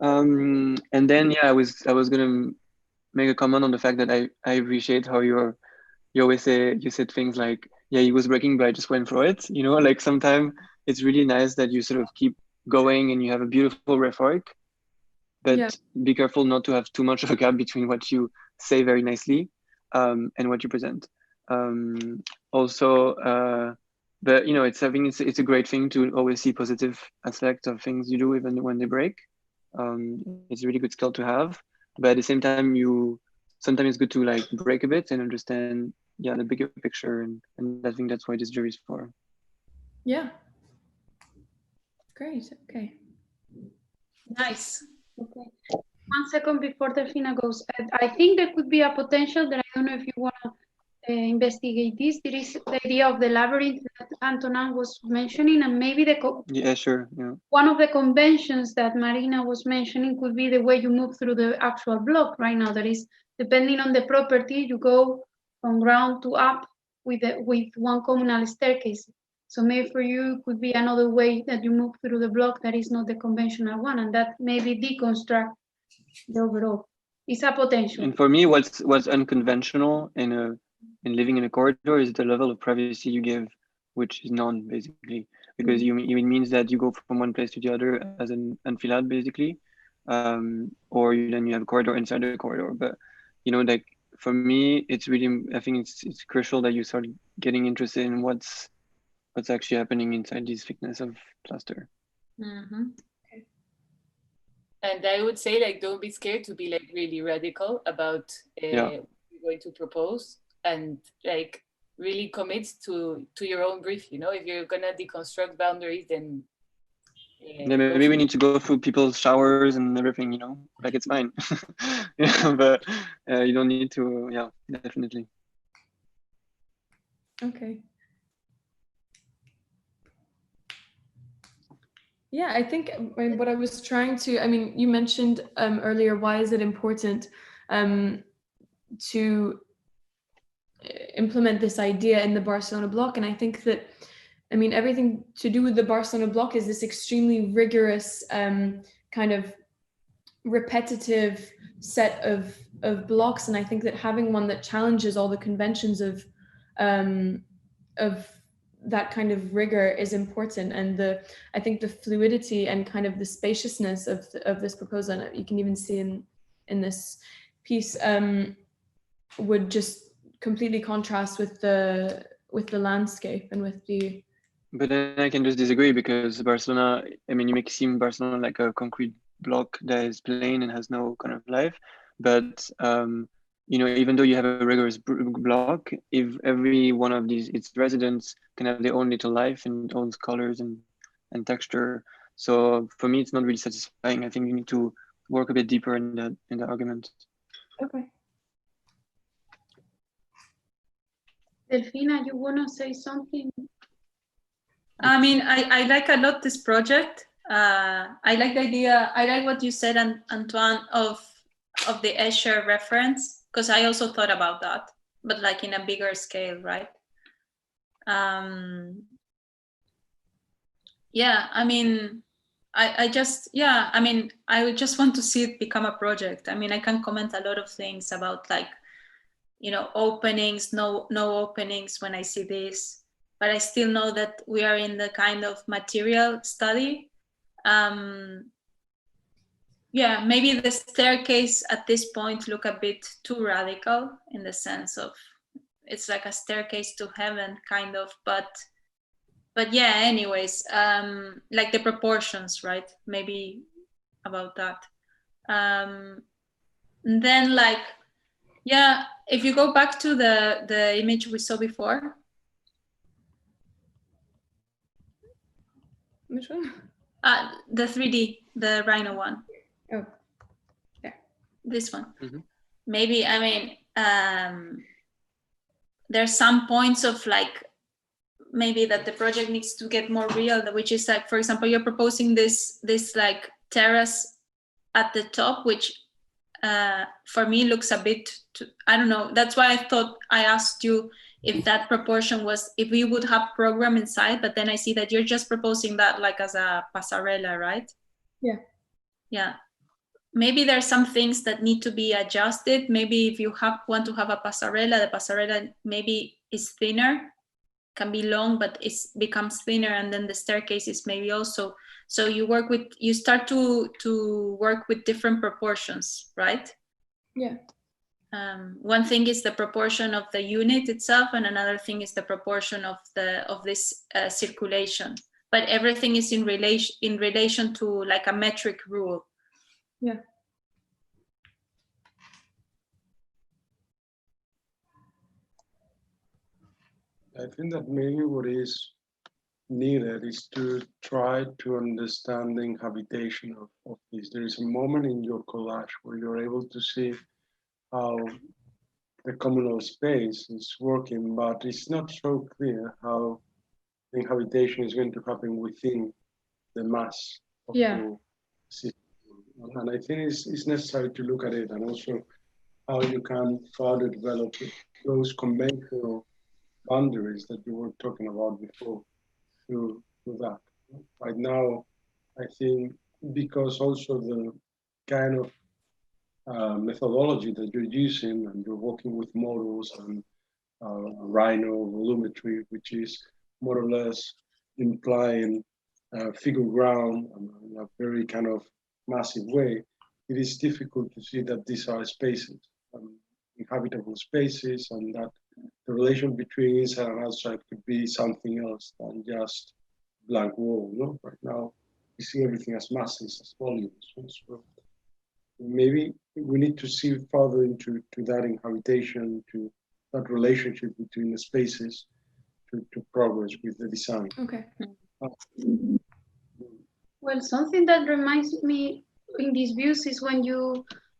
S4: And then I was gonna make a comment on the fact that I appreciate how you always you said things like, yeah, he was breaking, but I just went for it. You know, like sometimes it's really nice that you sort of keep going and you have a beautiful rhetoric, but be careful not to have too much of a gap between what you say very nicely and what you present. But you know, it's a great thing to always see positive aspects of things you do, even when they break. It's a really good skill to have, but at the same time, sometimes it's good to like break a bit and understand, the bigger picture, and I think that's why this jury is for.
S12: Yeah. Great. Okay.
S3: Nice.
S2: Okay. 1 second before Delphina goes. I think there could be a potential that I don't know if you want to investigate this. There is the idea of the labyrinth that Antonin was mentioning, and maybe one of the conventions that Marina was mentioning could be the way you move through the actual block right now. That is, depending on the property, you go from ground to up with one communal staircase. So maybe for you it could be another way that you move through the block that is not the conventional one, and that maybe deconstruct the overall. It's a potential.
S4: And for me, what's unconventional in living in a corridor is the level of privacy you give, which is none, basically, because it means that you go from one place to the other as an enfilade, basically, or then you have a corridor inside the corridor. But you know, like for me, it's really, I think it's crucial that you start getting interested in what's actually happening inside this thickness of plaster.
S5: Mm-hmm. Okay. And I would say, like, don't be scared to be like really radical about what you're going to propose, and like really commit to your own brief. You know, if you're gonna deconstruct boundaries, then
S4: maybe we need to go through people's showers and everything. You know, like it's fine. But you don't need to. Yeah, definitely.
S12: Okay. Yeah, I think what I was trying to, I mean, you mentioned earlier, why is it important to implement this idea in the Barcelona block? And I think that, I mean, everything to do with the Barcelona block is this extremely rigorous kind of repetitive set of blocks. And I think that having one that challenges all the conventions of that kind of rigor is important, and I think the fluidity and kind of the spaciousness of this proposal, and you can even see in this piece, would just completely contrast with the landscape and with the.
S4: But then I can just disagree, because Barcelona, I mean, you make it seem Barcelona like a concrete block that is plain and has no kind of life, but even though you have a rigorous block, if every one of its residents can have their own little life and own colors and texture. So for me, it's not really satisfying. I think you need to work a bit deeper in the argument.
S12: Okay.
S2: Delfina, you want to say something?
S3: I mean, I like a lot this project. I like the idea. I like what you said, Antoine, of the Escher reference, because I also thought about that, but like in a bigger scale, right? Yeah, I mean, I would just want to see it become a project. I mean, I can comment a lot of things about like, openings, no openings when I see this, but I still know that we are in the kind of material study. Yeah, maybe the staircase at this point look a bit too radical in the sense of it's like a staircase to heaven kind of, but yeah, anyways, like the proportions, right? Maybe about that. And then like, yeah, if you go back to the image we saw before.
S12: Which one?
S3: The 3D, the Rhino one.
S12: Oh, yeah.
S3: This one.
S4: Mm-hmm.
S3: Maybe, I mean, there's some points of like, maybe that the project needs to get more real, which is like, for example, you're proposing this like terrace at the top, which for me looks a bit, I don't know. That's why I thought I asked you if that proportion was, if we would have program inside, but then I see that you're just proposing that like as a pasarela, right?
S12: Yeah.
S3: Yeah. Maybe there are some things that need to be adjusted. Maybe if you want to have a pasarela, the pasarela maybe is thinner, can be long, but it becomes thinner, and then the staircase is maybe also. So you start to work with different proportions, right?
S12: Yeah.
S3: One thing is the proportion of the unit itself, and another thing is the proportion of this circulation. But everything is in relation to like a metric rule.
S12: Yeah.
S6: I think that maybe what is needed is to try to understand the habitation of this. There is a moment in your collage where you're able to see how the communal space is working, but it's not so clear how the habitation is going to happen within the mass of the system. And I think it's necessary to look at it, and also how you can further develop those conventional boundaries that you were talking about before through that. Right now, I think because also the kind of methodology that you're using, and you're working with models and Rhino volumetry, which is more or less implying figure ground in a very kind of massive way, it is difficult to see that these are spaces, inhabitable spaces, and that the relation between inside and outside could be something else than just blank wall. No? Right now, we see everything as masses, as volumes. So maybe we need to see further into that inhabitation, to that relationship between the spaces, to progress with the design.
S12: Okay.
S2: Well, something that reminds me in these views is when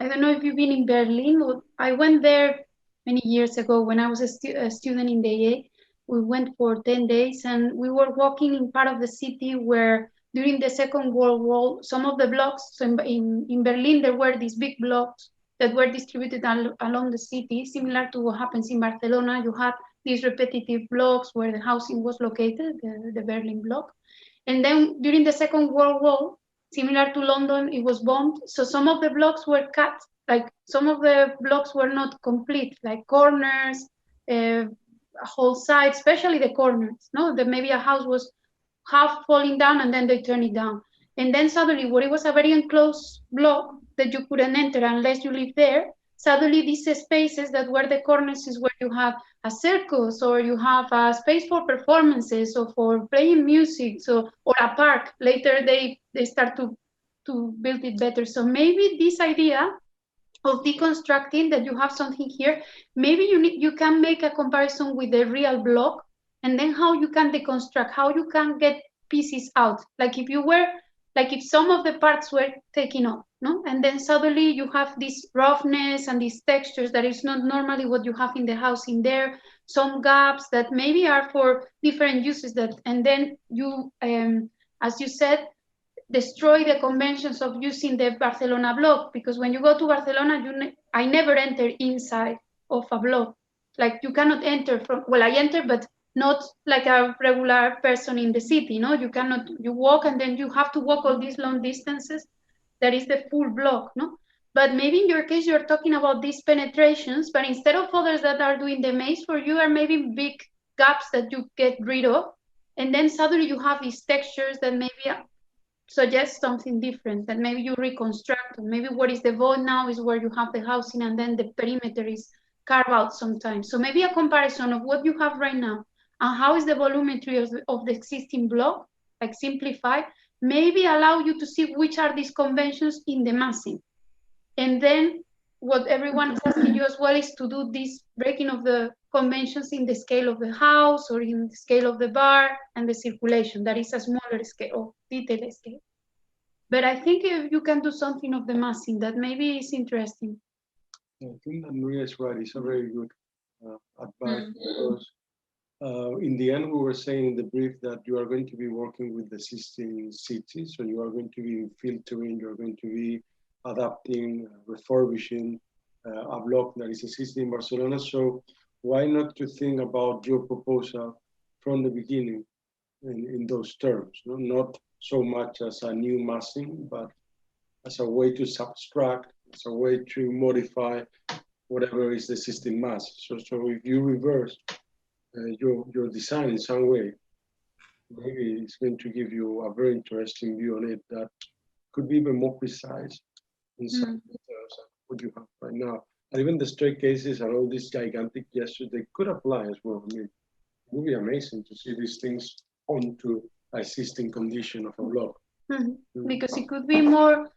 S2: I don't know if you've been in Berlin, or I went there many years ago when I was a student in the EA. We went for 10 days and we were walking in part of the city where during the Second World War, some of the blocks, so in Berlin, there were these big blocks that were distributed along the city, similar to what happens in Barcelona. You had these repetitive blocks where the housing was located, the Berlin block. And then during the Second World War, similar to London, it was bombed. So some of the blocks were cut, like some of the blocks were not complete, like corners, whole sides, especially the corners, no? That maybe a house was half falling down and then they turn it down. And then suddenly, where it was a very enclosed block that you couldn't enter unless you live there, suddenly these spaces that were the corners is where you have a circus, or you have a space for performances, or for playing music, or a park. Later they start to build it better. So maybe this idea of deconstructing, that you have something here, maybe you can make a comparison with the real block, and then how you can deconstruct, how you can get pieces out. Like if some of the parts were taken off, no? And then suddenly you have this roughness and these textures that is not normally what you have in the house in there, some gaps that maybe are for different uses and then you, as you said, destroy the conventions of using the Barcelona block, because when you go to Barcelona, I never enter inside of a block. Like you cannot enter I enter, but not like a regular person in the city, no? You cannot, you walk and then you have to walk all these long distances. That is the full block, no? But maybe in your case, you're talking about these penetrations, but instead of others that are doing the maze for you are maybe big gaps that you get rid of. And then suddenly you have these textures that maybe suggest something different, that maybe you reconstruct, or maybe what is the void now is where you have the housing and then the perimeter is carved out sometimes. So maybe a comparison of what you have right now and how is the volumetry of the existing block, like simplified, maybe allow you to see which are these conventions in the massing. And then what everyone is asking you as well is to do this breaking of the conventions in the scale of the house or in the scale of the bar and the circulation. That is a smaller scale or detailed scale. But I think if you can do something of the massing, that maybe is interesting.
S6: I think that Maria is right. It's a very good advice, because in the end, we were saying in the brief that you are going to be working with the existing cities. So you are going to be filtering, you're going to be adapting, refurbishing a block that is existing in Barcelona. So why not to think about your proposal from the beginning in those terms, no? Not so much as a new massing, but as a way to subtract, as a way to modify whatever is the existing mass. So if you reverse your design in some way, maybe it's going to give you a very interesting view on it that could be even more precise in some details of what you have right now. And even the straight cases and all these gigantic gestures, they could apply as well. I mean, it would be amazing to see these things onto existing condition of a block.
S2: Because it could be more,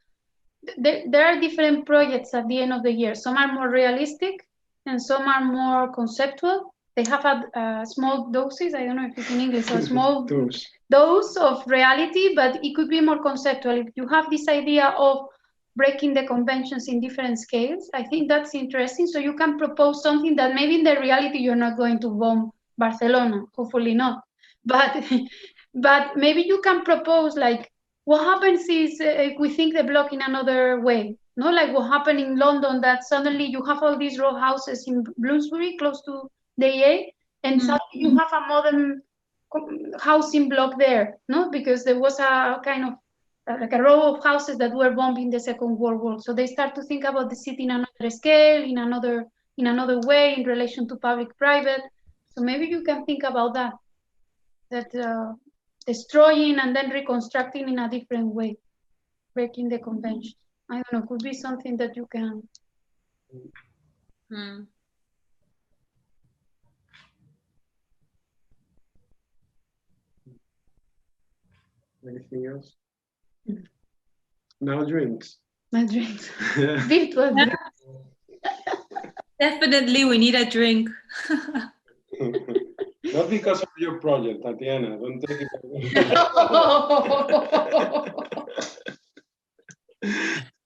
S2: there are different projects at the end of the year. Some are more realistic and some are more conceptual. They have a small doses, I don't know if it's in English, a small dose of reality, but it could be more conceptual. If you have this idea of breaking the conventions in different scales, I think that's interesting. So you can propose something that maybe in the reality you're not going to bomb Barcelona, hopefully not. But maybe you can propose like, what happens is if we think the block in another way, no? Like what happened in London, that suddenly you have all these row houses in Bloomsbury, close to the EA, and suddenly you have a modern housing block there, no? Because there was a kind of like a row of houses that were bombed in the Second World War. So they start to think about the city in another scale, in another way in relation to public-private. So maybe you can think about that destroying and then reconstructing in a different way, breaking the convention. I don't know, could be something that you can.
S6: Anything else? Now drinks.
S2: Now drinks. Virtual drinks.
S3: Definitely, we need a drink.
S6: Not because of your project, Tatiana. Don't take it.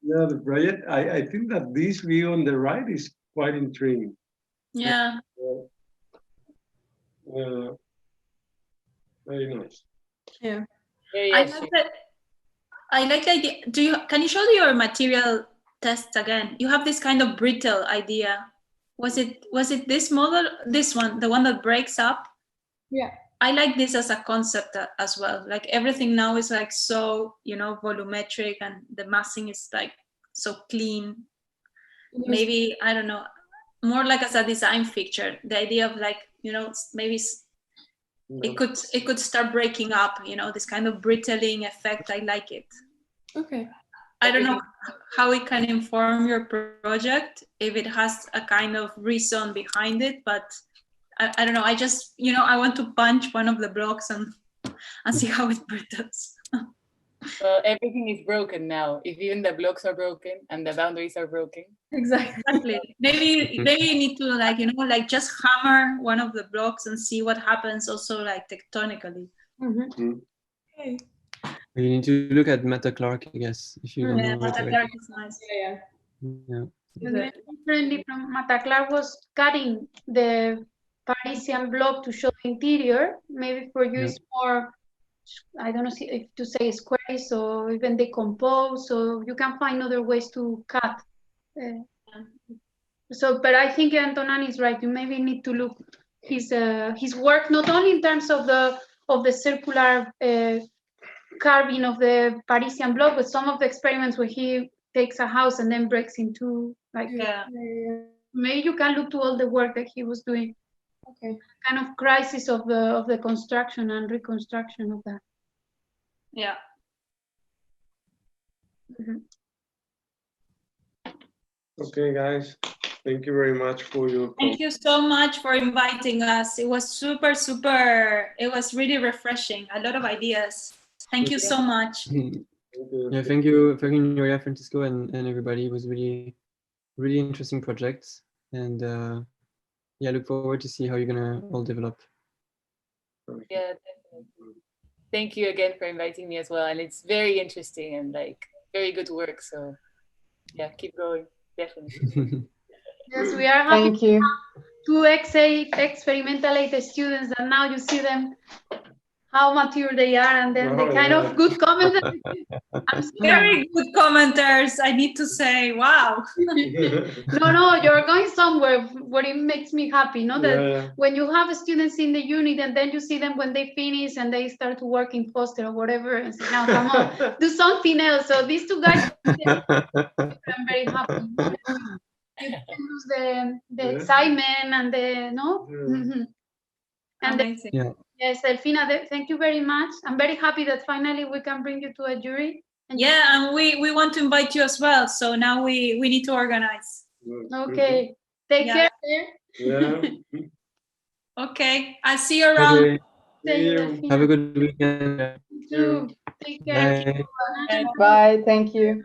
S6: Yeah, the project. I think that this view on the right is quite intriguing.
S3: Yeah.
S6: Very nice.
S12: Yeah.
S3: I like the idea. Can you show your material tests again? You have this kind of brittle idea. Was it this model, this one, the one that breaks up?
S12: Yeah.
S3: I like this as a concept as well. Like everything now is like so, volumetric, and the massing is like so clean. Maybe, I don't know, more like as a design feature. The idea of like, maybe it could start breaking up, this kind of brittling effect. I like it.
S12: Okay.
S3: I don't know how it can inform your project, if it has a kind of reason behind it, but I don't know. I just, I want to punch one of the blocks and see how it brittles.
S5: Well, everything is broken now. If even the blocks are broken and the boundaries are broken.
S3: Exactly. Maybe you need to like just hammer one of the blocks and see what happens also like tectonically.
S12: Okay.
S4: You need to look at Meta Clark, I guess, if you don't
S3: Yeah,
S4: know right
S3: Meta
S4: away.
S3: Clark is nice.
S12: Yeah.
S4: Yeah.
S2: The friendly from Mata Clark was cutting the Parisian block to show the interior. Maybe for you
S4: Yeah.
S2: it's more, I don't know if to say squares or even decompose, so you can find other ways to cut. So, but I think Antonin is right. You maybe need to look his work not only in terms of the circular carving of the Parisian block, but some of the experiments where he takes a house and then breaks into like. Maybe you can look to all the work that he was doing.
S12: Okay.
S2: Kind of crisis of the construction and reconstruction of that.
S3: Yeah.
S6: Okay, guys. Thank you very much for your.
S3: Thank you so much for inviting us. It was super. It was really refreshing. A lot of ideas. Thank you so much.
S4: Yeah, thank you, Nuria, Francisco, and everybody. It was really interesting projects, and yeah, look forward to see how you're gonna all develop.
S5: Yeah, definitely. Thank you again for inviting me as well, and it's very interesting and like very good work. So yeah, keep going, definitely.
S2: Yes, we are happy.
S10: Thank you.
S2: 2XA experimental aid students, and now you see them how mature they are, and then the kind of good comments.
S3: Very good commenters, I need to say. Wow.
S2: No, you're going somewhere where it makes me happy. That when you have students in the unit and then you see them when they finish and they start to work in poster or whatever, and say, now come on, do something else. So these two guys, I'm very happy. You can lose the excitement and the and
S3: amazing.
S2: Yes, Delfina, thank you very much. I'm very happy that finally we can bring you to a jury.
S3: Yeah, and we want to invite you as well. So now we need to organize.
S2: Okay. Take care.
S6: Yeah.
S3: Okay, I'll see you around.
S4: Okay. Have a good weekend.
S2: You too. Take care.
S4: Bye.
S10: Bye. Thank you.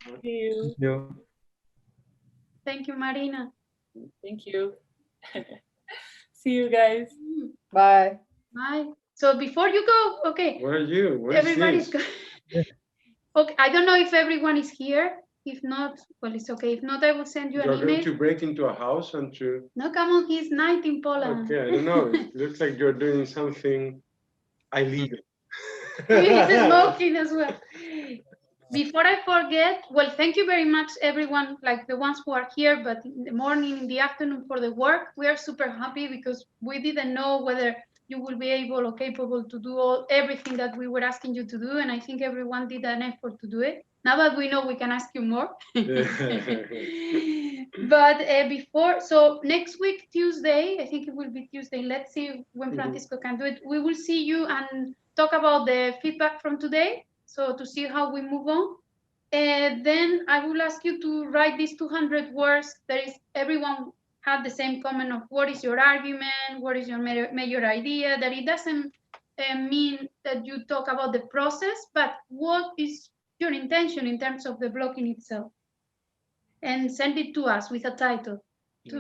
S5: Thank you.
S4: Thank you.
S2: Thank you, Marina.
S5: Thank you. See you guys.
S10: Bye.
S2: Bye. So before you go, okay.
S6: Where are you? Where's
S2: everybody's okay. I don't know if everyone is here. If not, well, it's okay. If not, I will send you an email.
S6: You're going to break into a house and to.
S2: No, come on. He's night in Poland.
S6: Okay, I don't know. It looks like you're doing something illegal.
S2: He's smoking as well. Before I forget, well, thank you very much, everyone, like the ones who are here, but in the morning, in the afternoon for the work. We are super happy because we didn't know whether you will be able or capable to do everything that we were asking you to do. And I think everyone did an effort to do it. Now that we know, we can ask you more. But so next week, Tuesday, I think it will be Tuesday. Let's see when Francisco can do it. We will see you and talk about the feedback from today. So to see how we move on. Then I will ask you to write these 200 words. Everyone had the same comment of what is your argument, what is your major idea, that it doesn't mean that you talk about the process, but what is your intention in terms of the blocking itself. And send it to us with a title.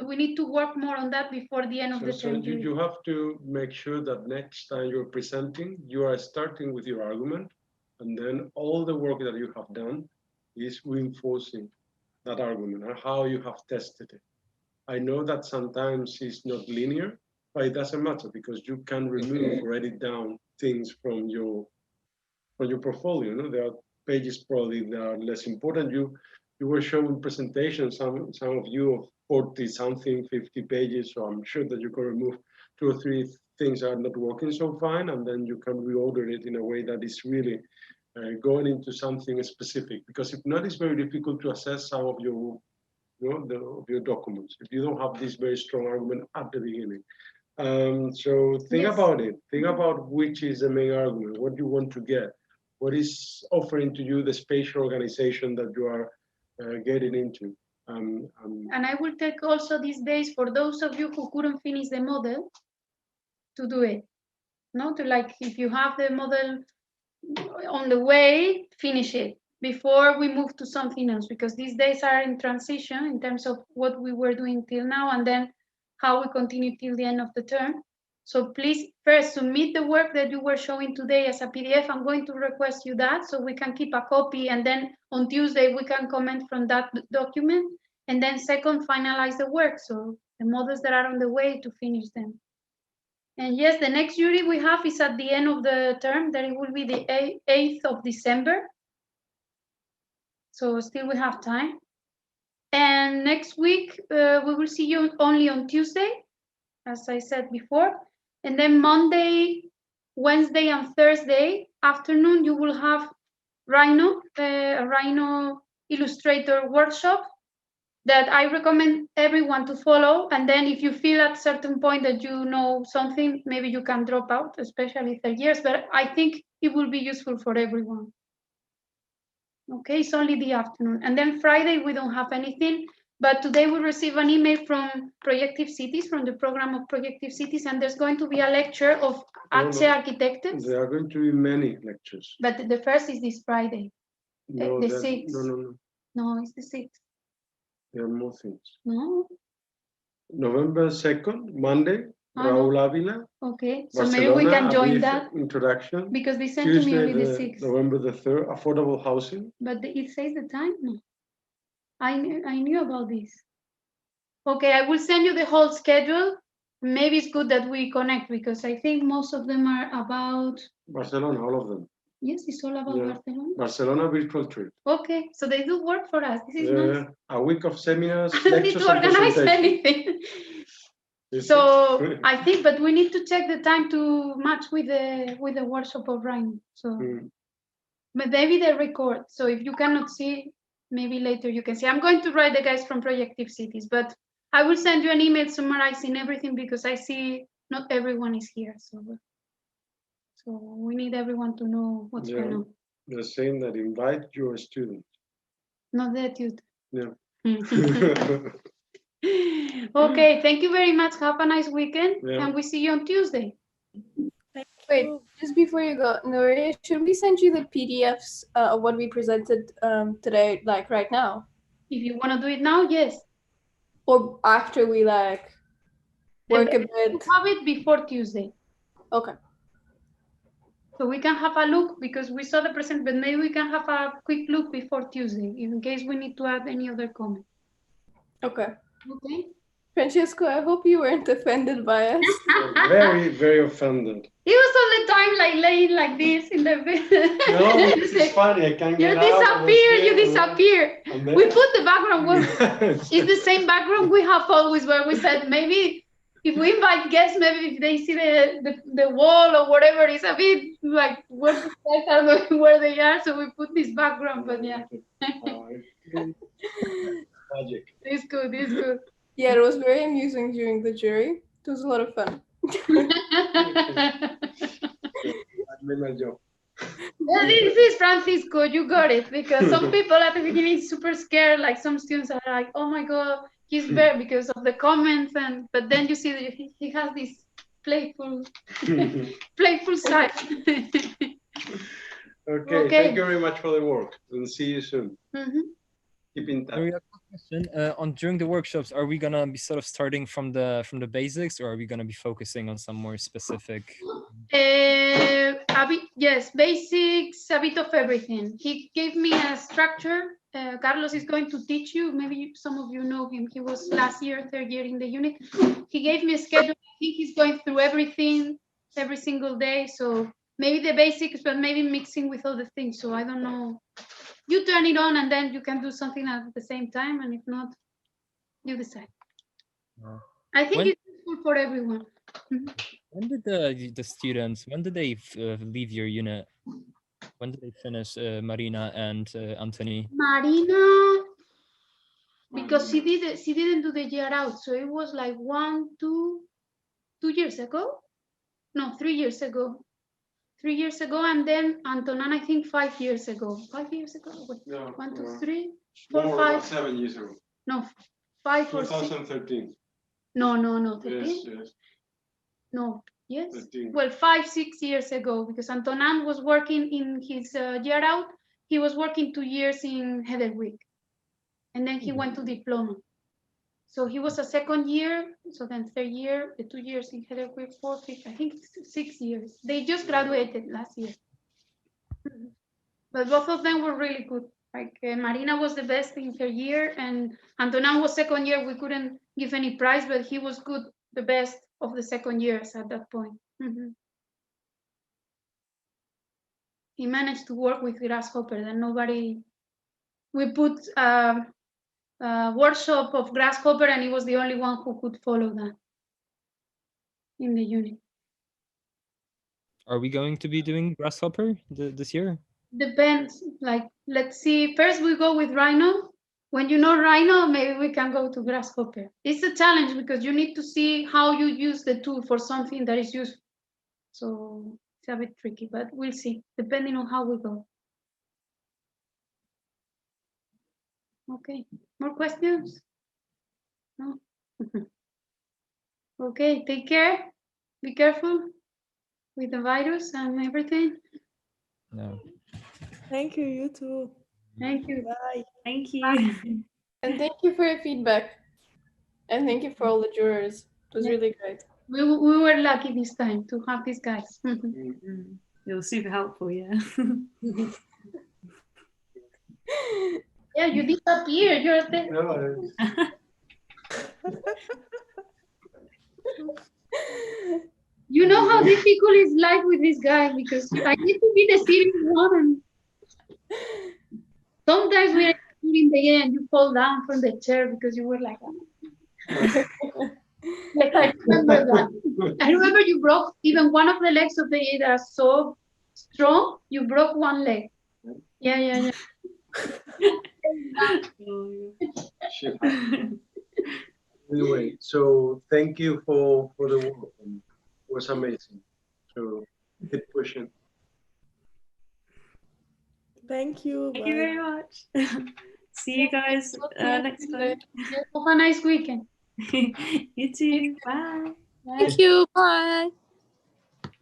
S2: We need to work more on that before the end of the term.
S6: So you have to make sure that next time you're presenting, you are starting with your argument, and then all the work that you have done is reinforcing that argument and how you have tested it. I know that sometimes it's not linear, but it doesn't matter because you can remove or edit down things from your portfolio. There are pages probably that are less important. You were showing presentations, some of you of 40 something, 50 pages. So I'm sure that you can remove 2 or 3 things that are not working so fine, and then you can reorder it in a way that is really going into something specific. Because if not, it's very difficult to assess some of your your documents if you don't have this very strong argument at the beginning. So think about it. Think about which is the main argument, what you want to get, what is offering to you the spatial organization that you are getting into.
S2: And I will take also these days for those of you who couldn't finish the model to do it. To like, if you have the model on the way, finish it before we move to something else, because these days are in transition in terms of what we were doing till now and then how we continue till the end of the term. So please first submit the work that you were showing today as a PDF. I'm going to request you that so we can keep a copy, and then on Tuesday we can comment from that document. And then second, finalize the work. So the models that are on the way to finish them. And yes, the next jury we have is at the end of the term, that it will be the 8th of December. So still we have time. And next week, we will see you only on Tuesday, as I said before. And then Monday, Wednesday, and Thursday afternoon, you will have Rhino, a Rhino Illustrator workshop that I recommend everyone to follow. And then if you feel at a certain point that you know something, maybe you can drop out, especially third years, but I think it will be useful for everyone. Okay, it's only the afternoon. And then Friday, we don't have anything, but today we receive an email from Projective Cities, from the program of Projective Cities, and there's going to be a lecture of Ace Architectes.
S6: There are going to be many lectures.
S2: But the first is this Friday,
S6: No,
S2: the 6th.
S6: No.
S2: No, it's the 6th.
S6: There are more things.
S2: No?
S6: November 2nd, Monday, Raúl Ávila.
S2: Okay, so maybe we can join that.
S6: Introduction.
S2: Because they sent
S6: Tuesday,
S2: to me only the 6th.
S6: November the 3rd, affordable housing.
S2: But it says the time? No. I knew about this. Okay, I will send you the whole schedule. Maybe it's good that we connect, because I think most of them are about
S6: Barcelona, all of them.
S2: Yes, it's all about Barcelona.
S6: Barcelona virtual trip.
S2: Okay, so they do work for us. This is nice.
S6: A week of seminars,
S2: I don't need
S6: lectures,
S2: to
S6: and
S2: organize
S6: presentations.
S2: anything. So I think, but we need to check the time to match with the workshop of Rhino. So, but maybe they record. So if you cannot see, maybe later you can see. I'm going to write the guys from Projective Cities, but I will send you an email summarizing everything, because I see not everyone is here. So we need everyone to know what's going on.
S6: They're saying that invite your students.
S2: Not that you.
S6: Yeah.
S2: Okay, thank you very much. Have a nice weekend,
S6: Yeah.
S2: and we see you on Tuesday.
S13: Wait, just before you go, Nuria, should we send you the PDFs of what we presented today, like right now?
S2: If you want to do it now, yes.
S13: Or after we like work a bit.
S2: Have it before Tuesday.
S13: Okay.
S2: So we can have a look, because we saw the present, but maybe we can have a quick look before Tuesday, in case we need to add any other comment.
S13: Okay.
S2: Okay.
S13: Francesco, I hope you weren't offended by us.
S6: Very, very offended.
S2: He was all the time like laying like this in the bed.
S6: No, this is funny. I can't
S2: You
S6: get out.
S2: disappear, you disappear.
S6: And then-
S2: We put the background. It's the same background we have always, where we said maybe if we invite guests, maybe if they see the wall or whatever, it's a bit like what the guys are going where they are. So we put this background, but yeah.
S6: Magic.
S2: It's good, it's good.
S13: Yeah, it was very amusing during the jury. It was a lot of fun.
S2: Well, this is Francisco, you got it, because some people at the beginning super scared, like some students are like, oh my God, he's bad because of the comments, but then you see that he has this playful side.
S6: Okay, thank you very much for the work, and see you soon. Keep in touch.
S11: Question during the workshops, are we gonna be sort of starting from the basics, or are we gonna be focusing on some more specific?
S2: Yes, basics, a bit of everything. He gave me a structure. Carlos is going to teach you. Maybe some of you know him. He was last year, third year in the unit. He gave me a schedule. I think he's going through everything every single day. So maybe the basics, but maybe mixing with other things. So I don't know. You turn it on, and then you can do something at the same time. And if not, you decide. I think it's useful for everyone.
S11: When did the students? When did they leave your unit? When did they finish? Marina and Anthony.
S2: Marina, because she didn't do the year out, so it was like 2 years ago. No, 3 years ago. 3 years ago, and then Antonan, I think 5 years ago. 5 years ago? Wait,
S6: No,
S2: 1, 2,
S6: no.
S2: 3, 4,
S6: More
S2: 5.
S6: than 7 years ago.
S2: No, 5 or 6.
S6: 2013.
S2: No, 13.
S6: Yes.
S2: No, Yes,
S6: 15.
S2: well, 5-6 years ago, because Antonin was working in his year out. He was working 2 years in Hedderwick, and then he went to diploma. So he was a second year, so then third year, the 2 years in Hedderwick, fourth, fifth, I think 6 years. They just graduated last year. But both of them were really good. Like Marina was the best in her year, and Antonin was second year. We couldn't give any prize, but he was good, the best of the second years at that point. He managed to work with Grasshopper, and nobody. We put a workshop of Grasshopper, and he was the only one who could follow that in the unit.
S14: Are we going to be doing Grasshopper this year?
S2: Depends. Like, let's see. First, we go with Rhino. When you know Rhino, maybe we can go to Grasshopper. It's a challenge because you need to see how you use the tool for something that is useful. So it's a bit tricky, but we'll see, depending on how we go. Okay, more questions? No? Okay, take care. Be careful with the virus and everything.
S14: No.
S9: Thank you, you too.
S2: Thank you.
S9: Bye.
S13: Thank you. And thank you for your feedback. And thank you for all the jurors. It was really great.
S2: We were lucky this time to have these guys.
S13: It was super helpful, yeah.
S2: Yeah, you disappeared. You're there. You know how difficult is life with this guy, because I need to be the serious one. And sometimes we are in the end, you fall down from the chair because you were like, like I remember that. I remember you broke even one of the legs of the A that are so strong. You broke one leg. Yeah.
S6: Anyway, so thank you for the work. It was amazing. So keep pushing.
S9: Thank you.
S13: Thank you very much. See you guys next time.
S2: Have a nice weekend.
S13: You too. Bye.
S2: Thank you. Bye.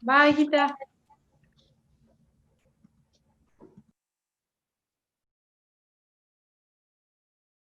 S2: Bye, Gita.